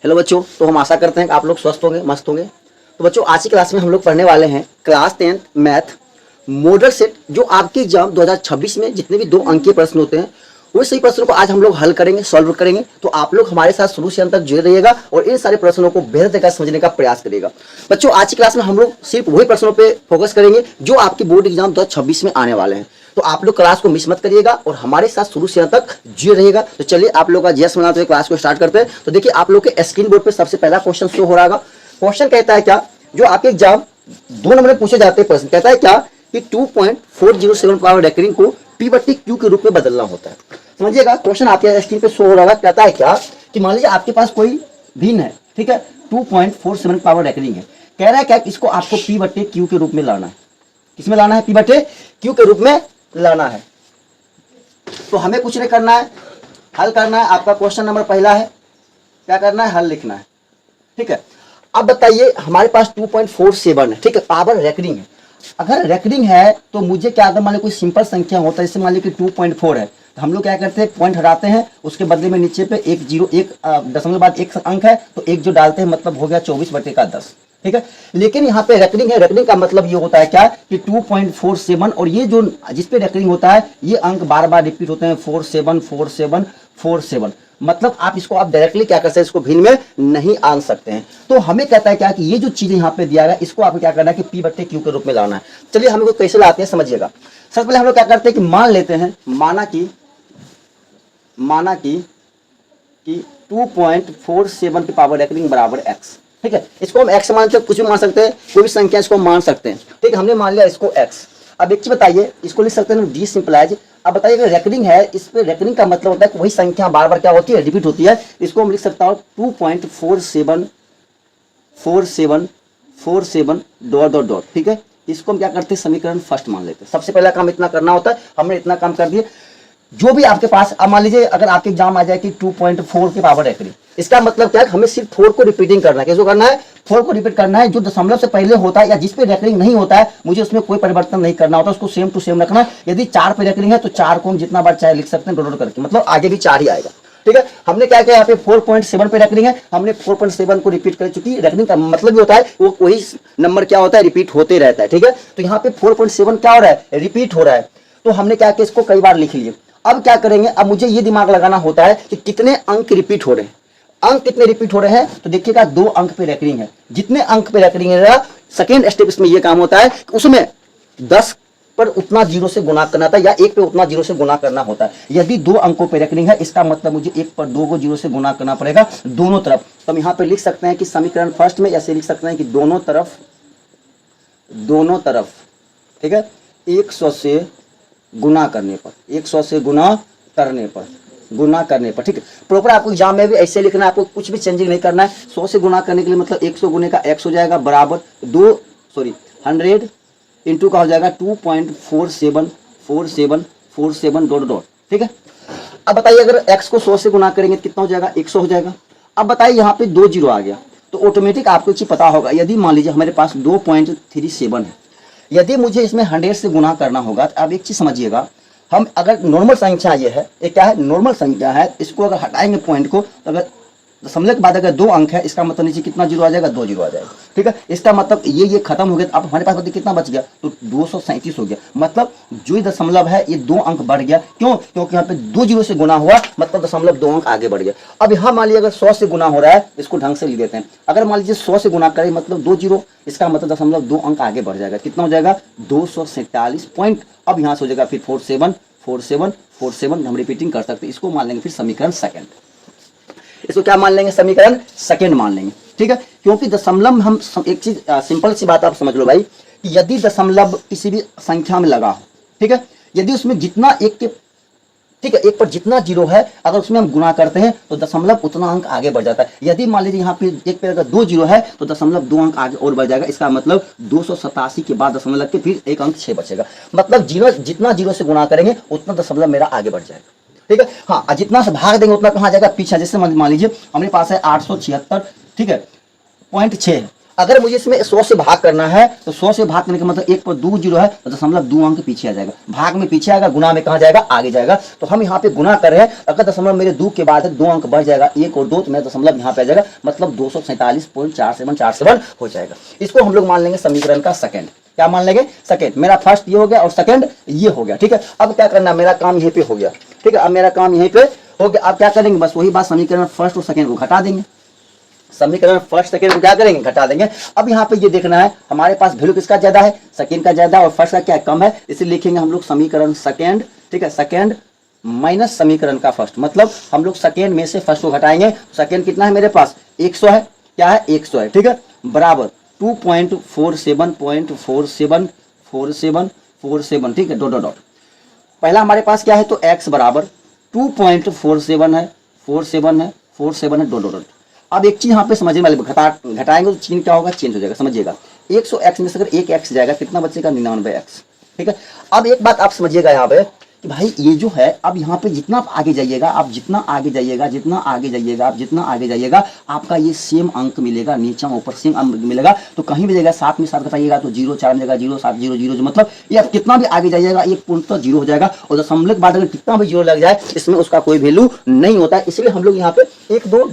Hello बच्चों, तो हम आशा करते हैं कि आप लोग स्वस्थ होंगे, मस्त होंगे। तो बच्चों, आज की क्लास में हम लोग पढ़ने वाले हैं class 10th math model set. जो आपके एग्जाम 2026 में जितने भी 2 अंक के प्रश्न होते हैं, वो सही प्रश्नों को आज हम लोग हल करेंगे, सॉल्व करेंगे। तो आप लोग हमारे साथ शुरू से अंत तक जुड़े रहिएगा और इन सारे प्रश्नों को बेहतर तरीके से समझने का प्रयास करिएगा। बच्चों, आज की क्लास में हम लोग सिर्फ वही प्रश्नों पे फोकस करेंगे जो आपके बोर्ड एग्जाम 2026 में आने वाले हैं। तो आप लोग क्लास को मिस मत करिएगा और हमारे साथ शुरू से अंत तक जुड़े रहिएगा। तो चलिए आप लोग का जैस बनाते हुए क्लास को स्टार्ट करते हैं। तो देखिए, आप लोग के स्क्रीन बोर्ड पे सबसे पहला क्वेश्चन शो हो रहा होगा। क्वेश्चन कहता है क्या, जो आपके एग्जाम 2 नंबर में पूछे जाते हैं प्रश्न, कहता है क्या कि 2.407 पावर रेकरिंग को P/Q के रूप में बदलना होता है। समझिएगा, क्वेश्चन आपके स्क्रीन पे शो हो रहा है। कहता है क्या कि मान लीजिए आपके पास कोई भिन्न है, ठीक है, 2.47 पावर रेकरिंग है। कह रहा है क्या, इसको आपको P/Q के रूप में लाना है। किसमें लाना है? P/Q के रूप में लाना है। तो हमें कुछ नहीं करना है, हल करना है। आपका क्वेश्चन नंबर पहला है, क्या करना है? हल लिखना है, ठीक है। अब बताइए, हमारे पास 2.47 है, ठीक है, पावर रेकरिंग है। अगर रेकरिंग है तो मुझे क्या, अगर मान लीजिए कोई सिंपल संख्या होता है, जैसे मान लीजिए कि 2.4 है, तो हम लोग क्या करते हैं, पॉइंट हटाते हैं, उसके बदले में नीचे पे एक दशमलव बाद एक अंक है, तो एक जो डालते हैं, मतलब हो गया 24/10, ठीक है। लेकिन यहाँ पे रेकरिंग है, रेकरिंग का मतलब ये होता है क्या कि 2.47, और ये जो जिस पे रेकरिंग होता है, ये अंक बार बार रिपीट होते हैं, 47 47 47। मतलब आप इसको आप डायरेक्टली क्या कर सकते हैं, इसको भिन्न में नहीं आन सकते हैं। तो हमें कहता है क्या कि ये जो चीजें यहाँ पे दिया गया, इसको आपको क्या करना है कि P/Q के रूप में लाना है। चलिए हम लोग कैसे लाते हैं समझिएगा। सबसे पहले हम लोग क्या करते हैं कि मान लेते हैं, माना कि 2.47 की पावर रेकरिंग बराबर x, ठीक है। इसको हम x मानते हैं, कुछ भी मान सकते हैं, कोई भी संख्या इसको मान सकते हैं, ठीक है। हमने मान लिया इसको x। अब एक चीज बताइए, इसको लिख सकते हैं डी सिंपलाइज। अब बताइए, अगर रेकरिंग है, इस पे रेकरिंग का मतलब होता है कि वही संख्या बार बार क्या होती है, रिपीट होती है। इसको हम लिख सकता हूँ 2.47 डॉट डॉट डॉट, ठीक है। इसको हम क्या करते हैं, समीकरण फर्स्ट मान लेते हैं। सबसे पहला काम इतना करना होता है, हमने इतना काम कर दिया। जो भी आपके पास, अब मान लीजिए अगर आपके एग्जाम आ जाए कि 2.4 की पावर रेकरिंग, इसका मतलब क्या है, हमें सिर्फ 4 को रिपीटिंग करना है। कैसे करना है? 4 को रिपीट करना है। जो दशमलव से पहले होता है या जिस पे रेकरिंग नहीं होता है, मुझे उसमें कोई परिवर्तन नहीं करना होता, उसको सेम टू सेम रखना है। यदि 4 पे रेकरिंग है तो 4 को हम जितना बार चाहे लिख सकते हैं, डॉट डॉट करके, मतलब आगे भी 4 ही आएगा, ठीक है। हमने क्या किया, यहाँ पे 4.7 पे रेकरिंग है, हमने 4.7 को रिपीट कर चुकी। रेकरिंग का मतलब भी होता है वो कोई नंबर क्या होता है, रिपीट होते रहता है, ठीक है। तो यहाँ पे 4.7 क्या हो रहा है, रिपीट हो रहा है। तो हमने क्या किया, इसको कई बार लिख लिए। अब क्या करेंगे, अब मुझे ये दिमाग लगाना होता है कि कितने अंक रिपीट हो रहे हैं। अंक कितने रिपीट हो रहे हैं, तो देखिएगा 2 अंक पे रेकरिंग है। जितने अंक पे रेकरिंग है, सेकेंड स्टेप इसमें ये काम होता है, उसमें 10 पर उतना 0 से गुना करना था, या 1 पे उतना 0 से गुना करना होता है। यदि 2 अंकों पे रेकरिंग है, इसका मतलब मुझे 1 पर 2 को 0 से गुना करना पड़ेगा दोनों तरफ। तो हम यहाँ पे लिख सकते हैं कि समीकरण फर्स्ट में ऐसे लिख सकते हैं कि दोनों तरफ, ठीक है, 100 से गुना करने पर, 100 से गुना करने पर, ठीक है। प्रॉपर आपको एग्जाम में भी ऐसे लिखना है, आपको कुछ भी चेंजिंग नहीं करना है। 100 से गुना करने के लिए मतलब 100 गुने का x हो जाएगा बराबर 100 इंटू का हो जाएगा 2.47 डॉट डॉट, ठीक है। अब बताइए, अगर x को 100 से गुना करेंगे तो कितना हो जाएगा, 100 हो जाएगा। अब बताइए, यहाँ पे 2 जीरो आ गया, तो ऑटोमेटिक आपको चीज पता होगा। यदि मान लीजिए हमारे पास 2.37 है, यदि मुझे इसमें 100 से गुना करना होगा, तो आप एक चीज समझिएगा, हम अगर नॉर्मल संख्या ये है, ये क्या है, नॉर्मल संख्या है, इसको अगर हटाएंगे पॉइंट को, तो अगर दशमलव के बाद अगर 2 अंक है, इसका मतलब नीचे कितना जीरो आ जाएगा, 2 जीरो आ जाएगा, ठीक है। इसका मतलब ये खत्म हो गया। अब हमारे पास बताइए कितना बच गया, तो 237 हो गया। मतलब जो दशमलव है ये 2 अंक बढ़ गया। क्यों? क्योंकि यहाँ पे 2 जीरो से गुना हुआ, मतलब दशमलव 2 अंक आगे बढ़ गया। अब यहाँ मान लीजिए अगर 100 से गुना हो रहा है, इसको ढंग से लिख देते हैं। अगर मान लीजिए 100 से गुना करें, मतलब 2 जीरो, इसका मतलब दशमलव 2 अंक आगे बढ़ जाएगा। कितना हो जाएगा, 247 पॉइंट। अब यहाँ से हो जाएगा फिर 47 हम रिपीटिंग कर सकते हैं। इसको मान लेंगे फिर समीकरण सेकंड। इसको क्या मान लेंगे, समीकरण सेकंड मान लेंगे, ठीक है। क्योंकि दशमलव हम एक चीज सिंपल सी बात आप समझ लो भाई, कि यदि दशमलव किसी भी संख्या में लगा हो, ठीक है, यदि उसमें जितना एक के, ठीक है, 1 पर जितना जीरो है, अगर उसमें हम गुना करते हैं तो दशमलव उतना अंक आगे बढ़ जाता है। यदि मान लीजिए यहाँ पे 1 पे अगर 2 जीरो है, तो दशमलव 2 अंक आगे और बढ़ जाएगा। इसका मतलब 287 के बाद दशमलव लग के फिर 1 अंक 6 बचेगा। मतलब जितना जीरो से गुना करेंगे उतना दशमलव मेरा आगे बढ़ जाएगा, ठीक है। हाँ, जितना से भाग देंगे उतना कहाँ जाएगा, पीछे। जैसे मान लीजिए हमारे पास है 876, ठीक है, 0.6। अगर मुझे इसमें 100 से भाग करना है तो 100 से भाग करने का मतलब 1 पर 2 जीरो है तो 0.2 अंक पीछे आ जाएगा, भाग में पीछे आएगा, गुना में कहाँ जाएगा, आगे जाएगा। तो हम यहाँ पे गुना कर रहे हैं, अगर दशमलव मेरे 2 के बाद 2 अंक बढ़ जाएगा 1 और 2 तो मेरा दशमलव यहाँ पे आ जाएगा, मतलब 247.4747 हो जाएगा। इसको हम लोग मान लेंगे समीकरण का सेकंड। क्या मान लेंगे, सेकंड। मेरा फर्स्ट ये हो गया और सेकंड ये हो गया, ठीक है। अब क्या करना, मेरा काम यहीं पे हो गया, ठीक है। अब मेरा काम यहीं पे हो गया। अब क्या करेंगे, बस वही बात, समीकरण फर्स्ट और सेकंड को घटा देंगे, समीकरण फर्स्ट सेकंड को क्या करेंगे, घटा देंगे। अब यहाँ पे ये देखना है हमारे पास वैल्यू किसका ज्यादा है, सेकंड का ज्यादा और फर्स्ट का क्या कम है, इसलिए लिखेंगे हम लोग समीकरण सेकंड, ठीक है, सेकंड माइनस समीकरण का फर्स्ट, मतलब हम लोग सेकंड में से फर्स्ट को घटाएंगे। सेकंड कितना है मेरे पास, 100 है, क्या है 100 है, ठीक है, बराबर 2.47474747, ठीक है, डॉट डॉट डॉट। पहला हमारे पास क्या है, तो x बराबर 2.47 है, 47 है, डॉट डॉट डॉट। अब एक चीज यहाँ पे समझने वाले, घटाएंगे तो चिन्ह क्या होगा, चेंज हो जाएगा, समझिएगा। 100x में से अगर एक x जाएगा कितना बचेगा, 99x, ठीक है। अब एक बात आप समझिएगा यहाँ पे कि भाई ये जो है, अब यहाँ पे जितना आप आगे जाइएगा, आप जितना आगे जाइएगा, जितना आगे जाइएगा, आप जितना आगे जाइएगा, आपका ये सेम अंक मिलेगा, नीचे ऊपर सेम अंक मिलेगा। तो कहीं भी जाएगा 7 में 7 घटाइएगा तो 0, 4 में जाएगा 0, 7 0 0, मतलब ये आप कितना भी आगे जाइएगा एक पूर्णतः 0 हो जाएगा। और दशमलव के बाद अगर कितना भी 0 लग जाए इसमें उसका कोई वैल्यू नहीं होता है। इसलिए हम लोग यहाँ पे 1-2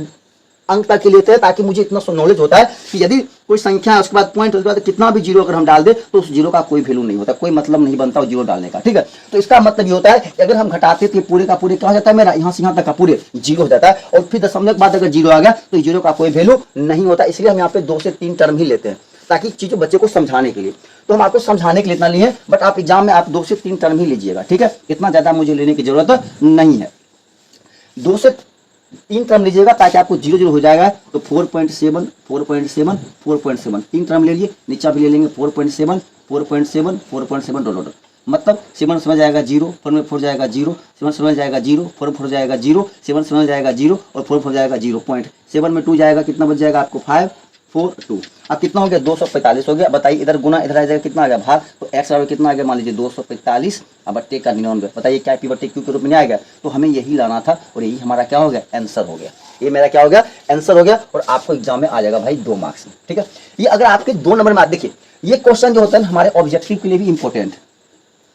अंक तक के लेते हैं, ताकि मुझे इतना नॉलेज होता है कि यदि कोई संख्या है उसके बाद पॉइंट, उसके बाद कितना भी जीरो अगर हम डाल दे तो उस जीरो का कोई वैल्यू नहीं होता, कोई मतलब नहीं बनता उस जीरो डालने का, ठीक है। तो इसका मतलब ये होता है कि अगर हम घटाते तो पूरे का पूरे क्या हो जाता है, मेरा यहाँ से यहाँ तक का पूरे जीरो हो जाता है, और फिर दशमलव के बाद अगर जीरो आ गया तो जीरो का कोई वैल्यू नहीं होता। इसलिए हम यहाँ पे 2 से 3 टर्म ही लेते हैं, ताकि चीजों बच्चे को समझाने के लिए। तो हम आपको समझाने के लिए इतना लिए, बट आप एग्जाम में आप 2 से 3 टर्म ही लीजिएगा, ठीक है, इतना ज्यादा मुझे लेने की जरूरत नहीं है। 2 से 3 टर्म लीजिएगा ताकि आपको 0 0 हो जाएगा। तो 4.7 4.7 4.7 3 टर्म ले लिए, नीचा भी ले लेंगे 4.7 4.7 4.7 डॉट, मतलब 7 समझ जाएगा 0, 4 में 4 जाएगा 0, 7 समझ जाएगा 0, 4 4 जाएगा 0, 7 समझ जाएगा 0 और 4 4 जाएगा 0.7 में 2 जाएगा, कितना बच जाएगा आपको 5 4 2। अब कितना हो गया, 245 हो गया। बताइए इधर गुना, इधर आ जाएगा कितना आ गया भाग, तो x बराबर कितना आ गया, मान लीजिए 245 अब बट्टे का 99। बताइए क्या पी बट्टे क्यू के रूप में आ गया, तो हमें यही लाना था और यही हमारा क्या हो गया, आंसर हो गया। ये मेरा क्या हो गया, आंसर हो गया, और आपको एग्जाम में आ जाएगा भाई 2 मार्क्स में, ठीक है। ये अगर आपके 2 नंबर में, देखिए ये क्वेश्चन जो होता है हमारे ऑब्जेक्टिव के लिए भी इंपॉर्टेंट है,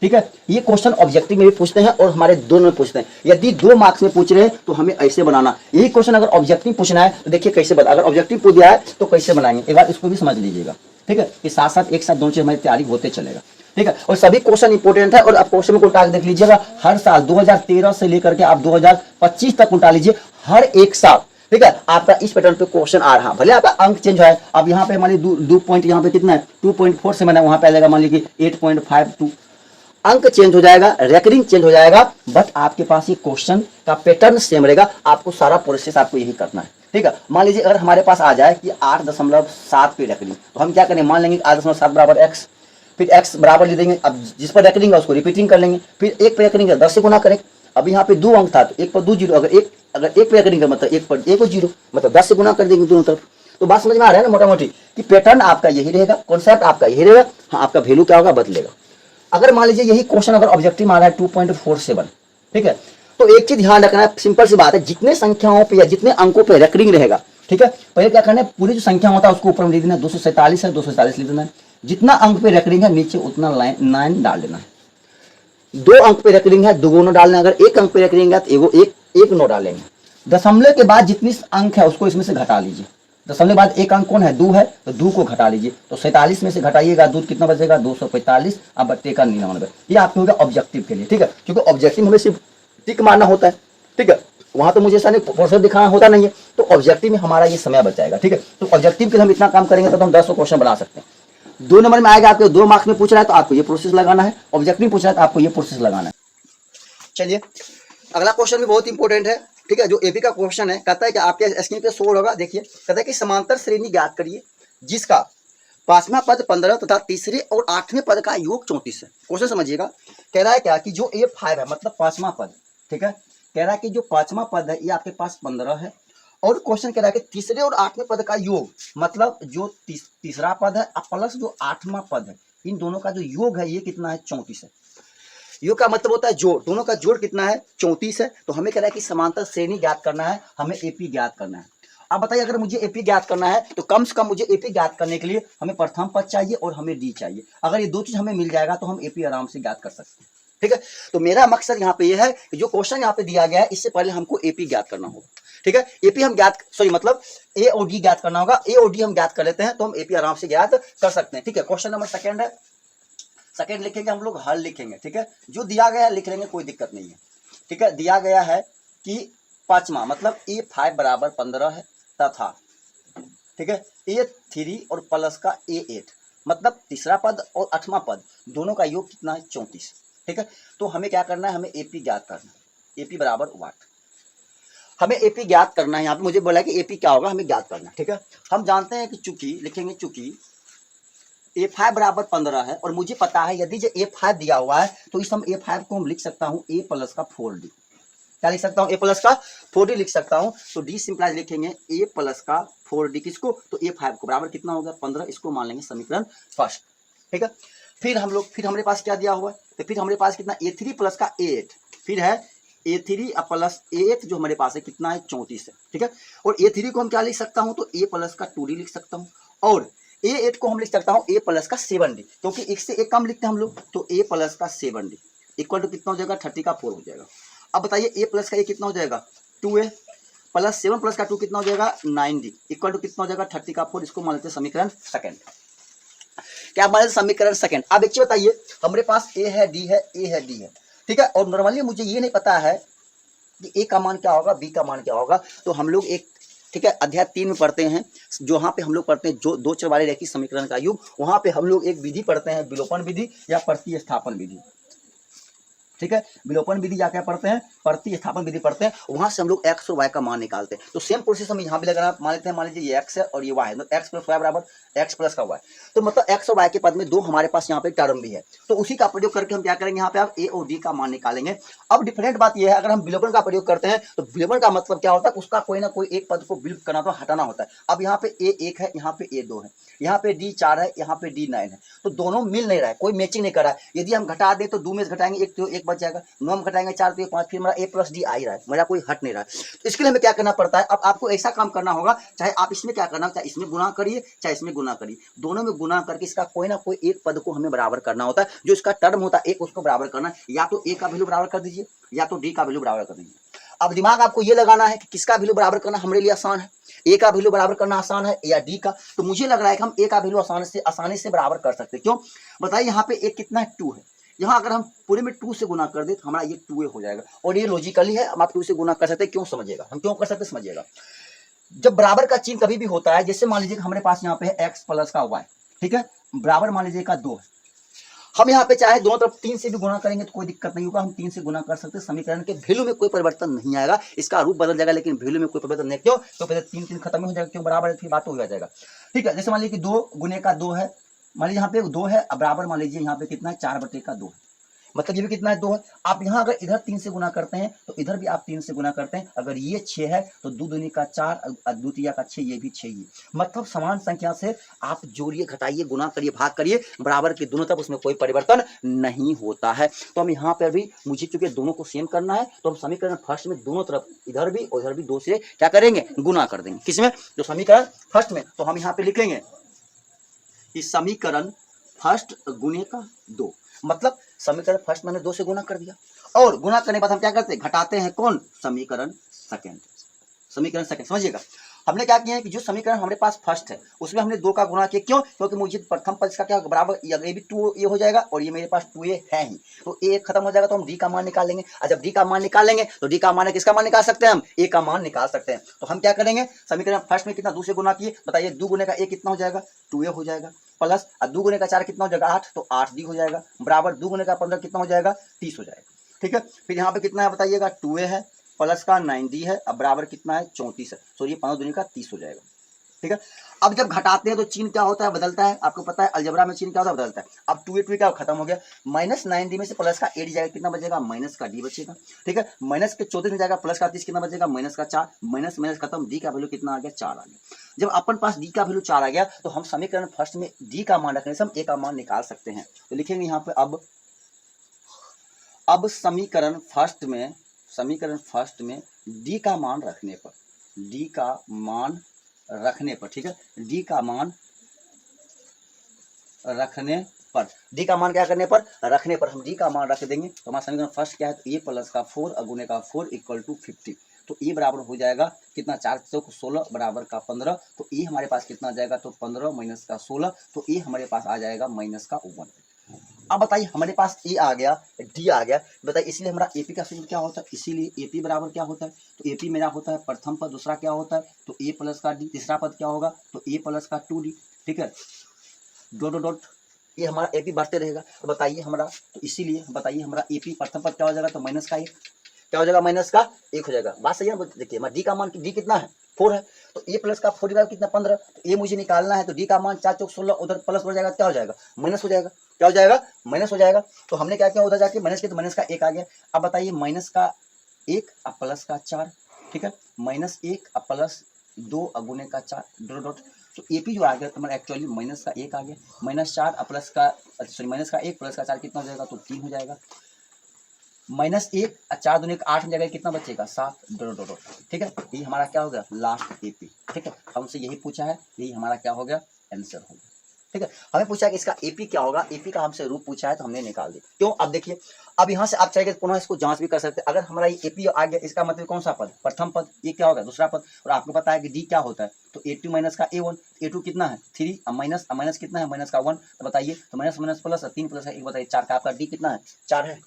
ठीक है। ये क्वेश्चन ऑब्जेक्टिव में भी पूछते हैं और हमारे दोनों में पूछते हैं। यदि 2 मार्क्स में पूछ रहे हैं तो हमें ऐसे बनाना, यही क्वेश्चन अगर ऑब्जेक्टिव पूछना है तो देखिए कैसे बना, अगर ऑब्जेक्टिव पूछ दिया है तो कैसे बनाएंगे, एक बार इसको भी समझ लीजिएगा, ठीक है। कि साथ साथ एक साथ दोनों चीज हमारी तैयारी होते चलेगा, ठीक है। और सभी क्वेश्चन इंपॉर्टेंट है। और अब क्वेश्चन को उल्टा के देख लीजिएगा, हर साल 2013 से लेकर के आप 2025 तक उल्टा लीजिए, हर एक साल, ठीक है, आपका इस पैटर्न पे क्वेश्चन आ रहा, भले आपका अंक चेंज है। अब यहाँ पे मान लीजिए 2 पॉइंट, यहाँ पे कितना है 2.4 से मैंने वहां पे आ जाएगा मान लीजिए 8.52, अंक चेंज हो जाएगा, रेकरिंग चेंज हो जाएगा, बट आपके पास ये क्वेश्चन का पैटर्न सेम रहेगा। आपको सारा प्रोसेस आपको यही करना है, ठीक है। मान लीजिए अगर हमारे पास आ जाए कि 8.7 पे रेकरिंग, तो हम क्या करें, मान लेंगे 8.7 बराबर x, फिर x बराबर ले देंगे, अब जिस पर रेकरिंग है उसको रिपीटिंग कर लेंगे, फिर 1 पे रेकरिंग 10 से गुना करें। अब यहाँ पे 2 अंक था तो 1 पर 2 जीरो, अगर एक पे रेकरिंग मतलब 1 पर 1 जीरो, मतलब 10 से गुना कर देंगे दोनों तरफ। तो बात समझ में आ रहा है ना मोटा मोटी, कि पैटर्न आपका यही रहेगा, कॉन्सेप्ट आपका यही रहेगा, हाँ आपका वैल्यू क्या होगा, बदलेगा। अगर मान लीजिए यही क्वेश्चन अगर ऑब्जेक्टिव में आ रहा है 2.47, ठीक है, तो एक चीज ध्यान रखना है, सिंपल सी बात है, जितने संख्याओं पे या जितने अंकों पे रेकरिंग रहेगा, ठीक है, पहले क्या करना है, पूरी जो संख्या होता है उसको ऊपर में लिख देना, 247 है 247 लिख देना है, जितना अंक पे रेकरिंग है नीचे उतना लाइन 9 डाल देना है। 2 अंक पे रेकरिंग है 2 नो डालना है, अगर 1 अंक पे रेकरिंग है तो एक नो डालेंगे। दशमलव के बाद जितनी अंक है उसको इसमें से घटा लीजिए, दशमलव बाद एक अंक कौन है, 2 है, तो 2 को घटा लीजिए, तो 47 में से घटाइएगा 2 कितना बचेगा 245, अब बट्टे का 99। ये आपके हो गया ऑब्जेक्टिव के लिए, ठीक है, क्योंकि ऑब्जेक्टिव हमें सिर्फ टिक मारना होता है, ठीक है, वहां तो मुझे ऐसा नहीं प्रोसेस दिखाना होता नहीं है, तो ऑब्जेक्टिव में हमारा ये समय बच जाएगा, ठीक है। तो ऑब्जेक्टिव के लिए हम इतना काम करेंगे तो हम 10 क्वेश्चन बना सकते हैं। 2 नंबर में आएगा, आपके 2 मार्क्स में पूछ रहा है तो आपको ये प्रोसेस लगाना है, ऑब्जेक्टिव पूछ रहा है तो आपको ये प्रोसेस लगाना है। चलिए अगला क्वेश्चन भी बहुत इंपॉर्टेंट है, ठीक है, जो एपी का क्वेश्चन है, कहता है कि आपके स्क्रीन पे शो होगा, देखिए, कहता है कि समांतर श्रेणी ज्ञात करिए जिसका 5वां पद 15 तथा तीसरे और 8वें पद का योग 34 है। क्वेश्चन समझिएगा, कह रहा है क्या कि जो A5 है मतलब 5वां पद, ठीक है, कह रहा है कि जो 5वां पद है ये आपके पास 15 है, और क्वेश्चन कह रहा है कि तीसरे और 8वें पद का योग, मतलब जो तीसरा पद है प्लस जो 8वां पद है, इन दोनों का जो योग है ये कितना है, 34 है। योग का मतलब होता है जोड़, दोनों का जोड़ कितना है, 34 है। तो हमें कह रहा है कि समांतर श्रेणी ज्ञात करना है, हमें एपी ज्ञात करना है। अब बताइए अगर मुझे एपी ज्ञात करना है तो कम से कम मुझे एपी ज्ञात करने के लिए हमें प्रथम पद चाहिए और हमें डी चाहिए। अगर ये दो चीज हमें मिल जाएगा तो हम एपी आराम से ज्ञात कर सकते हैं। ठीक है, तो मेरा मकसद यहाँ पे ये है कि जो क्वेश्चन यहाँ पे दिया गया है इससे पहले हमको एपी ज्ञात करना होगा। ठीक है, एपी हम ज्ञात सॉरी मतलब ए और डी ज्ञात करना होगा। ए और डी हम ज्ञात कर लेते हैं तो हम एपी आराम से ज्ञात कर सकते हैं। ठीक है, क्वेश्चन नंबर सेकंड है, सेकंड लिखेंगे हम लोग, हल लिखेंगे। ठीक है, जो दिया गया है लिख लेंगे, कोई दिक्कत नहीं है। ठीक है, दिया गया है कि पांचवा मतलब A5 बराबर 15 है तथा ठीक है A3 और प्लस का A8 मतलब तीसरा पद और आठवां पद दोनों का योग कितना है 34। ठीक है, तो हमें क्या करना है, हमें एपी ज्ञात करना है। एपी बराबर वाट, हमें एपी ज्ञात करना है। यहाँ पे मुझे बोला है कि एपी क्या होगा, हमें ज्ञात करना है। ठीक है, हम जानते हैं कि चूंकि लिखेंगे चूंकि A5 बराबर 15 है और मुझे पता है यदि जो A5 दिया हुआ है तो इस हम A5 को हम लिख सकता हूँ A प्लस का 4D। क्या लिख सकता हूँ, A प्लस का 4D लिख सकता हूँ। तो डी सिंप्लाइज लिखेंगे A प्लस का 4D किसको, तो A5 को बराबर कितना हो गया 15, इसको मान लेंगे समीकरण फर्स्ट। ठीक है, फिर हम लोग फिर हमारे पास क्या दिया हुआ है, तो फिर हमारे पास कितना A3 प्लस का A8, फिर है A3 प्लस A8 जो हमारे पास है कितना है 34 है। ठीक है, और A3 को हम क्या लिख सकता हूँ, तो A प्लस का 2D लिख सकता हूँ और A8 को हम लिख सकता हूँ A प्लस का 7D, क्योंकि एक से एक कम लिखते हैं हम लोग, तो A प्लस का 7D इक्वल टू कितना हो जाएगा 30 का 4 हो जाएगा। अब बताइए A प्लस का A कितना हो जाएगा 2A प्लस 7 प्लस का 2 कितना हो जाएगा 9D इक्वल टू कितना हो जाएगा 30 का 4, इसको मान लेते हैं समीकरण सेकंड। क्या मान लेते समीकरण सेकंड। अब एक चीज बताइए, हमारे पास A है D है A है D है। ठीक है, और नॉर्मली मुझे ये नहीं पता है कि A का मान क्या होगा B का मान क्या होगा, तो हम लोग एक ठीक है अध्याय 3 में पढ़ते हैं, जो वहाँ पे हम लोग पढ़ते हैं जो दो चर वाले रेखीय समीकरण का युग, वहाँ पे हम लोग एक विधि पढ़ते हैं विलोपन विधि या प्रतिस्थापन विधि। ठीक है, विलोपन विधि या क्या पढ़ते हैं, प्रतिस्थापन विधि पढ़ते हैं, वहां से हम लोग एक्स और वाई का मान निकालते हैं। तो सेम प्रोसेस हम यहाँ भी लगाना मान लेते हैं, मान लीजिए ये एक्स है और ये वाई है, तो एक्स प्लस वाई बराबर एक्स प्लस का वाई, तो मतलब एक्स और वाई के पद में दो हमारे पास यहाँ पे टर्म भी है, तो उसी का प्रयोग करके हम क्या करेंगे, यहाँ पे आप ए और डी का मान निकालेंगे। अब डिफरेंट बात यह है, अगर हम विलोपन का प्रयोग करते हैं तो विलोपन का मतलब क्या होता है, उसका कोई ना कोई एक पद को विलुप्त करना तो हटाना होता है। अब यहाँ पे ए 1 है, यहाँ पे ए 2 है, यहाँ पे डी 4 है, यहाँ पे डी 9 है, तो दोनों मिल नहीं रहा है, कोई मैचिंग नहीं कर रहा है। यदि हम घटा दें तो 2 में से घटाएंगे एक तो एक बच जाएगा, 9 में घटाएंगे 4 तो 5, फिर मेरा ए प्लस डी आ ही रहा है, मेरा कोई हट नहीं रहा है। तो इसके लिए हमें क्या करना पड़ता है, अब आपको ऐसा काम करना होगा, चाहे आप इसमें क्या करना, चाहे इसमें गुना करिए चाहे इसमें गुना करिए, दोनों में गुना करके इसका कोई ना कोई एक पद को हमें बराबर करना होता है, जो इसका टर्म होता है एक उसको बराबर करना है, या तो ए का वैल्यू बराबर कर दीजिए या तो डी का वैल्यू बराबर कर दीजिए। अब दिमाग आपको ये लगाना है कि किसका वैल्यू बराबर करना हमारे लिए आसान है, ए का वैल्यू बराबर करना आसान है या डी का। तो मुझे लग रहा है कि हम ए का वैल्यू आसानी से बराबर कर सकते हैं। क्यों बताइए, यहाँ पे एक कितना है 2 है, यहाँ अगर हम पूरे में 2 से गुना कर दे तो हमारा ये 2a हो जाएगा, और ये लॉजिकली है, हम आप 2 से गुना कर सकते हैं। क्यों समझिएगा, हम क्यों कर सकते समझिएगा, जब बराबर का चिन्ह कभी भी होता है, जैसे मान लीजिए हमारे पास यहाँ पे है एक्स प्लस का वाई, ठीक है, बराबर मान लीजिए का 2 है, हम यहाँ पे चाहे दोनों तरफ 3 से भी गुना करेंगे तो कोई दिक्कत नहीं होगा, हम 3 से गुना कर सकते हैं, समीकरण के वैल्यू में कोई परिवर्तन नहीं आएगा, इसका रूप बदल जाएगा लेकिन वैल्यू में कोई परिवर्तन नहीं। क्यों, तो पहले 3 3 खत्म हो जाएगा, क्यों बराबर है, फिर बात हो जाएगा। ठीक है, जैसे मान लीजिए कि 2 गुने का 2 है, मान लीजिए यहाँ पे 2 है, अब बराबर मान लीजिए यहाँ पे कितना है 4/2 है, मतलब ये भी कितना है 2 है। आप यहाँ अगर इधर 3 से गुना करते हैं तो इधर भी आप 3 से गुना करते हैं, अगर ये 6 है तो 2 दूनी का 4 द्वितीय का 6, ये भी 6 ही, मतलब समान संख्या से आप जोड़िए घटाइए गुना करिए भाग करिए, बराबर के दोनों तरफ उसमें कोई परिवर्तन नहीं होता है। तो हम यहाँ पर भी मुझे चूंकि दोनों को सेम करना है तो हम समीकरण फर्स्ट में दोनों तरफ इधर भी और इधर भी 2 से क्या करेंगे गुना कर देंगे, किसमें, जो समीकरण फर्स्ट में। तो हम यहाँ पे लिखेंगे इस समीकरण फर्स्ट गुने का 2, मतलब समीकरण फर्स्ट मैंने 2 से गुना कर दिया, और गुना करने के बाद हम क्या करते हैं, घटाते हैं कौन, समीकरण सेकंड, समीकरण सेकंड। समझिएगा, हमने क्या किया है कि जो समीकरण हमारे पास फर्स्ट है उसमें हमने 2 का गुना किया, क्यों, क्योंकि मुझे प्रथम पद का क्या बराबर ये भी 2 ये हो जाएगा और ये मेरे पास 2a है ही, तो a खत्म हो जाएगा तो हम d का मान निकाल लेंगे, और जब d का मान निकालेंगे तो d का मान है किसका मान निकाल सकते हैं, हम a का मान निकाल सकते हैं। तो हम क्या करेंगे, समीकरण फर्स्ट में कितना 2 से गुना किए, बताइए 2 गुने का a कितना हो जाएगा 2a हो जाएगा, प्लस 2 गुने का 4 कितना हो जाएगा 8, तो 8d हो जाएगा, बराबर 2 गुने का 15 कितना हो जाएगा 30 हो जाएगा। ठीक है, फिर यहाँ पे कितना है बताइएगा 2a है प्लस का 9d है, अब बराबर कितना है 34 है, तो ये 15 दूनी का 30 हो जाएगा। ठीक है, अब जब घटाते हैं तो चिन्ह क्या होता है, बदलता है, आपको पता है अलजेब्रा में चिन्ह क्या होता है, बदलता है। अब 2a क्या खत्म हो गया, माइनस 9d में से प्लस का 8 जाएगा, कितना बचेगा माइनस का d बचेगा। ठीक है, माइनस के 34 में जाएगा प्लस का 30, कितना बचेगा माइनस का 4, माइनस माइनस खत्म, d का वैल्यू कितना आ गया 4 आ गया। जब अपन पास d का वैल्यू 4 आ गया तो हम समीकरण फर्स्ट में d का मान रखने से हम a का मान निकाल सकते हैं। तो लिखेंगे यहाँ पे अब समीकरण फर्स्ट में d का मान रखने पर डी का मान रखने पर, ठीक है, डी का मान रखने पर, डी का मान क्या करने पर, रखने पर हम डी का मान रख देंगे। तो हमारा समीकरण फर्स्ट क्या है, तो ए प्लस का 4 अगुने का 4 इक्वल टू 50। तो ए बराबर हो जाएगा कितना, 4 चौक 16 बराबर का 15। तो ए हमारे पास कितना आ जाएगा, तो 15 माइनस का 16, तो ए हमारे पास आ जाएगा माइनस का 1। अब बताइए हमारे पास ए आ गया, डी आ गया, बताइए इसलिए हमारा एपी का सूत्र क्या होता है, इसीलिए एपी बराबर क्या होता है, तो एपी मेरा होता है प्रथम पद, दूसरा क्या होता है, तो ए प्लस का डी, तीसरा पद क्या होगा, तो ए प्लस का 2d, ठीक है, डॉट डॉट डॉट, ये हमारा एपी बढ़ते रहेगा। तो बताइए हमारा, तो इसीलिए बताइए हमारा एपी प्रथम पद क्या हो जाएगा, तो माइनस का 1, क्या हो जाएगा, माइनस का 1 हो जाएगा। बात सही है ना, देखिए हमारा डी का मान, डी कितना है 4 है, तो ए प्लस का 4 कितना 15, तो ये मुझे निकालना है, तो डी का मान 4 चौक 16, उधर प्लस हो जाएगा, क्या हो जाएगा, माइनस हो जाएगा, क्या हो जाएगा, माइनस हो जाएगा। तो हमने क्या किया, उधर जाके माइनस किया, तो माइनस का 1 आ गया। अब बताइए माइनस का 1 अब प्लस का 4, ठीक है, माइनस 1 अब प्लस 2 अगुने का 4 डॉट डॉट। तो एपी जो आ गया तुम्हारा एक्चुअली माइनस का 1 आ गया, माइनस 4 अब प्लस का, सॉरी माइनस का 1 प्लस का 4 कितना हो जाएगा, तो 3 हो जाएगा, माइनस 1 4 दूनी 8 में जाएगा, कितना बचेगा 7 डॉट डॉट डॉट, ठीक है। ये हमारा क्या हो गया, लास्ट एपी, ठीक है, हमसे यही पूछा है, यही हमारा क्या हो गया, आंसर हो गया, ठीक है। हमें पूछा है कि इसका एपी क्या होगा, एपी का हमसे रूप पूछा है, तो हमने निकाल दिया। क्यों, अब देखिए, अब यहाँ से आप चाहेंगे पुनः इसको जांच भी कर सकते हैं। अगर हमारा ये एपी आ गया, इसका मतलब कौन सा पद, प्रथम पद, ये क्या होगा, दूसरा पद, और आपको पता है कि डी क्या होता है, तो ए2 माइनस का ए1, ए2 कितना है 3, माइनस माइनस कितना है, माइनस का 1, तो बताइए, तो माइनस माइनस प्लस 3 प्लस 1 बताइए 4 का, आपका डी कितना है 4 है।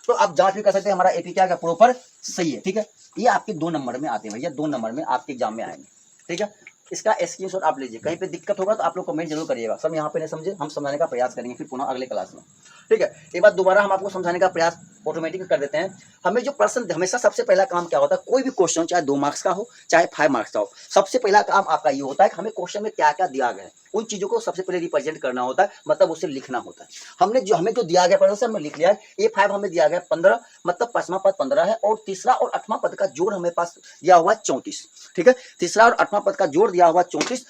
तो आप जांच भी कर सकते हैं हमारा एपी क्या प्रॉपर सही है, ठीक है। ये आपके 2 नंबर में आते हैं भैया, 2 नंबर में आपके एग्जाम में आएंगे, ठीक है। इसका स्क्रीनशॉट आप लीजिए, कहीं पे दिक्कत होगा तो आप लोग कमेंट जरूर करिएगा, सब यहाँ पे नहीं समझे हम समझाने का प्रयास करेंगे फिर पुनः अगले क्लास में, ठीक है। एक बार दोबारा हम आपको समझाने का प्रयास ऑटोमेटिक कर देते हैं। हमें जो प्रश्न, हमेशा सबसे पहला काम क्या होता है, कोई भी क्वेश्चन चाहे 2 मार्क्स का हो चाहे 5 मार्क्स का हो, सबसे पहला काम आपका ये होता है कि हमें क्वेश्चन में क्या क्या दिया गया है उन चीजों को सबसे पहले रिप्रेजेंट करना होता है, मतलब उसे लिखना होता है। हमें जो दिया गया प्रश्न हमने लिख लिया है, A5 हमें दिया गया 15, मतलब 5वां पद 15 है, और तीसरा और 8वां पद का जोड़ हमें पास दिया हुआ 34, ठीक है, तीसरा और 8वां पद का जोड़ दिया हुआ 34।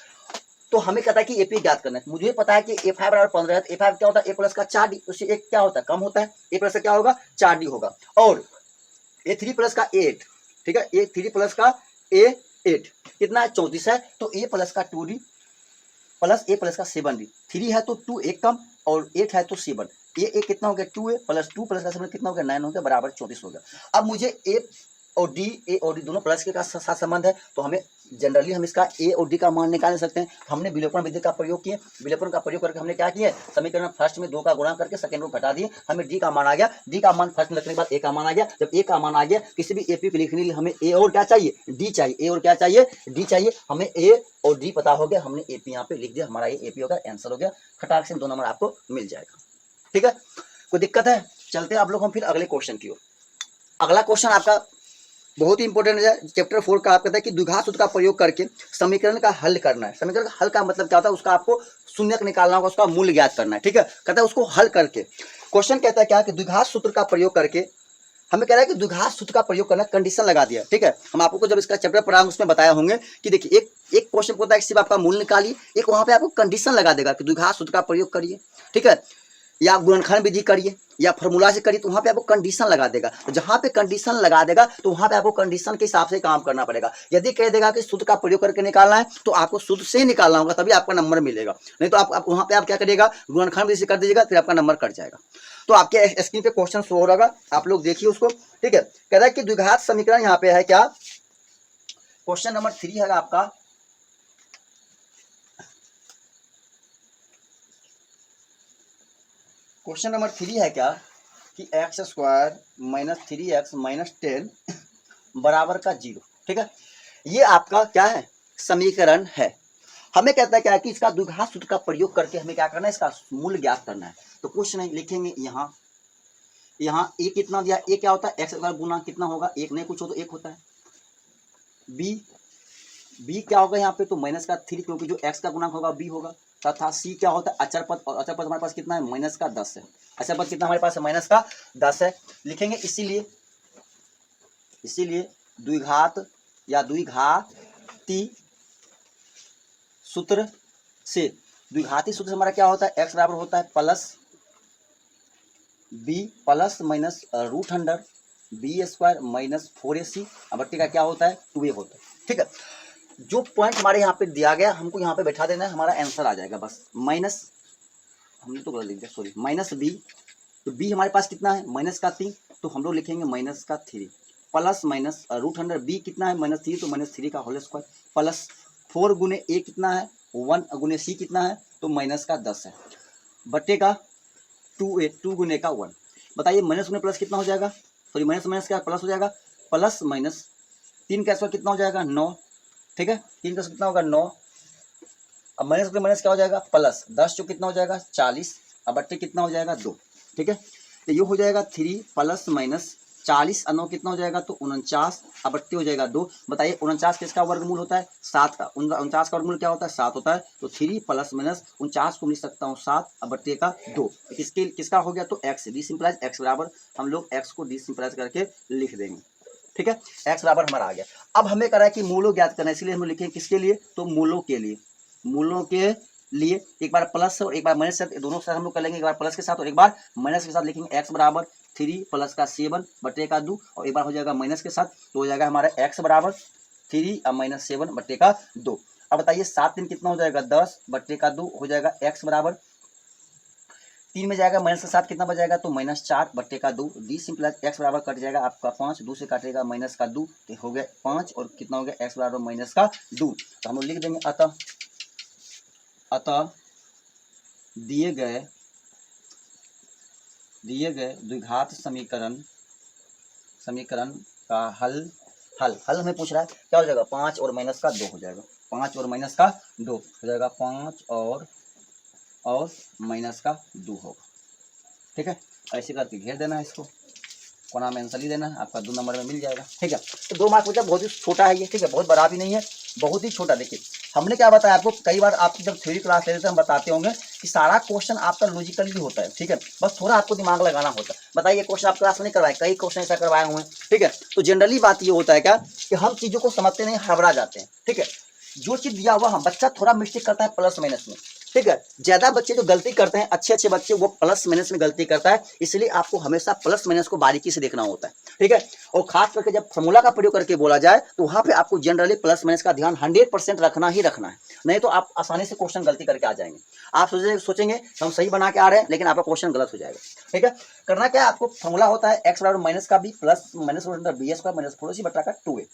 तो हमें कहता है कि एपी ज्ञात करना है, मुझे पता है कि A5 बराबर 15 है, तो A5 क्या होता है, ए प्लस का 4d, उससे एक क्या होता है, कम होता है, ए प्लस का क्या होगा 4d होगा, और A3 प्लस का 8, ठीक है, A3 प्लस का A8 कितना है 34 है, तो A प्लस का 2d प्लस A प्लस का 7d, 3 है तो 2 एक कम, और 8 है तो 7, ये कितना हो गया 2A प्लस 2 प्लस का 7 कितना हो गया 9 हो गया, बराबर 34 हो गया। अब मुझे ए और डी दोनों प्लस के साथ संबंध है, तो हमें जनरली हम इसका ए और डी का मान निकाल सकते हैं। हमने विलोपन विधि का प्रयोग किए, विलोपन का प्रयोग करके हमने क्या किया, समीकरण फर्स्ट में 2 का गुणा करके सेकंड को घटा दिए, हमें डी का मान आ गया, डी का मान फर्स्ट में रखने के बाद ए का मान आ गया। जब ए का मान आ गया, किसी भी एपी को लिखने के लिए हमें ए और क्या चाहिए, डी चाहिए, ए और क्या चाहिए, डी चाहिए। हमें ए और डी पता हो गया, हमने एपी यहाँ पे लिख दिया, हमारा ये एपी होगा, आंसर हो गया, खटाक से 2 नंबर आपको मिल जाएगा, ठीक है। कोई दिक्कत है, चलते हैं आप लोग हम फिर अगले क्वेश्चन की ओर। अगला क्वेश्चन आपका बहुत ही इंपॉर्टेंट है, चैप्टर 4 का। आप कहता है कि द्विघात सूत्र का प्रयोग करके समीकरण का हल करना है। समीकरण का हल का मतलब क्या होता है, उसका आपको शून्यक निकालना होगा, उसका मूल्य ज्ञात करना है, ठीक है। कहता है उसको हल करके, क्वेश्चन कहता है क्या कि द्विघात सूत्र का प्रयोग करके, हमें कह रहा है कि द्विघात सूत्र का प्रयोग करना, कंडीशन लगा दिया, ठीक है। हम आपको जब इसका चैप्टर पढ़ाएंगे उसमें बताया होंगे कि देखिए एक क्वेश्चन होता है कि सिर्फ आपका मूल्य निकालिए, एक वहां पे आपको कंडीशन लगा देगा कि द्विघात सूत्र का प्रयोग करिए, ठीक है, या गुणनखंड विधि करिए या फॉर्मूला से करिए, तो वहां पे आपको कंडीशन लगा देगा। तो जहां पे कंडीशन लगा देगा तो वहां पे आपको कंडीशन के हिसाब से काम करना पड़ेगा। यदि कह देगा कि सूत्र का प्रयोग करके निकालना है, तो आपको सूत्र से ही निकालना होगा, तभी आपका नंबर मिलेगा, नहीं तो आप वहां पे आप क्या करिएगा, गुणनखंड विधि से कर दीजिएगा, फिर आपका नंबर कट जाएगा। तो आपके स्क्रीन पे क्वेश्चन शो हो रहा होगा, आप लोग देखिए उसको, ठीक है। कह रहा है कि द्विघात समीकरण यहाँ पे है क्या, क्वेश्चन नंबर 3 है आपका, क्वेश्चन नंबर 3 है क्या कि x square minus 3x minus 10 बराबर का 0, ठीक है। ये आपका क्या है, समीकरण है। हमें कहता है क्या है कि इसका द्विघात सूत्र का प्रयोग करके हमें क्या करना है, इसका मूल्य ज्ञात करना है। तो कुछ नहीं लिखेंगे, यहाँ ए कितना दिया, ए क्या होता है, एक्स स्क्वायर गुना कितना होगा, एक नहीं कुछ हो तो एक होता है, बी क्या होगा यहाँ पे, तो माइनस का 3, क्योंकि जो एक्स का गुणांक होगा बी होगा, तथा सी क्या होता है अचर पद, और अचर पद हमारे पास कितना है माइनस का 10 है, अचर पद कितना हमारे पास है माइनस का 10 है, लिखेंगे। इसीलिए द्विघात या द्विघाती सूत्र से, द्विघाती सूत्र से हमारा क्या होता है, एक्स बराबर होता है plus b plus minus root under b square minus 4ac, बट्टे का क्या होता है 2a होता है, ठीक है, जो पॉइंट हमारे यहाँ पे दिया गया हमको यहाँ पे बैठा देना है, हमारा आंसर आ जाएगा बस। माइनस, हमने तो गलत लिख दिया सॉरी, माइनस बी। तो बी हमारे पास कितना है माइनस का 3, तो हम लोग लिखेंगे माइनस का 3 plus minus root under b कितना है -3, तो -3 का होल स्क्वायर प्लस 4 गुने ए कितना है 1 गुने सी कितना है तो माइनस का 10 है बटे का 2a 2 गुने का 1। बताइए माइनस गुने प्लस कितना हो जाएगा, सॉरी माइनस माइनस क्या प्लस हो जाएगा, प्लस माइनस 3 का स्क्वायर कितना हो जाएगा 9, ठीक है 3 का कितना होगा 9। अब माइनस गुने माइनस क्या हो जाएगा प्लस 10 जो कितना हो जाएगा 40, अब बट्टे कितना हो जाएगा 2, ठीक है। तो ये हो जाएगा 3 प्लस माइनस 40 और 9 कितना हो जाएगा तो 49, अब बट्टे हो जाएगा 2। बताइए 49 किसका वर्गमूल होता है 7 का, 49 का वर्गमूल क्या होता है 7 होता है। तो 3 प्लस माइनस 49 को लिख सकता हूँ 7 अब बट्टे का 2, किसका हो गया तो x, डी सिंपलाइज x बराबर हम लोग x को डी सिंपलाइज करके लिख देंगे, ठीक है। x बराबर हमारा आ गया। अब हमें करा है कि मूलों ज्ञात करना है, इसलिए हम लिखेंगे किसके लिए तो मूलों के लिए, मूलों के लिए एक बार प्लस और एक बार माइनस से दोनों से हम लोग कर लेंगे, एक बार प्लस के साथ और एक बार माइनस के साथ लिखेंगे x बराबर 3 प्लस का 7 बटे का 2 और एक बार हो जाएगा माइनस के साथ तो हो जाएगा हमारा x बराबर 3 और माइनस 7 बटे का 2। अब बताइए 7 3 कितना हो जाएगा 10 बटे का 2 हो जाएगा x बराबर 3 में जाएगा माइनस के साथ कितना बच तो -4 बटे का 2, डी सिंपल x बराबर कट जाएगा आपका 5, 2 से काटेगा माइनस का 2 तो हो गया 5 और कितना हो गया x बराबर माइनस का 2। तो हम लोग लिख देंगे अतः दिए गए द्विघात समीकरण का हल हमें पूछ रहा है क्या हो जाएगा 5 और माइनस का 2 हो जाएगा, 5 और माइनस का 2 हो जाएगा 5 और माइनस का 2 होगा, ठीक है। ऐसे करके घेर देना है इसको, कोना में आंसर ही देना है आपका 2 नंबर में मिल जाएगा, ठीक है। तो 2 मार्क पूछा बहुत ही छोटा है ये, ठीक है, बहुत बड़ा भी नहीं है, बहुत ही छोटा। देखिए हमने क्या बताया आपको, कई बार आप जब थ्योरी क्लास लेते हैं हम बताते होंगे कि सारा क्वेश्चन आपका लॉजिकली भी होता है, ठीक है, बस थोड़ा आपको दिमाग लगाना होता है। बताइए क्वेश्चन आप क्लास में नहीं करवाए, कई क्वेश्चन ऐसा करवाए हुए हैं, ठीक है। तो जनरली बात ये होता है क्या कि हम चीजों को समझते नहीं, हड़बड़ा जाते हैं, ठीक है। जो चीज दिया हुआ हम बच्चा थोड़ा मिस्टेक करता है प्लस माइनस में, ठीक है। ज्यादा बच्चे जो गलती करते हैं, अच्छे बच्चे वो प्लस माइनस में गलती करता है, इसलिए आपको हमेशा प्लस माइनस को बारीकी से देखना होता है, ठीक है। और खास करके जब फॉर्मूला का प्रयोग करके बोला जाए तो वहां पे आपको जनरली प्लस माइनस का ध्यान 100% रखना ही रखना है, नहीं तो आप आसानी से क्वेश्चन गलती करके आ जाएंगे। आप सोचेंगे हम सही बना के आ रहे हैं लेकिन आपका क्वेश्चन गलत हो जाएगा, ठीक है। करना क्या है, आपको फॉर्मूला होता है x बराबर माइनस का b plus minus b square minus 4c बटा का 2a।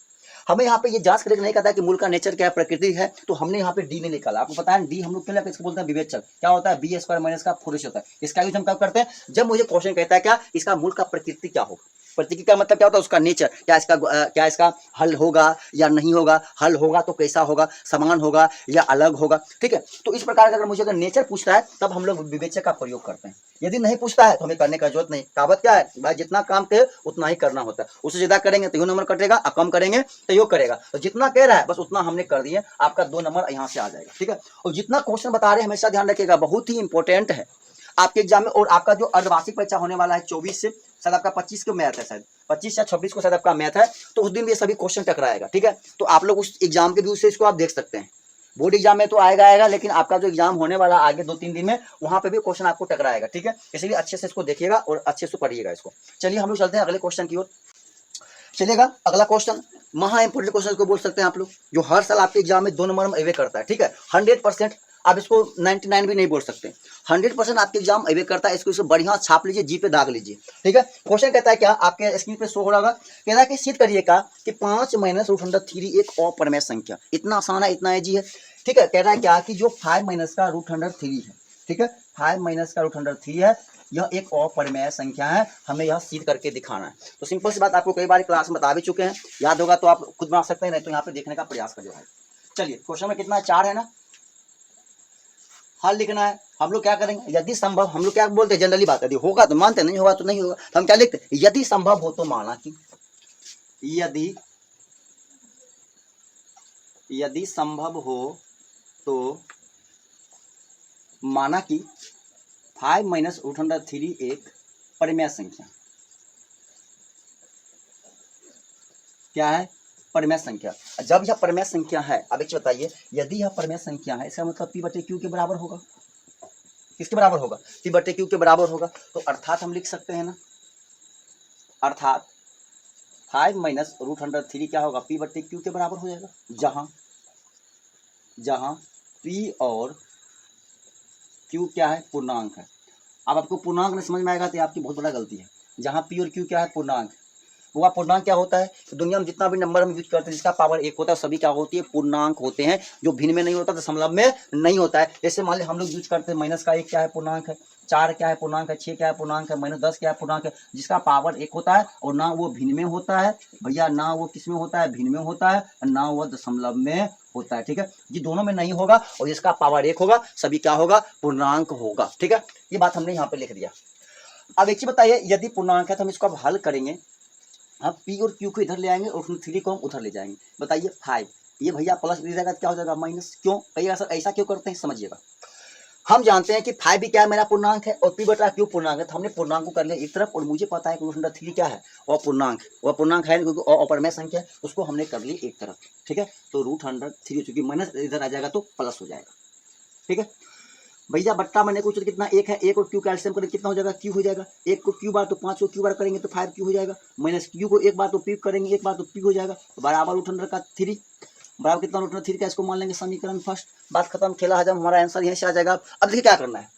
हमें यहाँ पे ये जांच करके नहीं कहता है कि मूल का नेचर क्या है, प्रकृति है, तो हमने यहाँ पे डी नहीं निकाला। आपको पता है डी हम लोग क्यों इसको बोलते हैं विवेचक, क्या होता है बी स्क्वायर माइनस का 4ac होता है। इसका यूज हम कब करते हैं, जब मुझे क्वेश्चन कहता है क्या इसका मूल का प्रकृति क्या होगा, प्रकृति का मतलब क्या होता है उसका नेचर, क्या इसका हल होगा या नहीं होगा, हल होगा तो कैसा होगा, समान होगा या अलग होगा, ठीक है। तो इस प्रकार का अगर मुझे अगर नेचर पूछता है तब हम लोग विवेचक का प्रयोग करते हैं। यदि नहीं पूछता है तो हमें करने का जरूरत नहीं। कहावत क्या है भाई, जितना काम कहे उतना ही करना होता है, उससे ज्यादा करेंगे तो यो नंबर कटेगा और कम करेंगे तो यो करेगा। तो जितना कह रहा है बस उतना हमने कर दिए, आपका 2 नंबर यहाँ से आ जाएगा, ठीक है। और जितना क्वेश्चन बता रहे हैं हमेशा ध्यान रखिएगा, बहुत ही इंपॉर्टेंट है आपके एग्जाम में। और आपका जो अर्धवार्षिक परीक्षा होने वाला है 24 से, शायद आपका 25 को मैथ है, शायद 25 या 26 को शायद आपका मैथ है, तो उस दिन भी ये सभी क्वेश्चन टकराएगा, ठीक है। तो आप लोग उस एग्जाम के व्यू से इसको आप देख सकते हैं। बोर्ड एग्जाम में तो आएगा लेकिन आपका जो एग्जाम होने वाला आगे 2-3 दिन में वहां पे भी क्वेश्चन आपको टकराएगा, ठीक है। इसलिए अच्छे से इसको देखिएगा और अच्छे से पढ़िएगा इसको। चलिए हम लोग चलते हैं अगले क्वेश्चन की ओर। चलेगा अगला क्वेश्चन, महा इंपोर्टेंट क्वेश्चन को बोल सकते हैं आप लोग, जो हर साल आपके एग्जाम में 2 नंबर में अवे करता है, ठीक है। 100%, आप इसको 99 भी नहीं बोल सकते, 100% आपके एग्जाम अवे करता है। इसको बढ़िया छाप लीजिए, जी पे दाग लीजिए, ठीक है। क्वेश्चन कहता है क्या, आपके स्क्रीन पे शो हो रहा, कहता है कि सिद्ध करिएगा कि 5 माइनस रूट अंडर 3 एक अपरिमेय संख्या। इतना आसान है, इतना इजी है, ठीक है। कह रहा है क्या कि जो 5 माइनस का रूट अंडर 3 है, ठीक है, 5 माइनस का रूट अंडर 3 है, यह एक अपरिमेय संख्या है, हमें यह सिद्ध करके दिखाना है। तो सिंपल सी बात आपको कई बार क्लास में बता भी चुके हैं, याद होगा तो आप खुद बना सकते हैं, नहीं तो यहाँ पे देखने का प्रयास करिएगा। चलिए क्वेश्चन में कितना 4 है ना, हल लिखना है। हम लोग क्या करेंगे, यदि संभव, हम लोग क्या बोलते हैं जनरली बात, यदि होगा तो मानते, नहीं होगा तो नहीं होगा, तो हम क्या लिखते हैं, यदि संभव हो तो माना कि, यदि संभव हो तो माना कि 5 माइनस रूट अंडर 3 एक परिमेय संख्या, क्या है, परिमेय संख्या। जब यह परिमेय संख्या है, अब एक बताइए, यदि यह परिमेय संख्या है इसका मतलब पी बटे क्यू के बराबर होगा। किसके बराबर होगा, पी बटे क्यू के बराबर होगा। तो अर्थात हम लिख सकते हैं ना, अर्थात 5 माइनस रूट अंडर 3 क्या होगा, पी बट्टे क्यू के बराबर हो जाएगा, जहां पी और क्यू क्या है, पूर्णांक है। अब आपको पूर्णांक नहीं समझ में आएगा तो आपकी बहुत बड़ा गलती है। जहां पी और क्यू क्या है, पूर्णांक। वो पूर्णांक क्या होता है, तो दुनिया में जितना भी नंबर हम यूज करते हैं जिसका पावर 1 होता है सभी क्या होती है, पूर्णांक होते हैं, जो भिन्न में नहीं होता, दशमलव में नहीं होता है। जैसे मान लीजिए हम लोग यूज करते हैं माइनस का 1 क्या है, पूर्णांक है, 4 क्या है, पूर्णांक है, 6 क्या है, पूर्णांक है, -10 क्या है, पूर्णांक है, जिसका पावर 1 होता है और ना वो भिन्न में होता है भैया, ना वो किस में होता है, भिन्न में होता है, ना वो दशमलव में होता है। ठीक है, ये दोनों में नहीं होगा और जिसका पावर 1 होगा सभी क्या होगा, पूर्णांक होगा। ठीक है, ये बात हमने यहाँ पे लिख दिया। अब एक चीज बताइए, यदि पूर्णांक है तो हम इसको अब हल करेंगे, हम पी और क्यू को इधर ले आएंगे और 3 को हम उधर ले जाएंगे। बताइए 5, ये भैया प्लस दे जाएगा तो क्या हो जाएगा, माइनस। क्यों भैया सर ऐसा क्यों करते हैं, समझिएगा। हम जानते हैं कि 5 भी क्या है, मेरा पूर्णांक है, और पी बटा क्यू पूर्णांक है, तो हमने पूर्णांक को कर लिया एक तरफ, और मुझे पता है कि रूट अंडर 3 क्या है, और पूर्णांक है क्योंकि अपरमेय संख्या है, उसको हमने कर लिया एक तरफ। ठीक है, तो रूट अंडर 3 चूंकि माइनस इधर आ जाएगा तो प्लस हो जाएगा। ठीक है भैया, बट्टा मैंने कुछ कितना, 1 है, 1 और क्यू कैल्शियम करेंगे कितना हो जाएगा, क्यू हो जाएगा। 1 को क्यू बार तो 5 को क्यू बार करेंगे तो 5 क्यू हो जाएगा, माइनस क्यू को 1 बार तो पी करेंगे 1 बार तो पी हो जाएगा, तो बराबर रूट अंडर का 3 बराबर कितना, रूट अंडर 3 का, इसको मान लेंगे समीकरण फर्स्ट। बात खत्म, खेला हजम, हमारा आंसर यहीं से आ जाएगा। अब देखिए क्या करना है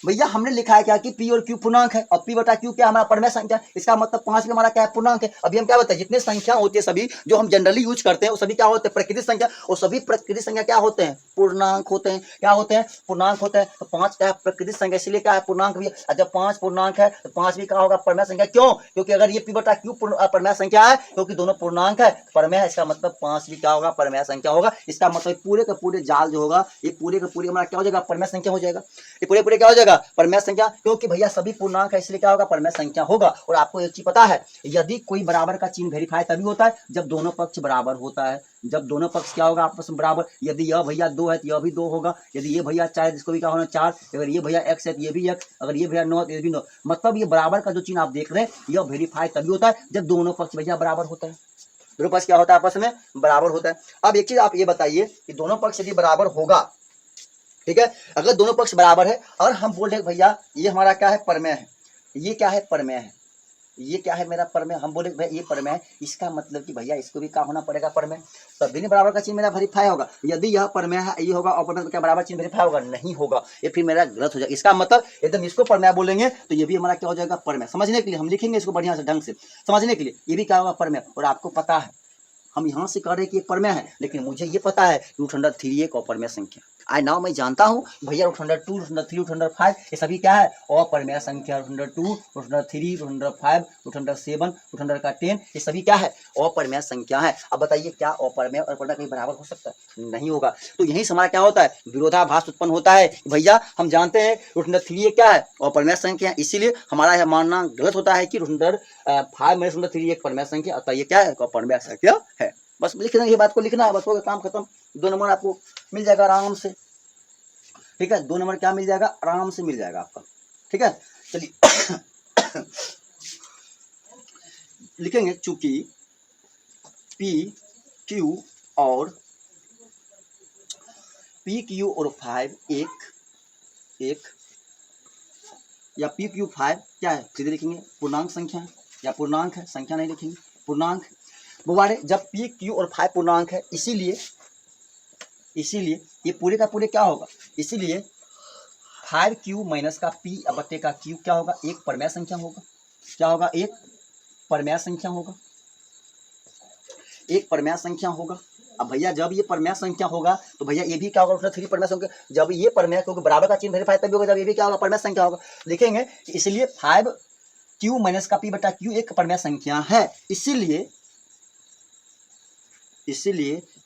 भैया, हमने लिखा है क्या कि पी और क्यू पूर्णांक है, और पी बटा क्यू क्या हमारा परमेय संख्या, इसका मतलब 5 भी हमारा क्या है, पूर्णांक है। अभी हम क्या बताए, जितने संख्या होती है सभी जो हम जनरली यूज करते हैं वो सभी क्या होते हैं, प्राकृतिक संख्या, और सभी प्राकृतिक संख्या क्या होते हैं, पूर्णांक होते हैं। क्या होते हैं, पूर्णांक होते हैं। तो 5 क्या है, प्राकृतिक संख्या, इसलिए क्या है, पूर्णांक भी। जब 5 पूर्णांक है तो 5 भी क्या होगा, परमेय संख्या। क्यों, क्योंकि अगर ये पी बटा क्यू परमेय संख्या है, क्योंकि दोनों पूर्णांक है, परमेय है, इसका मतलब 5 भी क्या होगा, परमेय संख्या होगा। इसका मतलब पूरे का पूरे जाल जो होगा, ये पूरे का पूरे हमारा क्या हो जाएगा, परमेय संख्या हो जाएगा। ये पूरे पूरे क्या हो जाएगा, परमेय संख्या, क्योंकि भैया सभी पूर्णांक है इसलिए क्या होगा, परमेय संख्या होगा। और आपको एक चीज पता है, यदि कोई बराबर का चिन्ह वेरीफाई तभी होता है जब दोनों पक्ष बराबर होता है। जब दोनों पक्ष क्या होगा, आपस में बराबर। यदि यह भैया 2 है तो यह भी 2 होगा, यदि ये भैया 4 है इसको भी क्या होना 4, अगर ये भैया x है तो ये भी x, अगर ये भैया 9 है तो ये भी 9। मतलब ये बराबर का जो चिन्ह आप देख रहे हैं यह वेरीफाई तभी होता है जब दोनों पक्ष भैया बराबर होता है, दोनों पक्ष क्या होता है, आपस में बराबर होता है। अब एक चीज आप ये बताइए कि दोनों पक्ष यदि बराबर होगा, ठीक है, अगर दोनों पक्ष बराबर है और हम बोल रहे भैया ये हमारा क्या है, परमेय है, ये क्या है, परमेय है, ये क्या है मेरा परमेय, हम बोले भाई ये परमेय है, इसका मतलब कि भैया इसको भी क्या होना पड़ेगा, परमेय। तभी नहीं बराबर का चिन्ह मेरा वेरीफाई होगा। यदि यह परमेय है ये होगा और परमेय क्या बराबर चिन्ह वेरीफाई होगा, नहीं होगा, ये फिर मेरा गलत हो जाएगा। इसका मतलब एकदम इसको परमेय बोलेंगे तो ये भी हमारा क्या हो जाएगा, परमेय। समझने के लिए हम लिखेंगे इसको बढ़िया से ढंग से समझने के लिए, ये भी क्या होगा, परमेय। और आपको पता है हम यहाँ से कह रहे हैं कि ये परमेय है, लेकिन मुझे ये पता है रूट अंडर 3 एक अपरमेय संख्या। आई नाउ मैं जानता हूँ भैया root under 2, root under 3, root under 5 ये सभी क्या है, अपरमेय संख्या। Root under 2, root under 3, root under 5, root under 7, root under का 10 ये सभी क्या है, अपरमेय संख्या है। अब बताइए क्या अपरमेय और अपरमेय कहीं बराबर हो सकता है, नहीं होगा। तो यही से हमारा क्या होता है, विरोधाभास उत्पन्न होता है। भैया हम जानते हैं रूट अंडर 3 क्या है, अपरमेय संख्या, इसीलिए हमारा यह मानना गलत होता है कि रूट अंडर 5 में रूट अंडर 3 एक परमेय संख्या, अतः ये क्या है, अपरमेय संख्या है। बस लिखना, ये बात को लिखना है, बस हो गया काम खत्म। 2 नंबर आपको मिल जाएगा आराम से। ठीक है, 2 नंबर क्या मिल जाएगा, आराम से मिल जाएगा आपका। ठीक है, चलिए लिखेंगे, चूंकि पी क्यू और 5 एक या पी क्यू 5 क्या है, सीधे लिखेंगे पूर्णांक संख्या है, या पूर्णांक है, संख्या नहीं लिखेंगे, पूर्णांक। बुवारे जब पी क्यू और 5 पूर्णांक है, इसीलिए ये पूरे का पूरे क्या होगा, इसीलिए 5q माइनस का p बट्टे का q क्या होगा, एक परमेय संख्या होगा। क्या होगा, एक परमेय संख्या होगा, एक परमेय संख्या होगा। अब भैया जब ये परमेय संख्या होगा तो भैया ये भी क्या होगा, 3 परमेय संख्या। जब ये परमेय, क्योंकि बराबर का चिन्ह वेरीफाई तभी होगा जब ये भी क्या होगा, परमेय संख्या होगा। लिखेंगे इसलिए 5q माइनस का p बटा q एक परमेय संख्या है, इसीलिए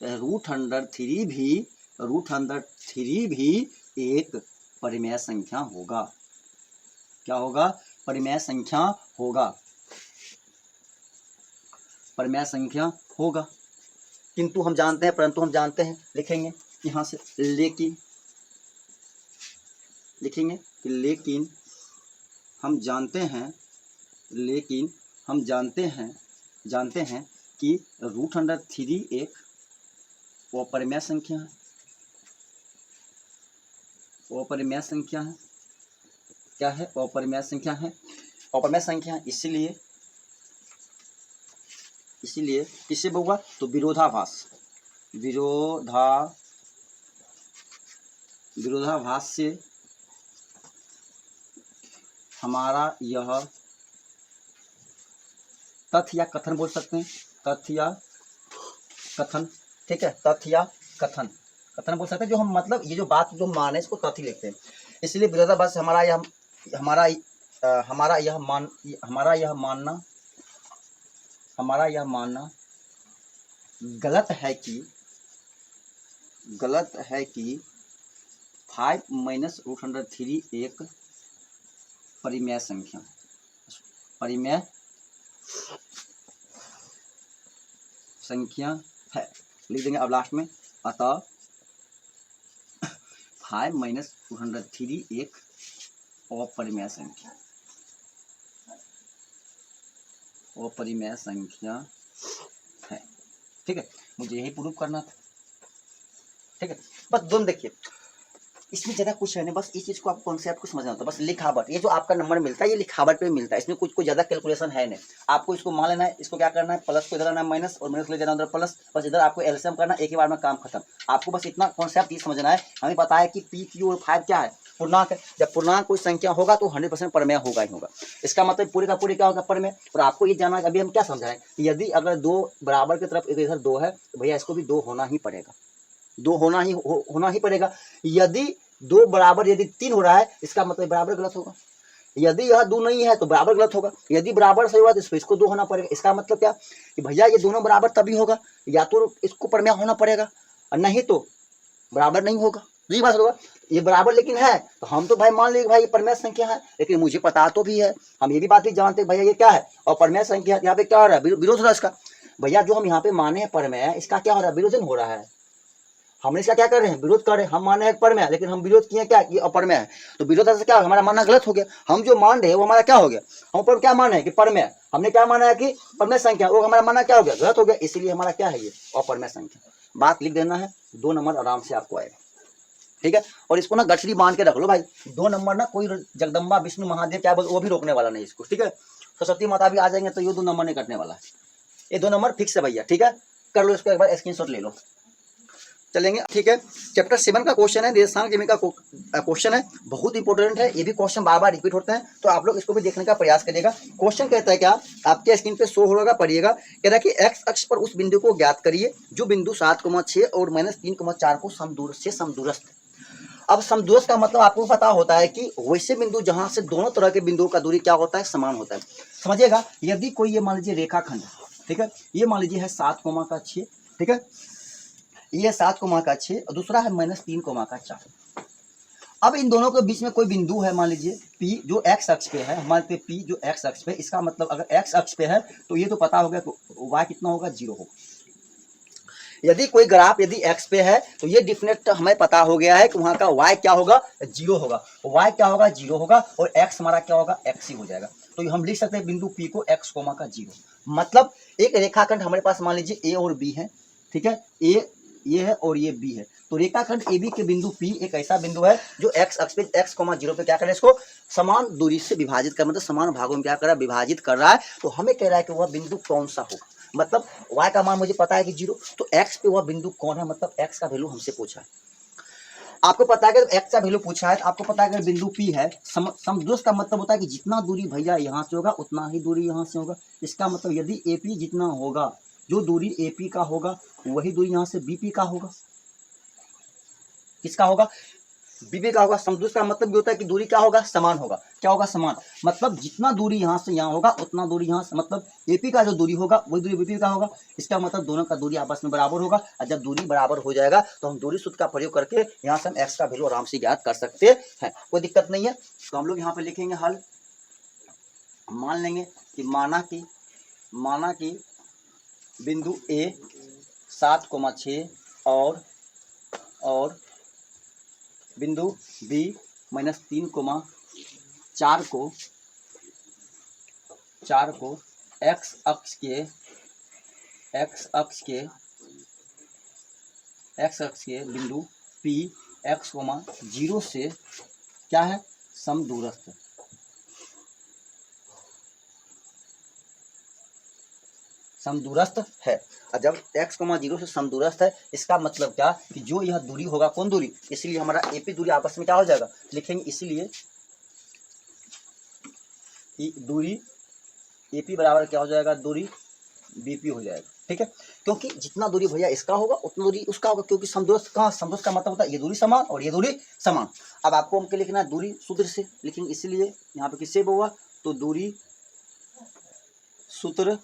रूट अंडर 3 भी एक परिमेय संख्या होगा। क्या होगा, परिमेय संख्या होगा, परिमेय संख्या होगा। किंतु हम जानते हैं, परंतु हम जानते हैं, लिखेंगे यहां से लेकिन, लिखेंगे कि लेकिन हम जानते हैं कि रूट अंडर 3 एक अपरिमेय संख्या है, अपरिमेय संख्या है। क्या है, अपरिमेय संख्या है, अपरिमेय संख्या, इसलिए इसीलिए किससे होगा तो विरोधाभास, विरोधाभास से हमारा यह तथ्य या कथन बोल सकते हैं, तथ्य या कथन, ठीक है, तथ्य या कथन, कथन बोल सकते हैं। जो हम मतलब ये जो बात जो मान है इसको तथ्य लिखते हैं। इसलिए विरोधाभास से हमारा यह मानना गलत है कि 5 - √3 एक परिमेय संख्या है, लिख देंगे अब लास्ट में। अतः 5 - √3 एक अपरिमेय संख्या है, ठीक है। मुझे यही प्रूव करना था, ठीक है। बस दोनों देखिए, इसमें ज़्यादा कुछ है नहीं, बस इस चीज़ को आप कॉन्सेप्ट को समझना होता है, बस लिखावट। ये जो आपका नंबर मिलता है ये लिखावट पे मिलता है, इसमें कुछ ज़्यादा कैलकुलेशन है नहीं। आपको इसको मान लेना है, इसको क्या करना है, प्लस को इधर आना है माइनस, और माइनस ले जाना उधर प्लस, बस इधर आपको एलसीएम करना, एक ही बार में काम खत्म। आपको बस इतना कॉन्सेप्ट ये समझना है। हमें पता है कि पी क्यू और 5 क्या है, पूर्णांक है। जब पूर्णांक कोई संख्या होगा तो 100% परमेय होगा ही होगा। इसका मतलब पूरे का पूरे क्या होगा, परमेय। और आपको ये जानना है, अभी हम क्या समझाएं, यदि अगर दो बराबर की तरफ इधर 2 है तो भैया इसको भी 2 होना ही पड़ेगा, 2 होना ही पड़ेगा। यदि 2 बराबर यदि 3 हो रहा है, इसका मतलब बराबर गलत होगा। यदि यह 2 नहीं है तो बराबर गलत होगा। यदि बराबर सही हुआ तो इसको 2 होना पड़ेगा। इसका मतलब क्या कि भैया ये दोनों बराबर तभी होगा, या तो इसको परमेय होना पड़ेगा और नहीं तो बराबर नहीं होगा। दूसरी बात होगा, ये बराबर लेकिन है तो हम तो भाई मान लेंगे भाई ये परमेय संख्या है, लेकिन मुझे पता तो भी है, हम ये भी बात भी जानते हैं भैया ये क्या है, और परमेय संख्या यहाँ पे क्या हो रहा है, विरोध हो रहा है इसका। भैया जो हम यहाँ पे माने हैं परमेय, इसका क्या हो रहा है, विरोधन हो रहा है। हमने इसका क्या कर रहे हैं, विरोध कर रहे हैं। हम मान रहे हैं परमेय, लेकिन हम विरोध किए क्या, ये अपरमेय है। तो विरोध से क्या होगा, हमारा मानना गलत हो गया। हम जो मान रहे हैं वो हमारा क्या हो गया, हम पर क्या मान रहे हैं कि परमेय, हमने क्या माना है कि परमेय संख्या, वो हमारा मानना क्या हो गया, गलत हो गया। इसलिए हमारा क्या है, ये अपरमेय संख्या। बात लिख देना है, 2 नंबर आराम से आपको आएगा, ठीक है। और इसको ना गठरी बांध के रख लो भाई, 2 नंबर ना कोई जगदम्बा विष्णु महादेव क्या बोल वो भी रोकने वाला नहीं इसको, ठीक है। सरस्वती माता भी आ जाएंगे तो ये 2 नंबर नहीं कटने वाला है, ये 2 नंबर फिक्स है भैया, ठीक है। कर लो इसको एक बार स्क्रीनशॉट ले लो, चलेंगे, ठीक है। चैप्टर 7 का क्वेश्चन है, निर्देशांक ज्यामिति का क्वेश्चन है, बहुत इंपॉर्टेंट है। ये भी क्वेश्चन बार बार रिपीट होते हैं, तो आप लोग इसको भी देखने का प्रयास करिएगा। क्वेश्चन कहता है क्या, आपके स्क्रीन पे शो होगा, पढ़िएगा। कह रहा है कि एक्स अक्ष पर उस बिंदु को ज्ञात करिए जो बिंदु 7,6 और -3,4 को समदूरस्थ। अब समदूरस्थ का मतलब आपको पता होता है कि वैसे बिंदु जहां से दोनों तरह के बिंदुओं का दूरी क्या होता है, समान होता है। समझिएगा, यदि कोई ये मान लीजिए रेखाखंड, ठीक है, ये मान लीजिए है 7,6, ठीक है, ये 7,6 और दूसरा है -3,4। अब इन दोनों के बीच में कोई बिंदु है, मान लीजिए P जो x अक्ष पे है, हमारे पे P जो x अक्ष पे, इसका मतलब अगर x अक्ष पे है तो ये तो पता हो गया तो y कितना होगा, 0 होगा। यदि कोई ग्राफ यदि x पे है तो ये डिफिनेट हमें पता हो गया है कि वहां का y क्या होगा, 0 होगा। y क्या होगा, 0 होगा, और x हमारा क्या होगा, x ही हो जाएगा। तो हम लिख सकते हैं बिंदु P को x, 0। मतलब एक रेखाखंड हमारे पास मान लीजिए A और B है, ठीक है, ये है और ये B है। तो रेखाखंड AB के बिंदु P एक ऐसा बिंदु है जो x अक्ष पे x, 0 पे क्या कर रहा है, इसको समान दूरी से विभाजित कर, मतलब समान भागों में क्या कर रहा है, विभाजित कर रहा है। तो हमें कह रहा है कि वह बिंदु कौन सा होगा, मतलब y का मान मुझे पता है कि 0, तो x पे वह बिंदु कौन है, मतलब x का वैल्यू हमसे पूछा है। आपको पता है कि x का वैल्यू पूछा है, तो आपको पता है कि बिंदु P है। समदूरस्थ का मतलब होता है कि जितना दूरी भैया यहाँ से होगा उतना ही दूरी यहाँ से होगा। इसका मतलब यदि AP जितना होगा, जो दूरी AP का होगा वही दूरी यहाँ से BP का होगा। किसका होगा, बीबी का होगा। समदूरस्थ का मतलब भी होता है कि दूरी क्या होगा, समान होगा। क्या होगा, समान। मतलब जितना दूरी यहाँ से यहाँ होगा उतना दूरी यहाँ से, मतलब एपी का जो दूरी होगा वही दूरी बीपी का होगा। इसका मतलब दोनों का दूरी आपस में बराबर होगा। और जब दूरी बराबर हो जाएगा तो हम दूरी सूत्र का प्रयोग करके यहाँ से हम एक्स का वैल्यू आराम से ज्ञात कर सकते हैं, कोई दिक्कत नहीं है। तो हम लोग यहाँ पे लिखेंगे हल, मान लेंगे कि माना कि बिंदु ए 7,6 और बिंदु बी -3,4 को एक्स अक्ष के बिंदु P x, 0 से क्या है, समदूरस्थ। समदूरस्थ है। और जब x, 0 से समदूरस्थ है, इसका मतलब क्या कि जो यह दूरी होगा, कौन दूरी, इसलिए हमारा AP दूरी आपस में क्या हो जाएगा, लिखेंगे इसलिए दूरी AP बराबर क्या हो जाएगा, दूरी BP हो जाएगा। ठीक है, क्योंकि जितना दूरी भैया इसका होगा उतना दूरी उसका होगा, क्योंकि समदूरस्थ का समदूरस्थ का मतलब होता है ये दूरी समान और ये दूरी समान। अब आपको हमको लिखना है दूरी सूत्र से, लिखेंगे इसलिए यहाँ पे किससे हुआ, तो दूरी सूत्र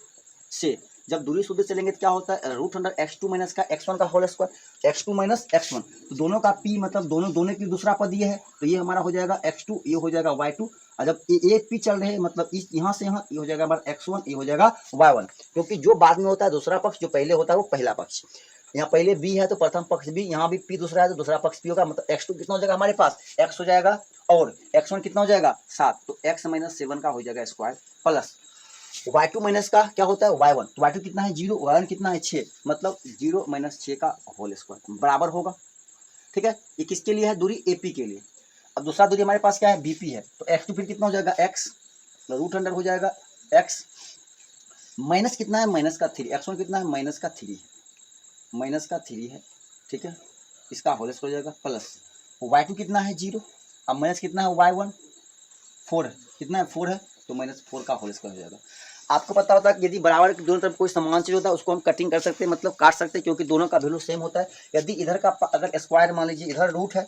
से। जब दूरी सूत्र से लेंगे तो क्या होता है, रूट अंडर x2 माइनस का x1 का whole square, x2 minus x1, तो दोनों का p मतलब दोनों की दूसरा पद ये है, तो ये हमारा हो जाएगा x2, ये हो जाएगा y2। और जब ये p चल रहे हैं मतलब इस यहाँ से यहाँ, ये हो जाएगा हमारा x1, ये हो जाएगा y1, क्योंकि जो बाद में होता है दूसरा पक्ष, जो पहले होता है वो पहला पक्ष। यहाँ पहले b है तो प्रथम पक्ष b, यहाँ भी p दूसरा है तो दूसरा पक्ष p होगा, मतलब x2 कितना हो जाएगा हमारे पास, x हो जाएगा, और x1 कितना हो जाएगा 7, तो x माइनस 7 का हो जाएगा स्क्वायर, प्लस y2 माइनस का क्या होता है y1, तो y2 कितना है 0, y1 कितना है 6, मतलब 0 माइनस 6 का होल स्क्वायर बराबर होगा। ठीक है, ये किसके लिए है, दूरी AP के लिए। अब दूसरा दूरी हमारे पास क्या है, BP है, तो x2 फिर कितना हो जाएगा x, रूट अंडर हो जाएगा x माइनस कितना है, माइनस का 3, x1 कितना है, माइनस का 3 है, माइनस का 3 है। ठीक है, इसका होल स्क्वायर हो जाएगा, प्लस y2 कितना है 0, अब माइनस कितना है y1 4 है, कितना है 4 है, तो माइनस 4 का होल स्क्वायर हो जाएगा। आपको पता होता है कि यदि बराबर के दोनों तरफ कोई समान चीज होता है उसको हम कटिंग कर सकते हैं, मतलब काट सकते हैं, क्योंकि दोनों का वैल्यू सेम होता है। यदि इधर का अगर स्क्वायर मान लीजिए, इधर रूट है,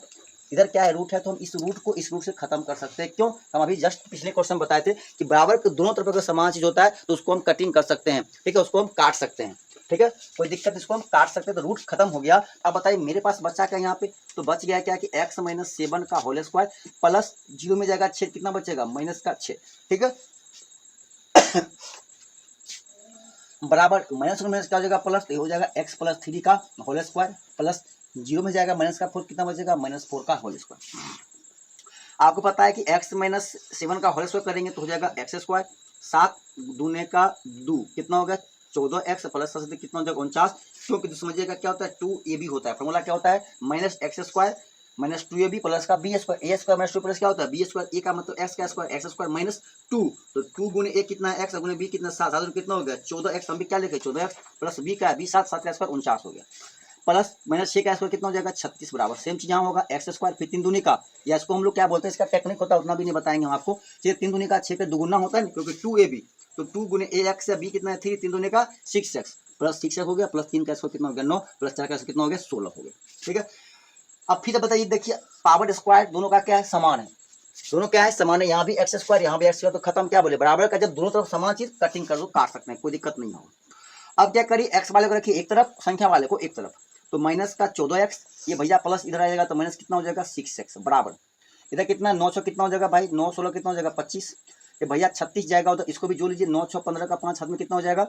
इधर क्या है रूट है, तो हम इस रूट को इस रूट से खत्म कर सकते हैं। क्यों, हम अभी जस्ट पिछले क्वेश्चन बताए थे कि बराबर के दोनों तरफ अगर समान चीज होता है तो उसको हम कटिंग कर सकते हैं। ठीक है, उसको हम काट सकते हैं। ठीक है, कोई दिक्कत, इसको हम काट सकते हैं, तो रूट खत्म हो गया। अब बताइए मेरे पास बचा क्या यहाँ पे, तो बच गया क्या कि x माइनस 7 का होल स्क्वायर प्लस 0 में जाएगा 6, कितना बचेगा माइनस का 6। ठीक है, बराबर माइनस माइनस क्या हो जाएगा प्लस, तो हो जाएगा x प्लस 3 का होल स्क्वायर, प्लस 0 में जाएगा माइनस का 4, कितना बचेगा माइनस 4 का होल स्क्वायर। आपको पता है कि x माइनस 7 का होल स्क्वायर करेंगे तो हो जाएगा x स्क्वायर, 7 दूने का 2 कितना हो गया 14x प्लस 7 कितना हो जाएगा 49, क्योंकि समझिएगा क्या होता है 2ab होता है, फॉर्मूला क्या होता है minus x square minus 2ab plus का बी स्क्वायर, ए स्क्वायर माइनस 2 प्लस क्या होता है बी स्क्वायर, ए का मतलब एक्स का स्क्वायर, एक्स स्क्वायर माइनस 2, तो 2 गुने ए कितना है एक्स, गुने बी कितना 7, 7 कितना हो गया 14x, हम भी क्या लिखे 14x प्लस बी का बी 7, 7 का स्क्वायर 49 हो गया, प्लस माइनस 6 का स्क्वायर कितना हो जाएगा 36 बराबर, सेम चीज यहाँ होगा एक्स स्क्वायर फिर 3 दूनी का, या इसको हम लोग क्या बोलते हैं, इसका टेक्निक होता है उतना भी नहीं बताएंगे हम आपको, 3 दूनी का 6 पे दुगुना होता है ना, क्योंकि 2ab, तो 2 गुने ए एक्स या बी कितना है 3, 3 दूनी का 6x प्लस 6x हो गया, प्लस 3 का स्क्वायर कितना हो गया 9, प्लस 4 का स्क्वायर कितना हो गया 16 हो गया। ठीक है, अब फिर बताइए, देखिए पावर स्क्वायर दोनों का क्या है समान है, दोनों क्या है समान है, यहाँ भी एक्स स्क्वायर यहाँ भी एक्स स्क्वायर, तो खत्म, क्या बोले बराबर का, जब दोनों तरफ समान चीज कटिंग कर दो, काट सकते हैं, कोई दिक्कत नहीं होगा। अब क्या करिए, एक्स वाले को रखिए एक तरफ, संख्या वाले को एक तरफ, तो माइनस का 14x, ये भैया प्लस इधर आएगा तो माइनस कितना हो जाएगा 6x बराबर, इधर कितना 9 6 कितना हो जाएगा भाई 9 16 कितना हो जाएगा 25, ये भैया 36 जाएगा उधर, इसको भी जोड़ लीजिए, 9 6 15 का 5 हाथ में कितना हो जाएगा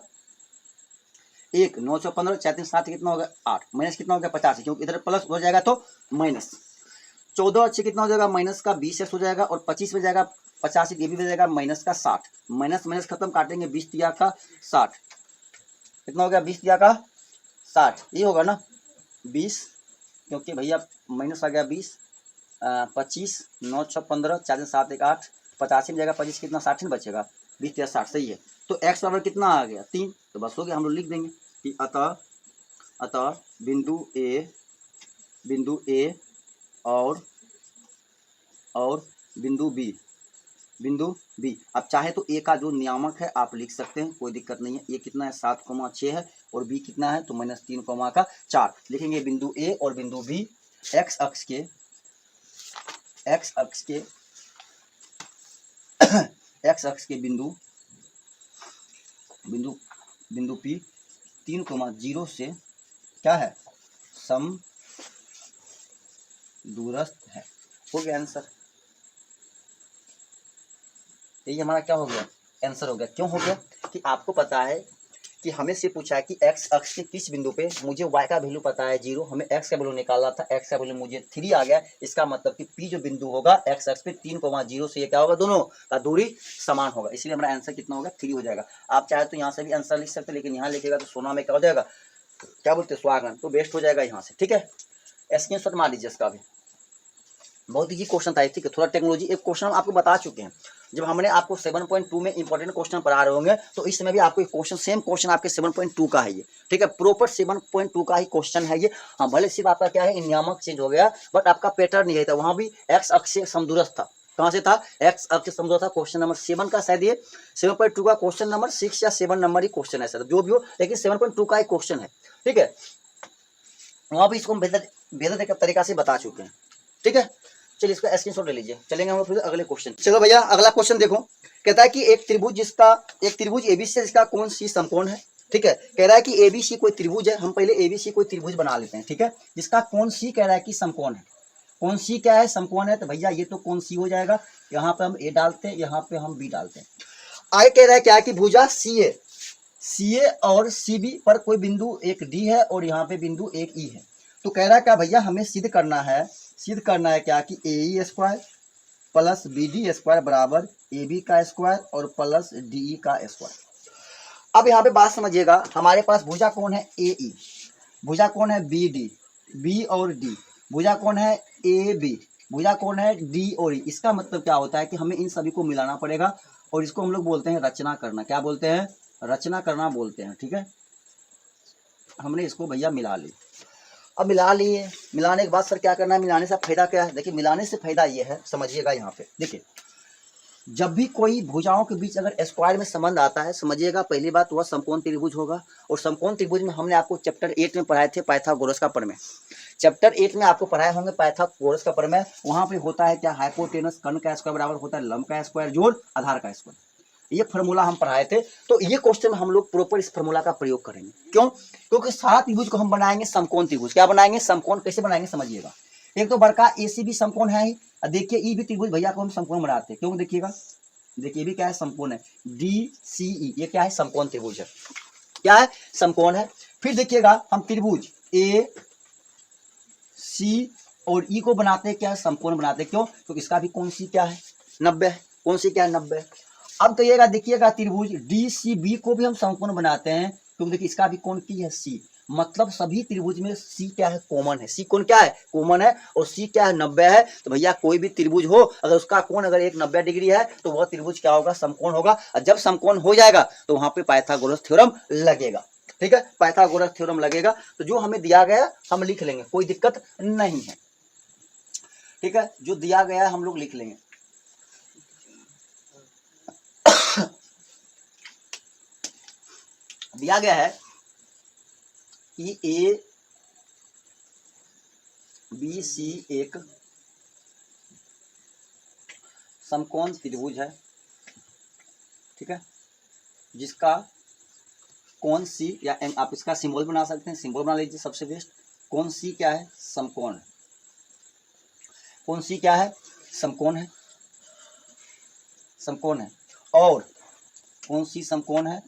1, 9 6 15 4 3 7 कितना हो गया 8, माइनस कितना हो गया 50, क्योंकि इधर प्लस हो जाएगा तो माइनस, 14 अच्छे कितना हो जाएगा माइनस का 20x हो जाएगा, और 25 में जाएगा 85, ये भी हो जाएगा माइनस का 60, माइनस माइनस खत्म, काटेंगे 20 दिया का 60, कितना हो गया 20 दिया का 60, ये होगा ना 20, क्योंकि भैया माइनस आ गया 20, 25 9 6 15 4 7 1 8, 85 में जाएगा 25 कितना 60 में बचेगा 20 या 60, सही है। तो x बराबर कितना आ गया 3, तो बस हो गया, हम लोग लिख देंगे कि अतः बिंदु ए और बिंदु बी, अब चाहे तो ए का जो नियामक है आप लिख सकते हैं, कोई दिक्कत नहीं है, ए कितना है 7,6 है, और बी कितना है तो -3,4 लिखेंगे, बिंदु ए और बिंदु बी एक्स अक्ष के एक्स अक्ष के बिंदु पी 3,0 से क्या है समदूरस्थ है, हो गया आंसर, यही हमारा क्या हो गया आंसर हो गया। क्यों हो गया कि आपको पता है कि हमें से पूछा है कि x अक्ष के किस बिंदु पे, मुझे y का वैल्यू पता है 0, हमें x का वैल्यू निकालना था, x का वैल्यू मुझे 3 आ गया, इसका मतलब कि p जो बिंदु होगा x अक्ष पे 3,0 से ये क्या होगा दोनों का दूरी समान होगा, इसलिए हमारा आंसर कितना होगा 3 हो जाएगा। आप चाहे तो यहाँ से भी आंसर लिख सकते, लेकिन यहाँ लिखेगा तो सोना में क्या हो जाएगा, क्या बोलते हैं सुहागन, तो बेस्ट हो जाएगा यहाँ से। ठीक है, स्क्रीनशॉट मार लीजिए इसका भी, बहुत इजी क्वेश्चन था। ठीक है, थोड़ा टेक्नोलॉजी, एक क्वेश्चन हम आपको बता चुके हैं, जब हमने आपको 7.2 में इंपॉर्टेंट क्वेश्चन पढ़ा रहे होंगे तो इस समय भी आपको क्वेश्चन सेम क्वेश्चन आपके 7.2 का है ये, ठीक है, प्रॉपर 7.2 का ही क्वेश्चन है ये। हाँ, भले सिर्फ आपका क्या है नियामक चेंज हो गया, बट आपका पैटर्न नहीं था, वहां भी एक्स अक्ष से समदूरस्थ था। कहां से था? एक्स अक्ष से समदूरस्थ था। क्वेश्चन नंबर 7 का शायद ये 7.2 का क्वेश्चन नंबर 6 या 7 नंबर ही क्वेश्चन है शायद, जो भी हो, लेकिन 7.2 का ही क्वेश्चन है, ठीक है। वहां भी इसको हम बेहतर तरीका से बता चुके हैं, ठीक है। चलिए इसका स्क्रीनशॉट ले लीजिए, चलेंगे हम लोग फिर अगले क्वेश्चन। चलो भैया अगला क्वेश्चन देखो, कहता है कि एक त्रिभुज एबीसी जिसका कोण सी समकोण है, ठीक है। कह रहा है कि एबीसी कोई त्रिभुज है, हम पहले एबीसी कोई त्रिभुज बना लेते हैं, ठीक है, जिसका कोण सी कह रहा है कि समकोण है। कोण सी क्या है? समकोण है। तो भैया ये तो कोण सी हो जाएगा, यहाँ पे हम ए डालते हैं, यहाँ पे हम बी डालते हैं। आगे कह रहा है क्या कि भुजा सी ए और सी बी पर कोई बिंदु एक डी है और यहाँ पे बिंदु एक ई है। तो कह रहा है क्या भैया, हमें सिद्ध करना है क्या कि A E square plus B D square बराबर ए बी का स्क्वायर और प्लस डी ई का स्क्वायर। अब यहाँ पे बात समझिएगा, हमारे पास भुजा कौन है? ए ई, भुजा कौन है? बी डी, बी और डी, भुजा कौन है? ए बी, भुजा कौन है? डी और ई। इसका मतलब क्या होता है कि हमें इन सभी को मिलाना पड़ेगा और इसको हम लोग बोलते हैं रचना करना। क्या बोलते हैं? रचना करना बोलते हैं, ठीक है। हमने इसको भैया मिला ली। अब मिला लिए, मिलाने के बाद सर क्या करना है? मिलाने से फायदा क्या है? देखिए मिलाने से फायदा ये है, समझिएगा यहाँ पे देखिए, जब भी कोई भुजाओं के बीच अगर स्क्वायर में संबंध आता है, समझिएगा पहली बात वह समकोण त्रिभुज होगा। और समकोण त्रिभुज में हमने आपको चैप्टर 8 में पढ़ाए थे पाइथागोरस का प्रमेय। चैप्टर 8 में आपको पढ़ाए होंगे पाइथागोरस का प्रमेय। वहां पे होता है क्या? हाइपोटेनस कर्ण का स्क्वायर बराबर होता है लंब का स्क्वायर जोड़ आधार का स्क्वायर। ये फॉर्मूला हम पढ़ाए थे। तो ये क्वेश्चन में हम लोग प्रॉपर इस फॉर्मूला का प्रयोग करेंगे। क्यों? क्योंकि सारा त्रिभुज को हम बनाएंगे समकोण त्रिभुज। क्या बनाएंगे? समकोण। कैसे बनाएंगे समझिएगा। एक तो बड़का एसी भी समकोण है ही, देखिए ई भी त्रिभुज भैया को हम समकोण बनाते हैं। क्यों? देखिएगा, देखिए भी क्या है? समकोण है। डी सी ई ये क्या है? समकोण त्रिभुज है। क्या है? समकोण है। फिर देखिएगा हम त्रिभुज ए सी और ई को बनाते हैं क्या है? समकोण बनाते हैं। क्यों? क्योंकि इसका भी कोण सी क्या है? 90 है। कौन सी क्या है? 90। अब कहिएगा, देखिएगा त्रिभुज डी सी बी को भी हम समकोण बनाते हैं, क्योंकि देखिए इसका भी कोण की है सी। मतलब सभी त्रिभुज में सी क्या है? कॉमन है। सी कोण क्या है? कॉमन है। और सी क्या है? 90 है। तो भैया कोई भी त्रिभुज हो, अगर उसका कोण अगर एक 90 डिग्री है तो वह त्रिभुज क्या होगा? समकोण होगा। और जब समकोण हो जाएगा तो वहां पे पाइथागोरस थ्योरम लगेगा, ठीक है। पाइथागोरस थ्योरम लगेगा। तो जो हमें दिया गया हम लिख लेंगे, कोई दिक्कत नहीं है, ठीक है। जो दिया गया है हम लोग लिख लेंगे। दिया गया है कि ए बी सी एक समकोण त्रिभुज है, ठीक है, जिसका कोण सी, या आप इसका सिंबल बना सकते हैं, सिंबल बना लीजिए सबसे बेस्ट। कोण सी क्या है? समकोण है। कोण सी क्या है? समकोण है, समकोण है। और कोण सी समकोण है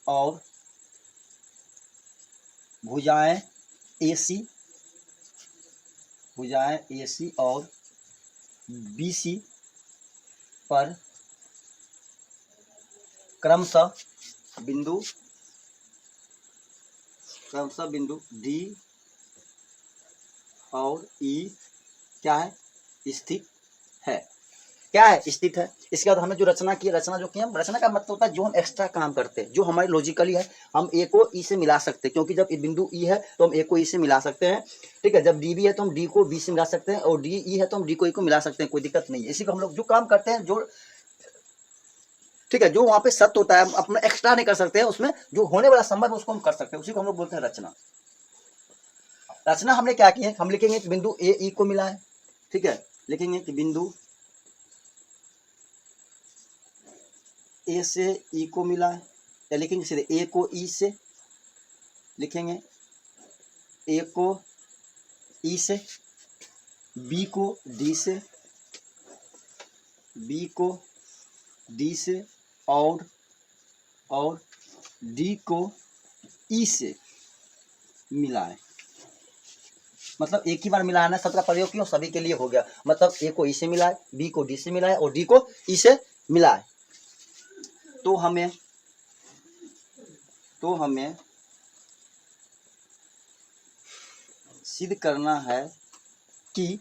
और भुजाएं AC, भुजाएं AC और BC पर क्रमशः बिंदु D और E क्या है? स्थित है। क्या है? स्थित है। इसके बाद हमने जो रचना की, रचना जो की हम, रचना का मतलब होता है जो हम एक्स्ट्रा काम करते हैं, जो हमारे लॉजिकली है, हम ए को ई से मिला सकते हैं, क्योंकि जब बिंदु ई है तो हम ए को ई से मिला सकते हैं, ठीक है। जब डी बी है तो हम डी को बी से मिला सकते हैं, और डी ई है तो हम डी को ई को मिला सकते हैं, कोई दिक्कत नहीं है। इसी को हम लोग जो काम करते हैं, जो ठीक है, जो वहां पे सत्य होता है हम अपना एक्स्ट्रा नहीं कर सकते हैं, उसमें जो होने वाला संभव है उसको हम कर सकते हैं, उसी को हम लोग बोलते हैं रचना। रचना हमने क्या की है? हम लिखेंगे कि बिंदु ए ई को मिला है, ठीक है, लिखेंगे कि बिंदु ए से ई को मिला है, या लिखेंगे सीधे ए को ई से, लिखेंगे ए को ई से, बी को डी से, बी को डी से, और डी को ई से मिलाएं। मतलब एक ही बार मिलाना, शब्द का प्रयोग क्यों? सभी के लिए हो गया। मतलब ए को ई से मिलाए, बी को डी से मिलाए और डी को ई से मिलाए। तो हमें सिद्ध करना है कि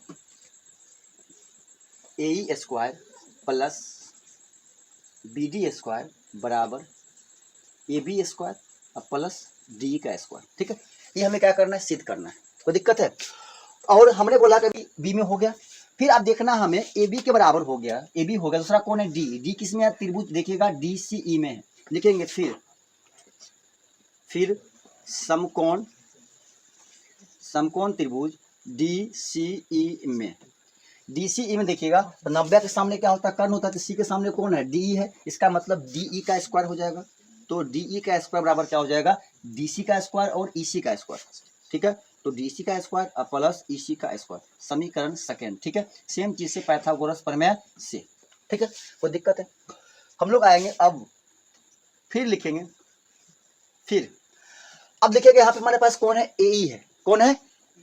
ए स्क्वायर प्लस BD स्क्वायर बराबर AB स्क्वायर और प्लस DE का स्क्वायर। ठीक है, ये हमें क्या करना है, सिद्ध करना है। कोई दिक्कत है? और हमने बोला कि बी में हो गया, फिर आप देखना हमें AB के बराबर हो गया, AB हो गया, दूसरा कौन है, डी किस में है, त्रिभुज देखिएगा DCE में है, लिखेंगे फिर समकोण त्रिभुज DCE में, DCE में देखिएगा तो 90 के सामने क्या होता है, कर्ण होता है, तो C के सामने कौन है, DE है, इसका मतलब DE का स्क्वायर हो जाएगा। तो DE का स्क्वायर बराबर क्या हो जाएगा, DC का स्क्वायर और EC का स्क्वायर। ठीक है, तो DC का स्क्वायर प्लस EC का स्क्वायर, समीकरण सेकेंड। ठीक है, सेम चीज से पाइथागोरस प्रमेय से। ठीक है, कोई दिक्कत है? हम लोग आएंगे अब, फिर लिखेंगे, फिर अब देखिएगा यहाँ पे हमारे पास कौन है, AE है, कौन है,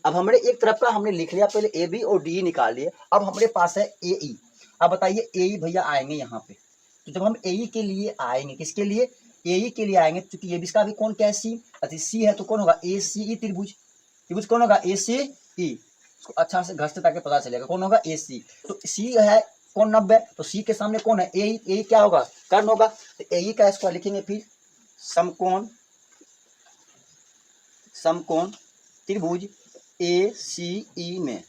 अब हमने एक तरफ का हमने लिख लिया, पहले AB और DE निकाल लिए, अब हमारे पास है AE। अब बताइए AE भैया आएंगे यहाँ पे, तो जब हम AE के लिए आएंगे, किसके लिए, AE के लिए आएंगे, क्योंकि ये इसका भी कौन क्या है, C, अच्छा C है, तो कौन होगा, ACE त्रिभुज, त्रिभुज कौन होगा, ACE, इसको अच्छा से घसते ताकि पता चलेगा कौन होगा, AC। तो C है कौन 90, तो C के सामने कौन है, AE क्या होगा, कर्ण होगा, तो AE का स्क्वायर लिखेंगे, फिर समकोण त्रिभुज ACE में,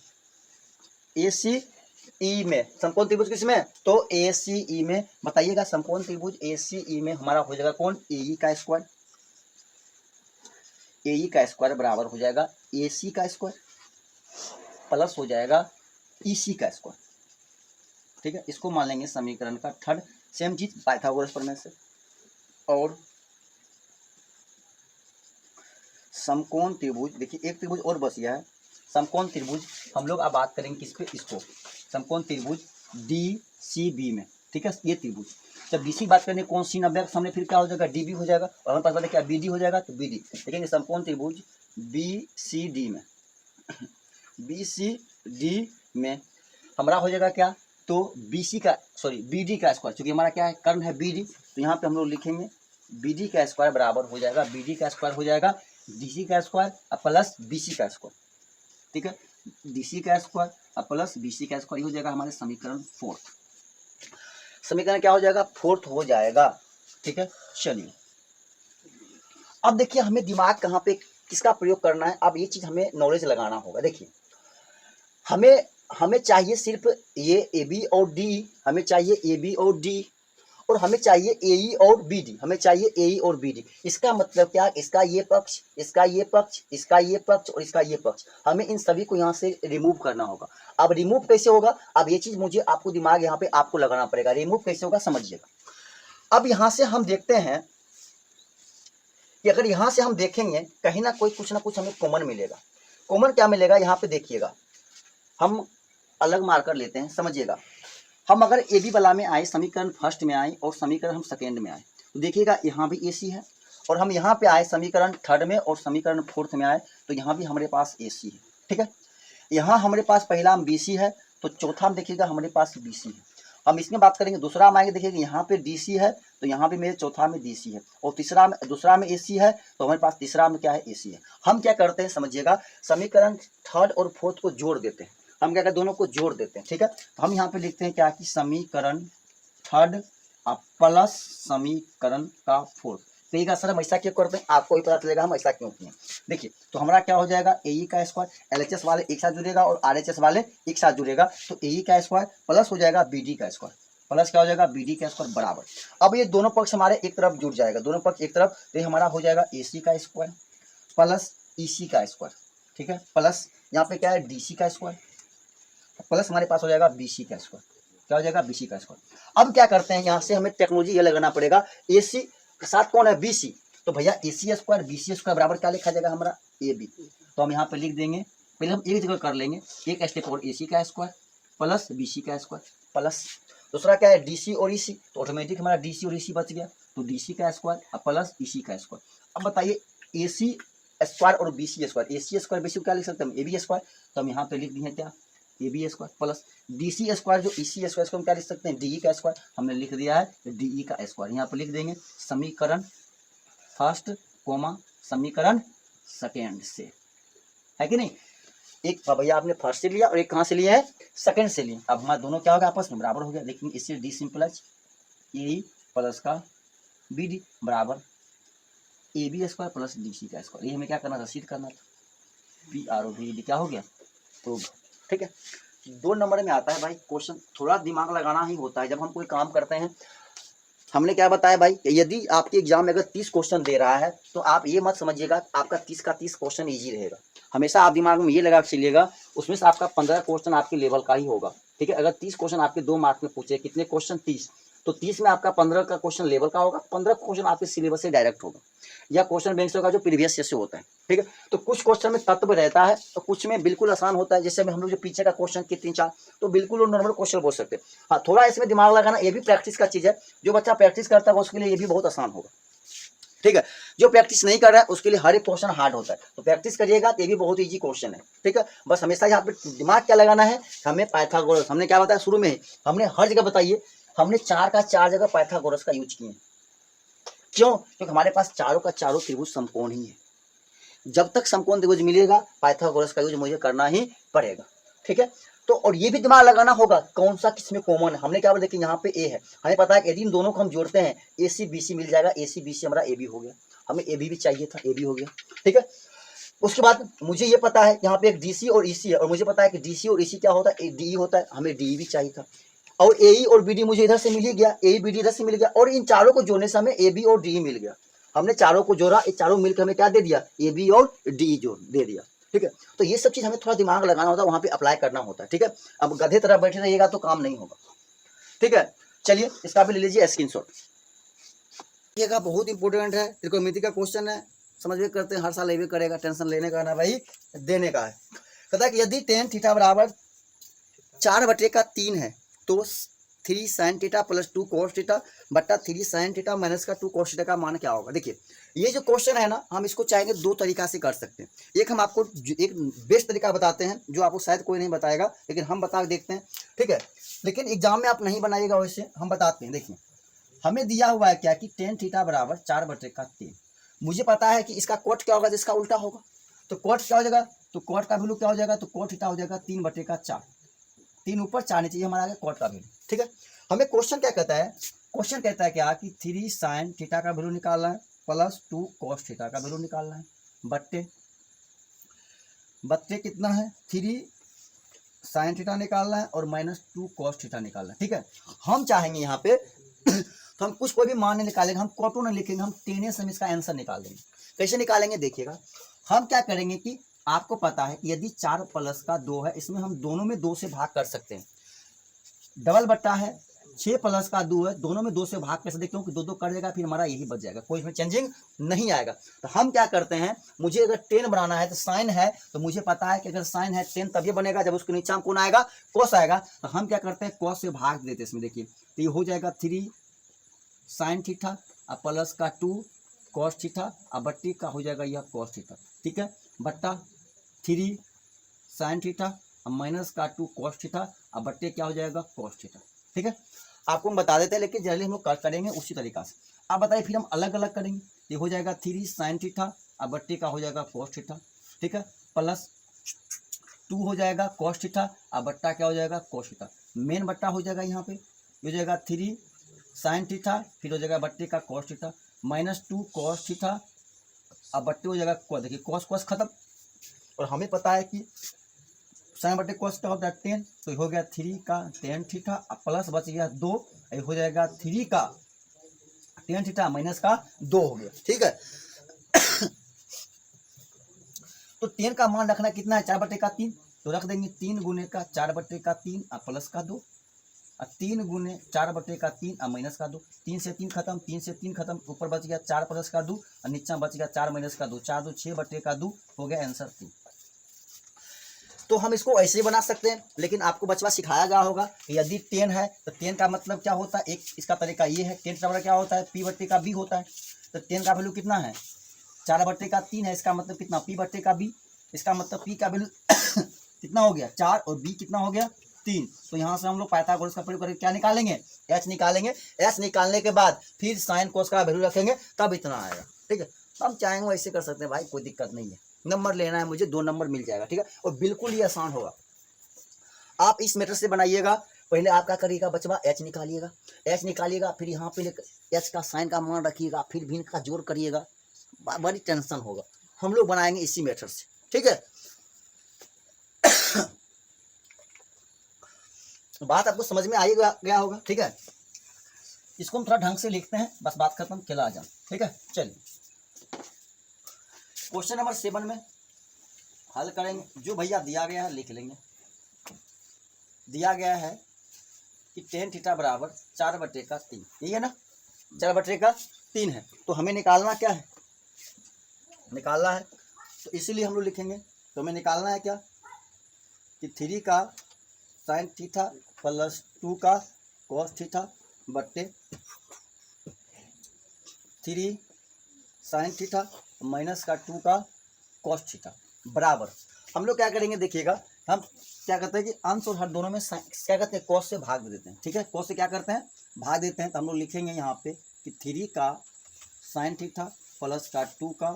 ACE में समकोण त्रिभुज किसमें, तो ACE में। बताइएगा समकोण त्रिभुज ACE में हमारा हो जाएगा कौन, AE का स्क्वायर, AE का स्क्वायर बराबर हो जाएगा AC का स्क्वायर प्लस हो जाएगा EC का स्क्वायर। ठीक है, इसको मान लेंगे समीकरण का थर्ड, सेम चीज पाइथागोरस प्रमेय से। और समकोण त्रिभुज, देखिए एक त्रिभुज और बच गया है, समकोण त्रिभुज हम लोग अब बात करेंगे किस पे, इसको समकोण त्रिभुज DCB में। ठीक है, ये त्रिभुज जब BC बात करेंगे कौन, C 90 के सामने फिर क्या हो जाएगा, DB हो जाएगा, और हमारे पास वाले क्या BD हो जाएगा, तो BD देखेंगे समकोण त्रिभुज BCD में, BCD में हमारा हो जाएगा क्या, तो BD का स्क्वायर, चूंकि हमारा क्या है, कर्ण है BD, तो यहाँ पे हम लोग लिखेंगे BD का स्क्वायर बराबर हो जाएगा, BD का स्क्वायर हो जाएगा DC का स्क्वायर प्लस BC का स्क्वायर। ठीक है, DC का स्क्वायर प्लस BC का स्क्वायर हो जाएगा हमारे समीकरण फोर्थ, समीकरण क्या हो जाएगा, फोर्थ हो जाएगा। ठीक है, चलिए अब देखिए हमें दिमाग कहाँ पे किसका प्रयोग करना है, अब ये चीज हमें नॉलेज लगाना होगा। देखिए हमें चाहिए सिर्फ ये AB और D, हमें चाहिए AB और D, और हमें चाहिए AE और BD, हमें चाहिए AE और BD। इसका मतलब क्या, इसका ये पक्ष, इसका ये पक्ष, इसका ये पक्ष और इसका ये पक्ष, हमें इन सभी को यहाँ से रिमूव करना होगा। अब रिमूव कैसे होगा, अब ये चीज मुझे आपको दिमाग यहाँ पे आपको लगाना पड़ेगा, रिमूव कैसे होगा समझिएगा। अब यहाँ से हम देखते हैं कि अगर यहाँ से हम देखेंगे कहीं ना कोई कुछ ना कुछ हमें कॉमन मिलेगा। कॉमन क्या मिलेगा, यहाँ पे देखिएगा, हम अलग मार्कर लेते हैं, समझिएगा। हम अगर AB वाला में आए, समीकरण फर्स्ट में आए और समीकरण हम सेकेंड में आए, तो देखिएगा यहाँ भी AC है, और हम यहाँ पे आए समीकरण थर्ड में और समीकरण फोर्थ में आए, तो यहाँ भी हमारे पास AC है। ठीक है, यहाँ हमारे पास पहला में BC है, तो चौथा में देखिएगा हमारे पास BC है। हम इसमें बात करेंगे, दूसरा में आएंगे, देखिएगा यहाँ पे DC है, तो यहाँ भी मेरे चौथा में DC है, और दूसरा में AC है, तो हमारे पास तीसरा में क्या है, AC है। हम क्या करते हैं समझिएगा, समीकरण थर्ड और फोर्थ को जोड़ देते हैं, हम क्या करते हैं, दोनों को जोड़ देते हैं। ठीक है, तो हम यहाँ पे लिखते हैं क्या कि समीकरण थर्ड प्लस समीकरण का फोर्थ। तो ये सर हम ऐसा क्यों करते हैं, आपको भी पता चलेगा हम ऐसा क्यों किए। देखिए तो हमारा क्या हो जाएगा, AE का स्क्वायर, LHS वाले एक साथ जुड़ेगा और RHS वाले एक साथ जुड़ेगा, तो AE का स्क्वायर प्लस हो जाएगा BD का स्क्वायर, प्लस क्या हो जाएगा, BD का स्क्वायर बराबर। अब ये दोनों पक्ष हमारे एक तरफ जुड़ जाएगा, दोनों पक्ष एक तरफ, तो ये हमारा हो जाएगा AC का स्क्वायर प्लस EC का स्क्वायर। ठीक है, प्लस यहाँ पे क्या है, DC का स्क्वायर, प्लस हमारे पास हो जाएगा BC का स्क्वायर, क्या हो जाएगा, BC का स्क्वायर। अब क्या करते हैं, यहाँ से हमें टेक्नोलॉजी ये लगाना पड़ेगा, AC के साथ कौन है, BC, तो भैया AC स्क्वायर BC स्क्वायर बराबर क्या लिखा जाएगा हमारा, AB। तो हम यहाँ पे लिख देंगे, पहले हम एक जगह कर लेंगे, एक स्टेप और AC का स्क्वायर प्लस BC का स्क्वायर, प्लस दूसरा क्या है, DC और EC, तो ऑटोमेटिक हमारा DC और EC बच गया, तो DC का स्क्वायर प्लस EC का स्क्वायर। अब बताइए AC स्क्वायर और BC square, AC square BC क्या लिख सकते हैं, AB स्क्वायर, तो हम यहाँ पे लिख दिए क्या, AB square plus DC square जो EC स्क्वायर, इसको हम क्या लिख सकते हैं, DE का स्क्वायर, हमने लिख दिया है DE का स्क्वायर। यहाँ पर लिख देंगे समीकरण फर्स्ट कोमा समीकरण सेकेंड से, है कि नहीं। एक भैया आपने फर्स्ट से लिया और एक कहाँ से लिया है, सेकेंड से लिया। अब हमारे दोनों क्या होगा, आपस में बराबर हो गया, लेकिन इससे D सिंपल AE प्लस का बी डी बराबर ए b square plus d c का स्क्वायर। ये हमें क्या करना था, सिद्ध करना था। P R O B D क्या हो गया, तो ठीक है। 2 नंबर में आता है भाई क्वेश्चन, थोड़ा दिमाग लगाना ही होता है जब हम कोई काम करते हैं। हमने क्या बताया भाई, यदि आपके एग्जाम में अगर 30 क्वेश्चन दे रहा है तो आप ये मत समझिएगा आपका 30 का 30 क्वेश्चन ईजी रहेगा। हमेशा आप दिमाग में ये लगा के चलिएगा उसमें से आपका 15 क्वेश्चन आपके लेवल का ही होगा, ठीक है। अगर 30 क्वेश्चन आपके 2 मार्क में पूछे, कितने क्वेश्चन 30, तो 30 में आपका 15 का क्वेश्चन लेवल का होगा, 15 क्वेश्चन आपके सिलेबस से डायरेक्ट होगा या क्वेश्चन बैंक से होगा जो प्रीवियस से होता है, ठीक है। तो कुछ क्वेश्चन में तत्व रहता है तो कुछ में बिल्कुल आसान होता है, जैसे हम लोग जो पीछे का क्वेश्चन के 3-4 तो बिल्कुल नॉर्मल क्वेश्चन बोल सकते हैं। हाँ, थोड़ा इसमें दिमाग लगाना ये भी प्रैक्टिस का चीज़ है। जो बच्चा प्रैक्टिस करता है उसके लिए ये भी बहुत आसान होगा, ठीक है। जो प्रैक्टिस नहीं कर रहा है उसके लिए हर एक क्वेश्चन हार्ड होता है, तो प्रैक्टिस करिएगा तो ये भी बहुत इजी क्वेश्चन है, ठीक है। बस हमेशा यहाँ पे दिमाग क्या लगाना है, हमें पाइथागोरस, हमने क्या बताया शुरू में ही, हमने हर जगह बताइए हमने 4 का 4 जगह पाइथागोरस का यूज किए। क्यों? क्योंकि हमारे पास चारों का चारों त्रिभुज समकोण ही है। जब तक समकोण त्रिभुज मिलेगा पाइथागोरस का यूज मुझे करना ही पड़ेगा, ठीक है। तो और ये भी दिमाग लगाना होगा कौन सा किसमें कॉमन है। हमने क्या बोला, देखिए यहाँ पे ए है, हमें पता है कि यदि इन दोनों को हम जोड़ते हैं ए सी बी सी मिल जाएगा, ए सी बी सी हमारा ए बी हो गया, हमें ए बी भी चाहिए था, ए बी हो गया, ठीक है। उसके बाद मुझे ये पता है यहाँ पे एक डी सी और ई सी है, और मुझे पता है कि डी सी और ई सी क्या होता है, डी होता है, हमें डी भी चाहिए था, और ए और बी डी मुझे इधर से मिल ही गया, ए बी डी इधर से मिल गया, और इन चारों को जोड़ने से हमें ए बी और डी मिल गया। हमने चारों को जोड़ा, ये चारों मिलकर हमें क्या दे दिया, ए बी और डी जोड़ दे दिया, ठीक है। तो ये सब चीज हमें थोड़ा दिमाग लगाना होता है, वहां पे अप्लाई करना होता है, ठीक है। अब गधे तरह बैठे रहिएगा तो काम नहीं होगा, ठीक है। चलिए इसका भी ले लीजिए स्क्रीनशॉट, देखिएगा बहुत इंपॉर्टेंट है, त्रिकोणमिति का क्वेश्चन है, समझ में करते हैं, हर साल ये करेगा, टेंशन लेने का ना भाई, देने का है। कहता है कि यदि टेन थीटा बराबर 4/3 है तो 3 sin theta plus 2 cos theta बट्टा 3 sin थीटा माइनस का 2 cos थीटा का मान क्या होगा। देखिए ये जो क्वेश्चन है ना, हम इसको चाहेंगे 2 तरीका से कर सकते हैं। एक हम आपको एक बेस्ट तरीका बताते हैं जो आपको शायद कोई नहीं बताएगा, लेकिन हम बता के देखते हैं, ठीक है। लेकिन एग्जाम में आप नहीं बनाइएगा, वैसे हम बताते हैं। देखिए हमें दिया हुआ है क्या कि टेन थीटा बराबर 4/3, मुझे पता है कि इसका कोट क्या होगा, जिसका उल्टा होगा, तो कोट क्या हो जाएगा, तो कोट का वैल्यू क्या हो जाएगा, तो कोट थीटा हो जाएगा 3/4, 3 ऊपर 4 नीचे, हमारा आ गया कोट का वैल्यू, ठीक है। हमें क्वेश्चन क्या कहता है, क्वेश्चन कहता है क्या कि 3 sin थीटा का वैल्यू निकालना है प्लस 2 cos थीटा का वैल्यू निकालना है, बट्टे कितना है 3 sin थीटा निकालना है और माइनस 2 cos थीटा निकालना है, ठीक है। हम चाहेंगे यहाँ पे तो हम कुछ कोई भी मान नहीं निकालेंगे, हम कोटो नहीं लिखेंगे, हम टेने से इसका आंसर निकाल देंगे। कैसे निकालेंगे देखिएगा, हम क्या करेंगे कि आपको पता है कि यदि 4 प्लस का 2 है, इसमें हम दोनों में 2 से भाग कर सकते हैं, डबल बट्टा है 6 प्लस का 2 है, दोनों में 2 से भाग कैसे देखते हो कि 2 कर देगा, फिर हमारा यही बच जाएगा, कोई इसमें चेंजिंग नहीं आएगा। तो हम क्या करते हैं, मुझे अगर 10 बनाना है तो साइन है, तो मुझे पता है कि अगर साइन है 10 तभी बनेगा जब उसके नीचे कौन आएगा, कोस आएगा। तो हम क्या करते हैं, कोस से भाग देते हैं इसमें। देखिए तो ये हो जाएगा 3 sin थीटा और प्लस का 2 cos थीटा और बट्टी का हो जाएगा यह cos थीटा, ठीक है, बट्टा 3 sin थीटा और माइनस का 2 cos थीटा और बट्टे क्या हो जाएगा cos थीटा, ठीक है। आपको हम बता देते हैं, लेकिन जनरली हम लोग करेंगे उसी तरीका से। आप बताइए फिर हम अलग अलग करेंगे, ये हो जाएगा 3 sin थीटा और बट्टे का हो जाएगा cos थीटा, ठीक है, प्लस 2 हो जाएगा cos थीटा और बट्टा क्या हो जाएगा cos थीटा, मेन बट्टा हो जाएगा यहाँ पे, हो जाएगा 3 sin थीटा, फिर हो जाएगा बट्टे का cos theta minus 2 cos theta अब बट्टे हो जाएगा cos। देखिए cos cos खत्म, और हमें पता है कि sin बट्टे cos क्या होता है 10, तो हो गया 3 का tan थीटा अब प्लस बच गया 2, हो जाएगा 3 का tan थीटा माइनस का 2 हो गया, ठीक है। तो 10 का मान रखना कितना है 4/3, तो रख देंगे 3 गुने का 4/3 और प्लस का 2, 3 गुने 4/3 और माइनस का 2, 3 से 3 खत्म, 3 से 3 खत्म, ऊपर बच गया 4 प्लस का 2 और नीचा बच गया 4 माइनस का 2, 4 2 6/2 हो गया आंसर 3। तो हम इसको ऐसे ही बना सकते हैं, लेकिन आपको बचवा सिखाया गया होगा कि यदि 10 है तो 10 का मतलब क्या होता है, एक इसका तरीका ये है, 10 का क्या होता है P/B होता है, तो 10 का वैल्यू कितना है 4/3 है, इसका मतलब कितना P/B, इसका मतलब P का वैल्यू कितना हो गया 4 और B कितना हो गया 3। तो यहाँ से हम लोग पाइथागोरस का प्रयोग करके क्या निकालेंगे, H निकालेंगे। H निकालने के बाद फिर साइन कोस का वैल्यू रखेंगे, तब इतना आएगा, ठीक है। हम चाहेंगे वैसे कर सकते हैं भाई, कोई दिक्कत नहीं है। नंबर लेना है मुझे 2 नंबर मिल जाएगा, ठीक है, और बिल्कुल ही आसान होगा। आप इस मेथड से बनाइएगा, पहले आप क्या करिएगा बचवा, एच निकालिएगा, एच निकालिएगा, फिर यहाँ पे एच का साइन का मान रखिएगा, फिर भी इनका जोड़ करिएगा, बड़ी टेंशन होगा। हम लोग बनाएंगे इसी मेथड से, ठीक है। बात आपको समझ में आई गया होगा, ठीक है। इसको हम थोड़ा ढंग से लिखते हैं, बस बात खत्म, खेला आ जाओ, ठीक है। चलिए क्वेश्चन नंबर 7 में हल करेंगे। जो भैया दिया गया है लिख लेंगे। दिया गया है कि टेन थीटा बराबर 4/3, यही है ना, 4/3 है। तो हमें निकालना क्या है, निकालना है, तो इसीलिए हम लोग लिखेंगे। तो हमें निकालना है क्या कि 3 का साइन थीटा प्लस 2 का कॉस थीटा बट्टे 3 साइन थीटा माइनस का 2 का कॉस थीटा बराबर। हम लोग क्या करेंगे देखिएगा, हम क्या करते हैं कि अंश और हर दोनों में क्या करते हैं, कॉस से भाग देते हैं, ठीक है। कॉस से क्या करते हैं, भाग देते हैं। तो हम लोग लिखेंगे यहाँ पे कि 3 का साइन थीटा प्लस का 2 का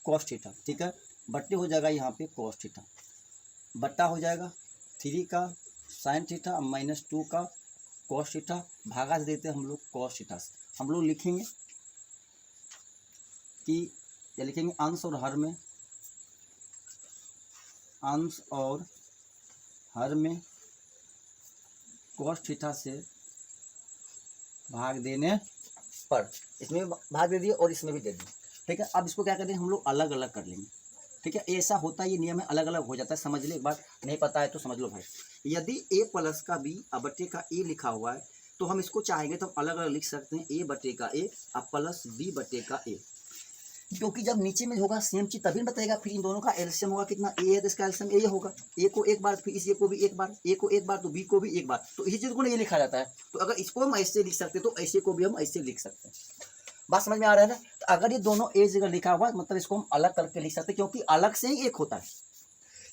कॉस थीटा, ठीक है, बट्टे हो जाएगा यहाँ पे कॉस थीटा, बट्टा हो जाएगा 3 का साइन थीटा माइनस 2 का कॉस थीटा, भागा से देते हैं हम लोग कॉस थीटा से। हम लोग लिखेंगे कि या लिखेंगे अंश और हर में, अंश और हर में कॉस थीटा से भाग देने पर, इसमें भी भाग दे दिए और इसमें भी दे दिए, ठीक है। अब इसको क्या करते हैं हम लोग अलग अलग कर लेंगे, ठीक है। ऐसा होता है, ये नियम है, अलग अलग हो जाता है, समझ लो एक बार, नहीं पता है तो समझ लो भाई। यदि a प्लस का b बट्टे का a लिखा हुआ है तो हम इसको चाहेंगे तो हम अलग अलग लिख सकते हैं, a बट्टे का a और प्लस b बट्टे का a, क्योंकि जब नीचे में होगा सेम चीज तभी बताएगा। फिर इन दोनों का एलसीएम होगा कितना, a है तो इसका एलसीएम a होगा, a को एक बार, फिर इस a को भी एक बार, a को एक बार तो b को भी एक बार, तो इसी चीज को ये लिखा जाता है। तो अगर इसको हम ऐसे लिख सकते तो ऐसे को भी हम ऐसे लिख सकते हैं। बात समझ में आ रहा है ना। तो अगर ये दोनों एक जगह लिखा हुआ है मतलब इसको हम अलग करके लिख सकते हैं, क्योंकि अलग से ही एक होता है,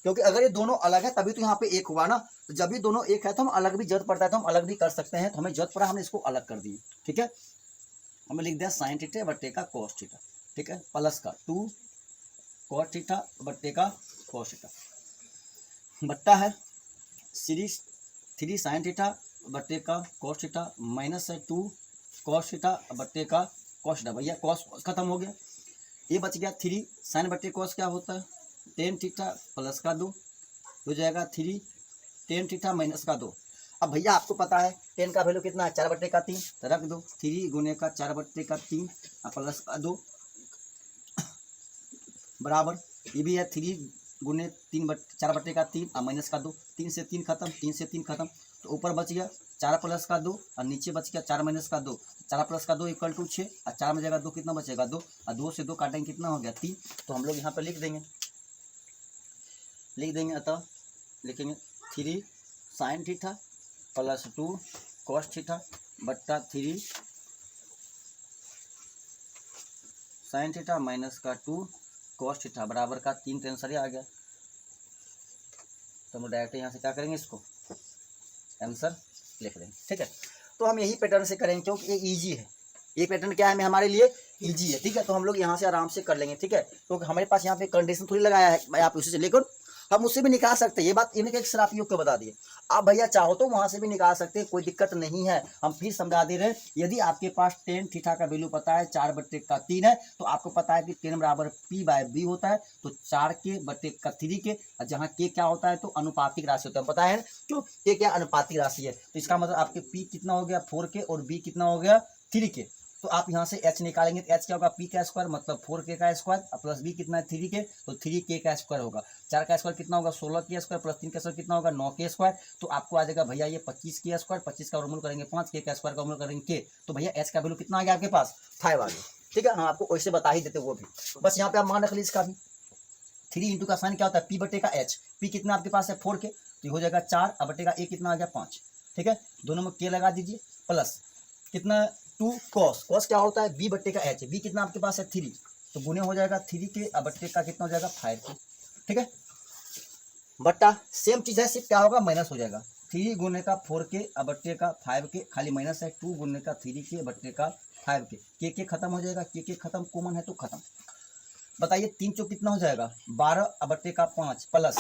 क्योंकि अगर ये दोनों अलग है तभी तो यहाँ पे एक हुआ ना। तो जब ये दोनों एक है तो हम अलग भी जरूरत पड़ता है तो हम अलग भी कर सकते हैं। तो हमें जरूरत पड़ा, हमने इसको अलग कर दिए, ठीक है। हमें लिख दिया साइन थीटा बट्टे का कॉस थीटा, ठीक है, प्लस का 2 कॉस थीटा बट्टे का कॉस थीटा, बट्टा है 3 साइन थीटा बट्टे का कॉस थीटा माइनस है 2 कॉस थीटा बट्टे का कॉस थीटा। भैया कॉस खत्म हो गया, ये बच गया 3 साइन बट्टे कॉस क्या होता है, टेन थीटा प्लस का 2 हो जाएगा 3 टेन थीटा माइनस का 2। अब भैया आपको पता है टेन का वैल्यू कितना है, 4/3, तो रख दो 3 गुने का 4/3 प्लस का 2 बराबर, ये भी है 3 गुने 4/3 और माइनस का 2, 3 से 3 खत्म, 3 से 3 खत्म, तो ऊपर बच गया 4 प्लस का 2 और नीचे बच गया 4 माइनस का 2। 4 प्लस का 2 इक्वल टू 6 और 4 में जगह 2 कितना बचेगा 2, और 2 से 2 काटेंगे कितना हो गया 3। तो हम लोग यहाँ पर लिख देंगे अतः लिखेंगे 3 sine theta plus 2 cos theta बट्टा 3 साइन थीटा माइनस का 2 कॉस थीटा बराबर का 3 आंसर आ गया। तो हम डायरेक्ट यहाँ से क्या करेंगे, इसको आंसर लिख देंगे, ठीक है। तो हम यही पैटर्न से करेंगे क्योंकि ये इजी है, ये पैटर्न क्या है हमारे लिए इजी है, ठीक है। तो हम लोग यहाँ से आराम से कर लेंगे, ठीक है, क्योंकि हमारे पास यहाँ पे कंडीशन थोड़ी लगाया है, आप उसी से लेकर हम उससे भी निकाल सकते हैं। ये बात इन्हें एक सराफी योग को बता दिए, आप भैया चाहो तो वहां से भी निकाल सकते हैं, कोई दिक्कत नहीं है। हम फिर समझा दे रहे हैं, यदि आपके पास टेन थीटा का वैल्यू पता है 4/3 है, तो आपको पता है कि 10 बराबर p/b होता है, तो 4 के जहाँ के क्या होता है तो अनुपातिक राशि होता है, पता है क्यों, के क्या अनुपातिक राशि है। तो इसका मतलब आपके p कितना हो गया 4 के और b कितना हो गया 3 के। तो आप यहाँ से h निकालेंगे तो h क्या होगा p का स्क्वायर मतलब 4k का स्क्वायर प्लस b कितना है 3 के, तो 3k का स्क्वायर होगा। 4 का स्क्वायर कितना होगा 16 के स्क्वायर प्लस 3 का स्क्वायर कितना होगा 9 के स्क्वायर। तो आपको आ जाएगा भैया ये 25 के स्क्वायर, 25 का वर्गमूल करेंगे 5, k का स्क्वायर का वर्गमूल करेंगे k। तो भैया h का वैल्यू कितना आ गया आपके पास 5 आ गया, ठीक है। हम आपको वैसे बता ही देते वो भी, बस यहाँ पे आप मान रख लीजिए इसका भी 3 इंटू का साइन क्या होता है p बटे का h, p कितना आपके पास है 4k, तो ये हो जाएगा 4 और बटे का a कितना आ गया 5, ठीक है। दोनों में k लगा दीजिए प्लस कितना 2 कॉस, कॉस क्या होता है b बट्टे का h, b कितना आपके पास है 3, तो गुने हो जाएगा 3 के और बट्टे का कितना हो जाएगा 5 के, ठीक है। बट्टा सेम चीज है, सिर्फ क्या होगा माइनस हो जाएगा 3 गुने का 4 के और बट्टे का 5 के, खाली माइनस है 2 गुने का 3 के बट्टे का 5 के खत्म हो जाएगा, के खत्म कॉमन है तो खत्म। बताइए 3 चौक कितना हो जाएगा 12/5 प्लस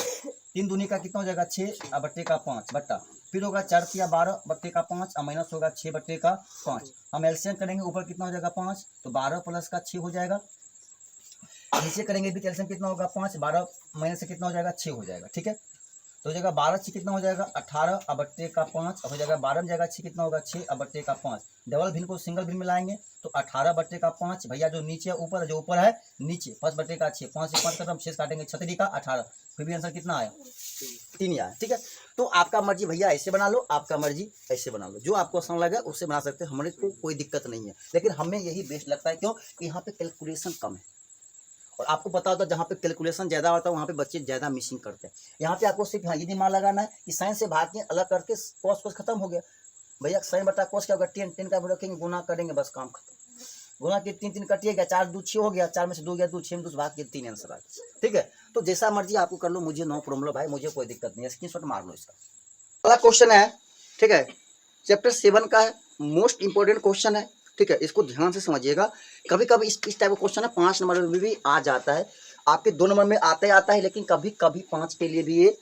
3 दूनी का कितना हो जाएगा 6/5 बट्टा फिर होगा 4 तिया 12/5 और माइनस होगा 6/5। हम एलसीएम करेंगे ऊपर कितना हो जाएगा 5 तो 12 प्लस का 6 हो जाएगा। नीचे करेंगे भी एलसीएम कितना होगा 5 12 माइनस से कितना हो जाएगा 6 हो जाएगा। ठीक है तो हो जाएगा 12 6 कितना हो जाएगा 18/5 हो जाएगा 12 में जाएगा 6 कितना होगा 6/5। डबल भिन्न को सिंगल भिन्न में लाएंगे तो 18/5 भैया जो नीचे ऊपर जो ऊपर है नीचे 5/6 5 से 5 खत्म 6 काटेंगे 36 का 18 फिर भी आंसर कितना आया 3 आया। ठीक है तो आपका मर्जी भैया ऐसे बना लो आपका मर्जी ऐसे बना लो जो आपको आसान लगे उससे बना सकते हैं हमारे को कोई दिक्कत नहीं है लेकिन हमें यही बेस्ट लगता है क्यों कि यहाँ पे कैलकुलेशन कम है और आपको पता होता है जहाँ पे कैलकुलेशन ज़्यादा होता है वहाँ पे बच्चे ज़्यादा मिसिंग करते हैं। यहाँ पे आपको सिर्फ ये दिमाग लगाना है कि साइन से भाग के अलग करके कॉस कोस खत्म हो गया भैया साइन बटा कोस क्या होगा 10 का रखेंगे गुना करेंगे बस काम खत्म गुना के 3 3 कटिएगा 4 2 6 हो गया 4 में से 2 गया 2 6 में 2 भाग के 3 आंसर आ गया। ठीक है तो जैसा मर्जी आपको कर लो मुझे नो प्रॉब्लम भाई मुझे कोई दिक्कत नहीं है स्क्रीनशॉट मार लो इसका। अगला क्वेश्चन है ठीक है चैप्टर 7 का है मोस्ट इंपॉर्टेंट क्वेश्चन है। ठीक है इसको ध्यान से समझिएगा कभी कभी इस टाइप का क्वेश्चन है 5 नंबर में भी आ जाता है आपके 2 नंबर में आता है लेकिन कभी कभी 5 के लिए भी ये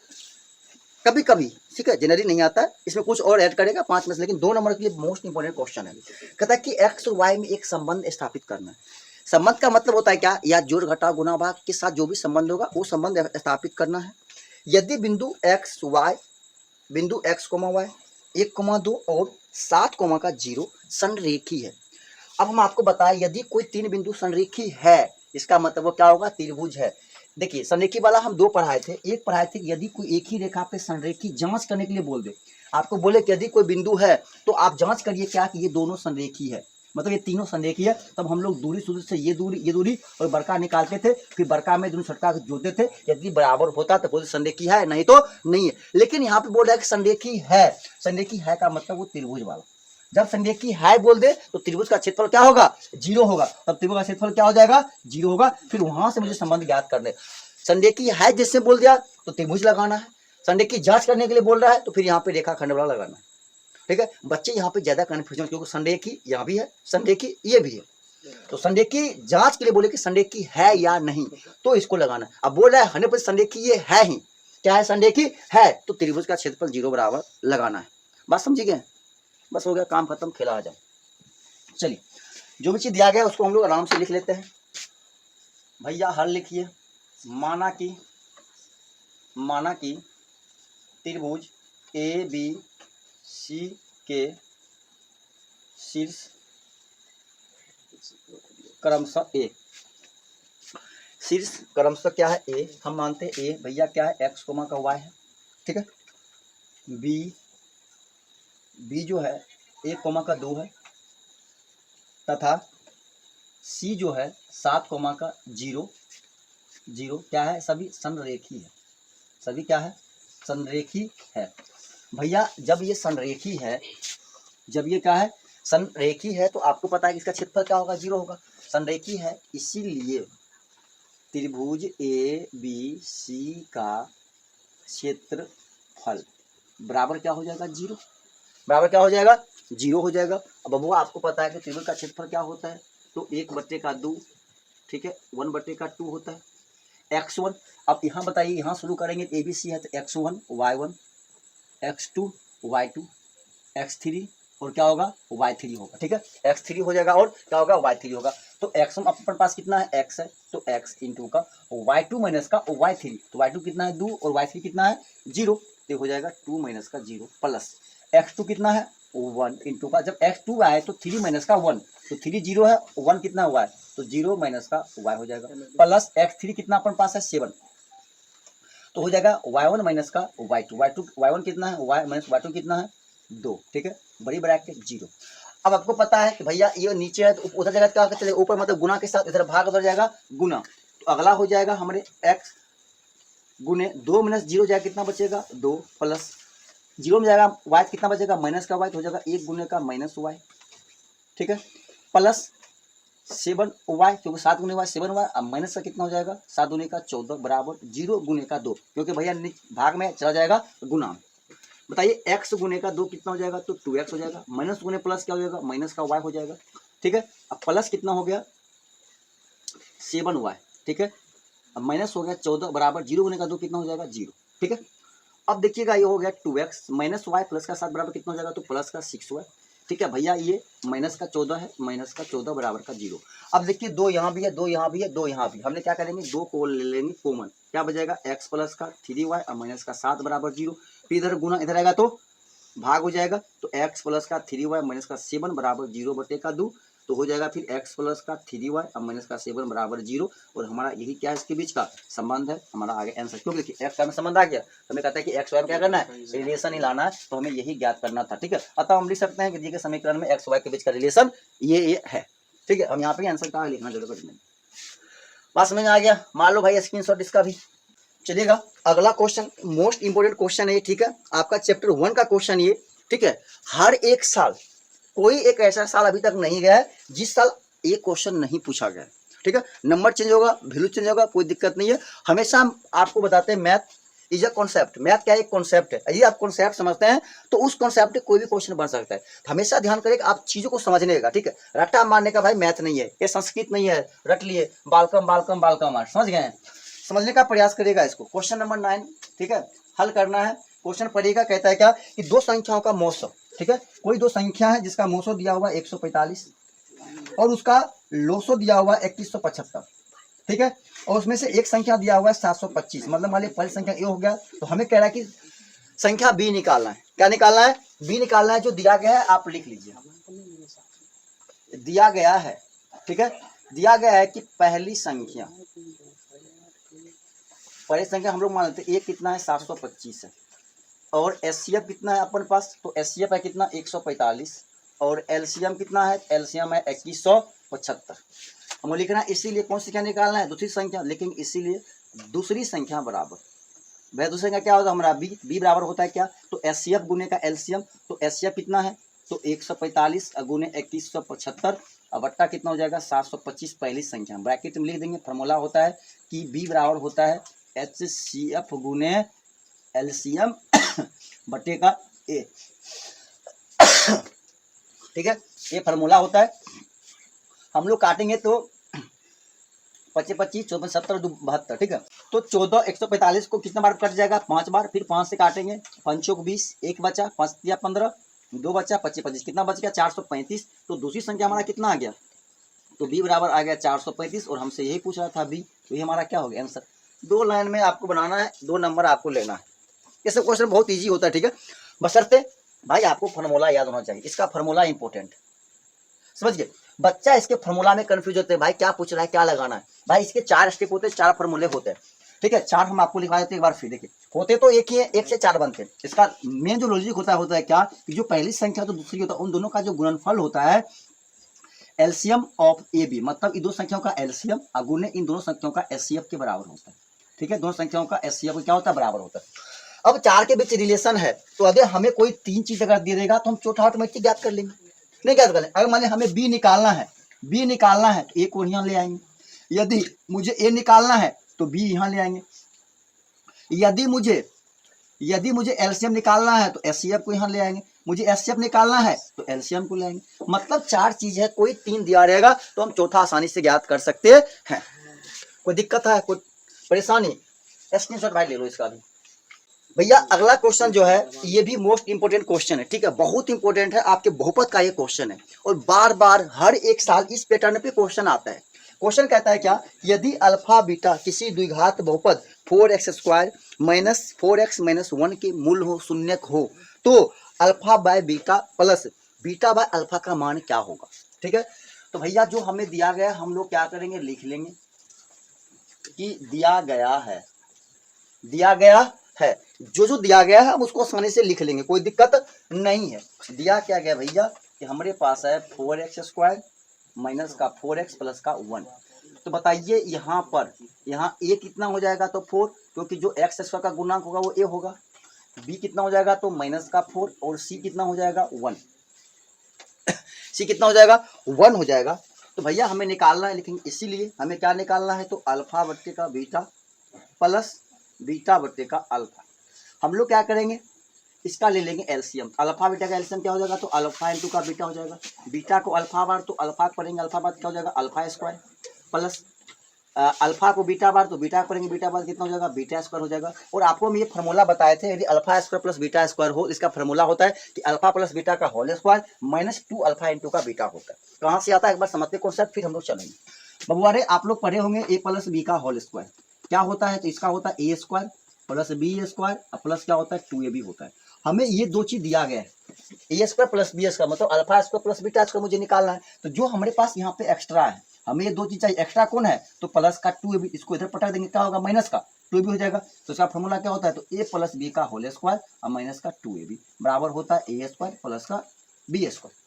कभी कभी ठीक है जनरली नहीं आता है इसमें कुछ और ऐड करेगा 5 में से लेकिन 2 नंबर के लिए मोस्ट इंपॉर्टेंट क्वेश्चन है। कहता है कि एक्स और वाई में एक संबंध स्थापित करना है। संबंध का मतलब होता है क्या या जोड़ घटाव गुणा भाग के साथ जो भी संबंध होगा वो संबंध स्थापित करना है। यदि बिंदु एक्स वाई बिंदु एक्स वाई 1,2 और 7,0 संरेखी है। अब हम आपको बताएं यदि कोई 3 बिंदु संरेखी है इसका मतलब वो क्या होगा त्रिभुज है। देखिए संरेखी वाला हम 2 पढ़ाए थे एक पढ़ाए थे यदि कोई एक ही रेखा पे संरेखी जांच करने के लिए बोल दे आपको बोले कि यदि कोई बिंदु है तो आप जांच करिए क्या कि ये दोनों संरेखी है मतलब ये तीनों संरेखी है तब हम लोग दूरी सूत्र से ये दूरी और बड़का निकालते थे फिर बड़का में दोनों छोटका जोड़ते थे यदि बराबर होता तो बोलते संरेखी है नहीं तो नहीं है। लेकिन यहाँ पे बोल रहा है कि संरेखी है का मतलब वो त्रिभुज वाला जब संरेखी है बोल दे तो त्रिभुज का क्षेत्रफल क्या होगा 0 होगा तब त्रिभुज का क्षेत्रफल क्या हो जाएगा 0 होगा। फिर वहां से मुझे संबंध ज्ञात करने संरेखी है जिससे बोल दिया तो त्रिभुज लगाना है संरेखी जांच करने के लिए बोल रहा है तो फिर यहाँ पे रेखाखंड वाला लगाना है। ठीक है बच्चे यहाँ पे ज्यादा कन्फ्यूजन क्योंकि संरेखी यहाँ भी है संरेखी ये भी है तो संरेखी जांच के लिए बोले कि संरेखी है या नहीं तो इसको लगाना है। अब बोल रहा है 100% संरेखी ये है ही क्या है संरेखी है तो त्रिभुज का क्षेत्रफल 0 बराबर लगाना है। बात समझी गए बस हो गया काम खत्म खेला आ जाओ। चलिए जो भी चीज दिया गया उसको हम लोग आराम से लिख लेते हैं। भैया हल लिखिए माना कि त्रिभुज ए बी सी के शीर्ष क्रमशः ए शीर्ष क्रमशः क्या है ए हम मानते हैं ए भैया क्या है एक्स कोमा का वाई है। ठीक है बी जो है 1 कोमा का 2 है तथा सी जो है 7 कोमा का 0 क्या है सभी संरेखी है सभी क्या है संरेखी है। भैया जब ये संरेखी है जब ये क्या है संरेखी है तो आपको पता है कि इसका क्षेत्रफल क्या होगा 0 होगा संरेखी है इसीलिए त्रिभुज ए बी सी का क्षेत्रफल बराबर क्या हो जाएगा 0 बराबर क्या हो जाएगा 0 हो जाएगा। अब बबुआ आपको पता है कि त्रिभुज का क्षेत्रफल क्या होता है तो 1/2 ठीक है 1/2 होता है x1। अब यहाँ बताइए यहाँ शुरू करेंगे ए बी सी है तो x1 y1 x2 y2 x3 और क्या होगा y3 होगा। ठीक है x3 हो जाएगा और क्या होगा y3 होगा तो x1 अपने पास कितना है x है तो x इंटू का y2 माइनस का y3 तो y2 कितना है 2 और y3 कितना है 0 तो हो जाएगा 2 माइनस का 0 प्लस x2 कितना है 1 इंटू का जब x2 आए तो 3 माइनस का 1 तो 3 0 है 1 कितना हुआ है तो 0 माइनस का y हो जाएगा प्लस x3 कितना अपने पास है 7 तो हो जाएगा y1 माइनस का y1 कितना है y माइनस y2 कितना है 2। ठीक है बड़ी ब्रैकेट 0। अब आपको पता है कि भैया ये नीचे है तो उधर जगह क्या चलेगा ऊपर मतलब गुना के साथ इधर भाग उधर जाएगा गुना तो अगला हो जाएगा हमारे x गुने 2 माइनस 0 जाएगा कितना बचेगा 2 प्लस 0 में जाएगा y कितना बचेगा माइनस का y तो हो जाएगा 1 गुने का माइनस y। ठीक है प्लस 7y क्योंकि 7 गुने y 7y अब माइनस का कितना हो जाएगा 7 गुने का 14 बराबर 0 गुने का 2 क्योंकि भैया भाग में चला जाएगा गुना। बताइए x गुने का 2 कितना हो जाएगा तो 2x हो जाएगा माइनस गुने प्लस क्या हो जाएगा माइनस का y हो जाएगा। ठीक है अब प्लस कितना हो गया 7y। ठीक है। अब माइनस हो गया 14 बराबर 0 होने का 2 कितना हो जाएगा 0, ठीक है। अब देखिएगा ये हो गया 2x माइनस वाई प्लस का 7 बराबर कितना हो जाएगा, तो प्लस का 6y, ठीक है भैया। ये माइनस का 14 है, माइनस का 14 बराबर का 0। अब देखिए 2 यहाँ भी है, 2 यहाँ भी है, 2 यहाँ भी, हमने क्या करेंगे 2 को ले लेंगे कॉमन, क्या बचेगा x प्लस का 3y और माइनस का 7 बराबर 0। फिर इधर गुना इधर आएगा तो भाग हो जाएगा, तो x प्लस का 3y माइनस का 7 बराबर 0 बटे का 2, तो हो जाएगा फिर x प्लस का 3y और माइनस का 7 बराबर 0। और हमारा यही क्या है, इसके बीच का संबंध है, हमारा आगे आंसर। क्योंकि देखिए x का में संबंध आ गया, तो हमें कहता है कि x y में क्या करना है, रिलेशन ही लाना है, तो हमें यही ज्ञात करना था, ठीक है। अतः हम लिख सकते हैं कि दिए गए समीकरण में x y के बीच का रिलेशन ये है, ठीक है। हम यहाँ पे आंसर कहाँ लिखना जरूरत नहीं, बात समझ में आ गया। मान लो भाई स्क्रीनशॉट इसका भी। चलिएगा अगला क्वेश्चन मोस्ट इंपोर्टेंट क्वेश्चन है, ठीक है, आपका चैप्टर 1 का क्वेश्चन ये, ठीक है। हर एक साल कोई एक ऐसा साल अभी तक नहीं गया है जिस साल ये क्वेश्चन नहीं पूछा गया, ठीक है। नंबर चेंज होगा, वैल्यू चेंज होगा, कोई दिक्कत नहीं है। हमेशा हम आपको बताते हैं math is a concept, math क्या एक कॉन्सेप्ट है। यदि आप कॉन्सेप्ट समझते हैं तो उस कॉन्सेप्ट पे कोई भी क्वेश्चन बन सकता है। हमेशा ध्यान करें आप चीजों को समझने का, ठीक है। रट्टा मारने का भाई मैथ नहीं है, ये संस्कृत नहीं है रट लिए बालकम बालकम बालकम मार, समझ गए। समझने का प्रयास करेगा इसको। क्वेश्चन नंबर 9, ठीक है, हल करना है। क्वेश्चन पढ़ेगा, कहता है क्या कि दो संख्याओं का मौसम, ठीक है। कोई दो संख्या है जिसका मौसम दिया हुआ 145 और उसका लोसो दिया हुआ 2175, ठीक है। और उसमें से एक संख्या दिया हुआ है 725, मतलब मान लीजिए पहली संख्या ए हो गया, तो हमें कह रहा है कि संख्या बी निकालना है। क्या निकालना है, बी निकालना है। जो दिया गया है आप लिख लीजिए, दिया गया है, ठीक है, दिया गया है कि पहली संख्या हम लोग मान लेते हैं, एक कितना है 725 है, और एचसीएफ कितना है अपन पास, तो एचसीएफ है कितना 145, और एलसीएम कितना है, एलसीएम है 2175। हमें लिखना है, इसीलिए कौन सी संख्या निकालना है, दूसरी संख्या, लेकिन इसीलिए दूसरी संख्या बराबर, वह दूसरी संख्या क्या होता है हमारा बी बराबर होता है क्या, तो एचसीएफ गुने का एलसीएम, तो एचसीएफ कितना है, तो 145 गुने 2175 और बट्टा कितना हो जाएगा 725 पहली संख्या। ब्रैकेट में लिख देंगे, फार्मूला होता है कि बी बराबर होता है एचसीएफ गुने एलसीएम बटे का ए, ठीक है, ये फार्मूला होता है। हम लोग काटेंगे तो 25 25 14 70 72, ठीक है। तो 14 145 को कितना बार कट जाएगा 5 बार, फिर 5 से काटेंगे, 5 चौक 20, एक बचा, 5 या 15, 2 बचा, 25 25, कितना बच गया 435। तो दूसरी संख्या हमारा कितना आ गया, तो बी बराबर आ गया 435, और हमसे यही पूछ रहा था बी, तो ये हमारा क्या हो गया आंसर। 2 लाइन में आपको बनाना है, 2 नंबर आपको लेना है। ये सब क्वेश्चन बहुत ईजी होता है, ठीक है, बशर्ते भाई आपको फार्मूला याद होना चाहिए। इसका फार्मूला इंपॉर्टेंट, समझ गए। बच्चा इसके फार्मूला में कंफ्यूज होते हैं, भाई क्या पूछ रहा है, क्या लगाना है। भाई इसके 4 स्टेप होते हैं, 4 फार्मूले होते हैं, ठीक है। 4 हम आपको लिखवा देते हैं एक बार, फिर देखिए होते तो एक ही है, 1 से 4 बनते हैं। इसका मेन जो लॉजिक होता है क्या कि जो पहली संख्या तो दूसरी होता है, उन दोनों का जो गुणनफल होता है एलसीएम ऑफ ए बी, मतलब इन दो संख्याओं का एलसीएम गुने इन दोनों संख्याओं का एचसीएफ के बराबर होता है, ठीक है। दोनों संख्याओं का एचसीएफ क्या होता है, बराबर होता है। अब 4 के बीच रिलेशन है, तो अगर हमें कोई 3 चीज अगर दे देगा तो हम चौथा ऑटोमेटिक ज्ञात कर लेंगे, नहीं ज्ञात कर लेंगे। अगर मान लीजिए हमें बी निकालना है, बी निकालना है तो ए को यहाँ ले आएंगे। यदि मुझे ए निकालना है तो बी यहाँ ले आएंगे। यदि मुझे एलसीएम निकालना है तो एचसीएफ को यहाँ ले आएंगे। मुझे एचसीएफ निकालना है तो एलसीएम को ले आएंगे। मतलब 4 चीज है, कोई 3 दिया रहेगा तो हम चौथा आसानी से ज्ञात कर सकते हैं। कोई दिक्कत है, कोई परेशानी, स्क्रीनशॉट भाई ले लो इसका भी। भैया अगला क्वेश्चन जो है ये भी मोस्ट इंपोर्टेंट क्वेश्चन है, ठीक है, बहुत इंपोर्टेंट है, आपके बहुपद का ये क्वेश्चन है, और बार बार हर एक साल इस पैटर्न पे क्वेश्चन आता है। क्वेश्चन कहता है क्या, यदि अल्फा बीटा किसी द्विघात बहुपद 4x² माइनस 4x माइनस 1 के मूल हो, शून्यक हो, तो alpha by beta plus beta by alpha का मान क्या होगा, ठीक है। तो भैया जो हमें दिया गया हम लोग क्या करेंगे, लिख लेंगे कि दिया गया है, जो दिया गया है हम उसको आसानी से लिख लेंगे, कोई दिक्कत नहीं है। दिया क्या गया भैया कि हमारे पास है 4x² माइनस का 4x प्लस का 1। तो बताइए यहाँ पर a कितना हो जाएगा, तो 4, क्योंकि जो x² का गुणांक होगा वो a होगा। b कितना हो जाएगा, तो माइनस का 4, और c कितना हो जाएगा 1। c कितना हो जाएगा 1 हो जाएगा। तो भैया हमें निकालना है, लेकिन इसीलिए हमें क्या निकालना है, तो अल्फा बट्टे का बीटा प्लस बीटा बट्टे का अल्फा। हम लोग क्या करेंगे, इसका ले लेंगे एलसीएम। अल्फा बीटा का एलसीएम क्या हो जाएगा, तो अल्फा इंटू का बीटा हो जाएगा। बीटा को अल्फा बार तो अल्फा पढ़ेंगे, अल्फा बार क्या हो जाएगा अल्फा स्क्वायर प्लस अल्फा को बीटा बार, तो बीटा करेंगे बीटा बार कितना हो जाएगा, बीटा स्क्वायर हो जाएगा। और आपको हम ये फॉर्मूला बताए थे, यदि alpha square plus beta square हो, इसका फॉर्मूला होता है कि अल्फा प्लस बीटा का whole square minus 2 alpha into का बीटा होता है। कहाँ से आता है एक बार समझते कॉन्सेप्ट, फिर हम लोग चलेंगे। बबुआरे आप लोग पढ़े होंगे ए प्लस बी का होल स्क्वायर क्या होता है, तो इसका होता है A square plus B square plus क्या होता है 2ab होता है। हमें ये दो चीज दिया गया है, A square plus B square मतलब alpha square plus beta square मुझे निकालना है। तो जो हमारे पास यहाँ पे एक्स्ट्रा है, हमें ये दो चीज चाहिए, एक्स्ट्रा कौन है, तो प्लस का 2ab, इसको इधर पटा देंगे क्या होगा, माइनस का 2ab हो जाएगा। तो इसका फॉर्मूला क्या होता है, तो ए प्लस बी का होल स्क्वायर और माइनस का 2ab बराबर होता है ए स्क्वायर प्लस का बी स्क्वायर।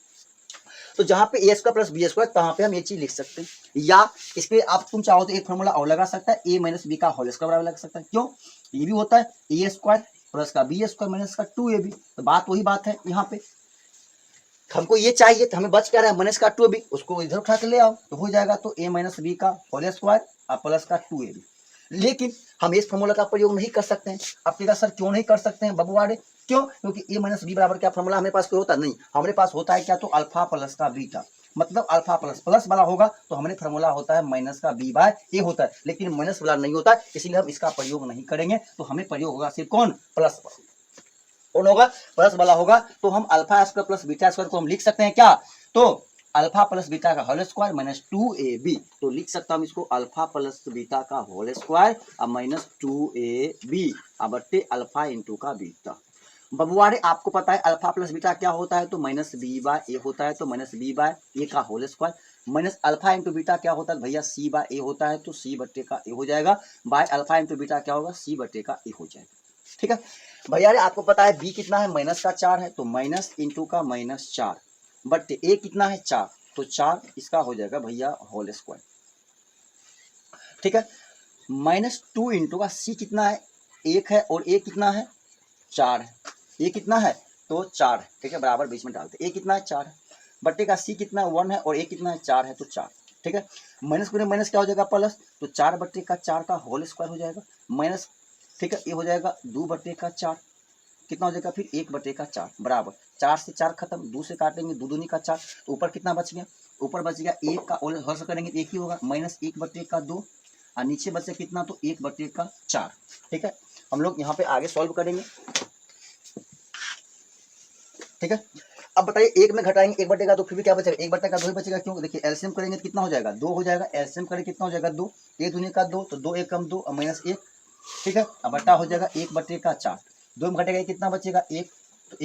तो जहां पे ए स्क्वायर प्लस बी स्क्वायर, तहां पे हम ये चीज लिख सकते हैं, या इसके आप तुम चाहो तो एक फॉर्मूला और लगा सकता है, ए माइनस बी का होल स्क्वायर बराबर लग सकता है। क्यों, ये भी होता है ए स्क्वायर प्लस का बी स्क्वायर माइनस का 2ab। तो बात वही बात है, यहाँ पे हमको ये चाहिए, तो हमें बच क्या रहा है माइनस का 2ab, उसको इधर उठा के ले आओ तो हो जाएगा, तो ए माइनस बी का होल स्क्वायर और प्लस का 2ab। लेकिन हम इस फॉर्मूला का प्रयोग नहीं कर सकते हैं। आप कहेगा सर क्यों नहीं कर सकते हैं बबुआरे, क्यों, क्योंकि ए माइनस बी बराबर क्या फॉर्मूला हमारे पास कोई होता नहीं, हमारे पास होता है क्या, तो अल्फा प्लस का बीटा, मतलब अल्फा प्लस प्लस वाला होगा तो हमारे फॉर्मूला होता है माइनस का बी बाय ए होता है, लेकिन माइनस वाला नहीं होता है, इसलिए हम इसका प्रयोग नहीं करेंगे। तो हमें प्रयोग होगा सिर्फ कौन, प्लस, कौन होगा, प्लस वाला होगा। तो हम alpha square plus beta square को हम लिख सकते हैं क्या, तो अल्फा प्लस बीटा का होल स्क्वायर माइनस 2ab, तो लिख सकता हूं इसको अल्फा प्लस बीटा का होल स्क्वायर और माइनस 2ab बट्टे अल्फा इंटू का बीटा। बबुआरे आपको पता है अल्फा प्लस बीटा क्या होता है, तो माइनस बी बाय ए होता है, तो माइनस बी बाय ए का whole square minus alpha into beta क्या होता है भैया, सी बाय ए होता है, तो सी बट्टे का ए हो जाएगा, बाय अल्फा इंटू बीटा क्या होगा, सी बट्टे का ए हो जाएगा। ठीक है भैया, आपको पता है बी कितना है, माइनस का 4 है, तो माइनस इंटू का माइनस 4 बट्टे ए कितना है 4, तो 4 इसका हो जाएगा भैया होल स्क्वायर। ठीक है, माइनस 2 इंटू का सी कितना है 1 है, और ए कितना है 4 है, ए कितना है तो 4 है। ठीक है, बराबर बीच में डालते, ए कितना है 4 है, बट्टे का सी कितना है 1 है, और ए कितना है 4 है, तो 4। ठीक है, माइनस को माइनस क्या हो जाएगा प्लस, तो 4 बट्टे का 4 का होल स्क्वायर हो जाएगा माइनस, ठीक है, ये हो जाएगा 2 बट्टे का 4 कितना हो जाएगा, फिर 1 बटे का 4 बराबर 4 से 4 खत्म, 2 से काटेंगे 2 दूनी का 4, तो ऊपर कितना बच गया, ऊपर बच गया 1 का होल स्क्वायर करेंगे तो 1 ही होगा, माइनस 1 बटे का 2 और नीचे बचे कितना, तो 1 बटे का 4। ठीक है, हम लोग यहाँ पे आगे सॉल्व करेंगे। ठीक है, अब बताइए 1 में घटाएंगे 1 बटे का 2, फिर भी क्या बचेगा, 1 बटे का 2 ही बचेगा। क्यों, देखिए एलसीएम करेंगे तो कितना हो जाएगा 2 हो जाएगा, एलसीएम करेंगे कितना हो जाएगा 2, 1 दूनी का 2, तो 2 1 कम 2 और माइनस 1। ठीक है, अब बट्टा हो जाएगा 1 बटे का 4, 2 में घटेगा कितना बचेगा 1, तो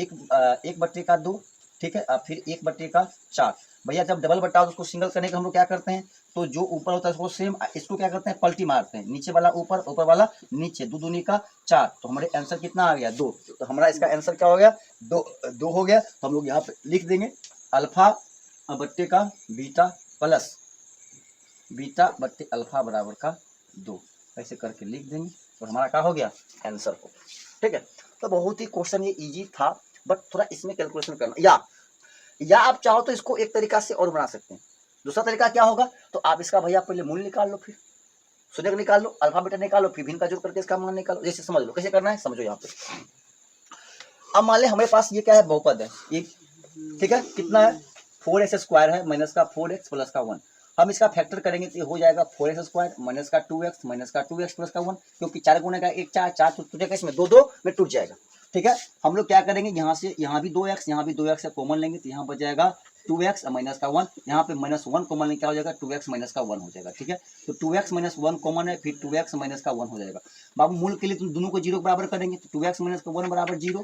1 बटे का 2। ठीक है, अब फिर 1 बटे का 4। भैया जब डबल बट्टा हो तो उसको सिंगल करने का हम लोग क्या करते हैं, तो जो ऊपर होता है उसको सेम, इसको क्या करते हैं पलटी मारते हैं, नीचे वाला ऊपर ऊपर वाला नीचे, 2 दूनी का 4, तो हमारे आंसर कितना आ गया 2, तो हमारा इसका आंसर क्या हो गया 2 हो गया। तो हम लोग यहाँ पे लिख देंगे अल्फा बट्टे का बीटा प्लस बीटा बट्टे अल्फा बराबर का 2, ऐसे करके लिख देंगे, तो हमारा क्या हो गया आंसर हो। ठीक है, तो बहुत ही क्वेश्चन ये इजी था, बट थोड़ा इसमें कैलकुलेशन करना, या आप चाहो तो इसको एक तरीका से और बना सकते हैं। दूसरा तरीका क्या होगा, तो आप इसका भैया पहले मूल निकाल लो, फिर शून्य निकाल लो, अल्फा बीटा निकालो, फिर भिन्न का जोड़ करके इसका मान निकालो, जैसे समझ लो कैसे करना है, समझो यहाँ पे। अब मान ले हमारे पास ये क्या है, बहुपद है ये। ठीक है, कितना है 4x स्क्वायर है माइनस का 4x प्लस का 1, हम इसका फैक्टर करेंगे तो ये हो जाएगा 4x स्क्वायर माइनस का 2x माइनस का 2x प्लस का 1, क्योंकि 4 गुणे का 1 4 4 टूटेगा, इसमें 2 2 में टूट जाएगा। ठीक है, हम लोग क्या करेंगे, यहाँ से यहाँ भी 2x यहाँ भी 2x है, कॉमन लेंगे तो यहाँ बच जाएगा 2x माइनस का 1, यहाँ पे माइनस 1 कॉमन लेंगे क्या हो जाएगा 2x माइनस का 1 हो जाएगा। ठीक है, तो 2x माइनस 1 कॉमन है, फिर 2x माइनस का 1 हो जाएगा। बाबू मूल के लिए तुम दोनों को 0 बराबर करेंगे, तो 2x माइनस का 1 बराबर 0,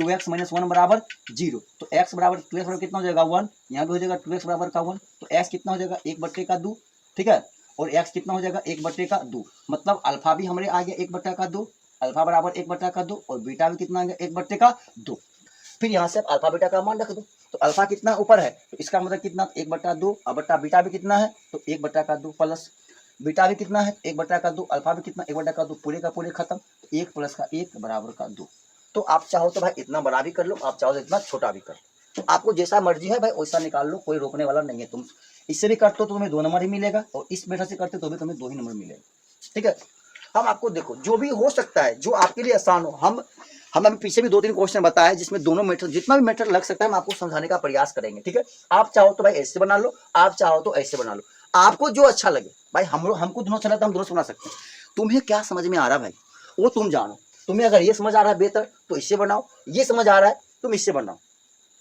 2x माइनस 1 बराबर 0, तो x बराबर 2x बराबर कितना हो जाएगा 1, यहाँ भी हो जाएगा 2x बराबर का 1, तो x कितना हो जाएगा 1 बट्टे का 2। ठीक है, और x कितना हो जाएगा 1 बट्टे का 2, मतलब अल्फा भी हमारे आ गया 1 बट्टा का 2, अल्फा बराबर 1 बट्टा का 2, और बीटा भी कितना आ गया 1 बट्टे का 2। फिर यहाँ से आप अल्फा बीटा का मान रख दो, तो अल्फा कितना ऊपर है, तो इसका मतलब कितना 1 बट्टा 2, और बट्टा बीटा भी कितना है, तो 1 बट्टा का 2 प्लस बीटा भी कितना है 1 बट्टा का 2, अल्फा भी कितना 1 बट्टा का 2, पूरे का पूरे खत्म, तो 1 प्लस का 1 बराबर का 2। तो आप चाहो तो भाई इतना बड़ा भी कर लो, आप चाहो तो इतना छोटा भी कर लो, तो आपको जैसा मर्जी है भाई वैसा निकाल लो, कोई रोकने वाला नहीं है। तुम इससे भी करते हो तो तुम्हें 2 नंबर ही मिलेगा, और इस मेथड से करते हो तो भी तुम्हें 2 ही नंबर मिलेगा। ठीक है, हम आपको देखो जो भी हो सकता है, जो आपके लिए आसान हो, हम पीछे भी 2-3 क्वेश्चन बताए जिसमें दोनों मेथड, जितना भी मेथड लग सकता है हम आपको समझाने का प्रयास करेंगे। ठीक है, आप चाहो तो भाई ऐसे बना लो, आप चाहो तो ऐसे बना लो, आपको जो अच्छा लगे भाई हमको दोनों चला तो हम दोनों से बना सकते हैं। तुम्हें क्या समझ में आ रहा है भाई वो तुम जानो। तुम्हें अगर ये समझ आ रहा है बेहतर तो इससे बनाओ, ये समझ आ रहा है तुम इससे बनाओ,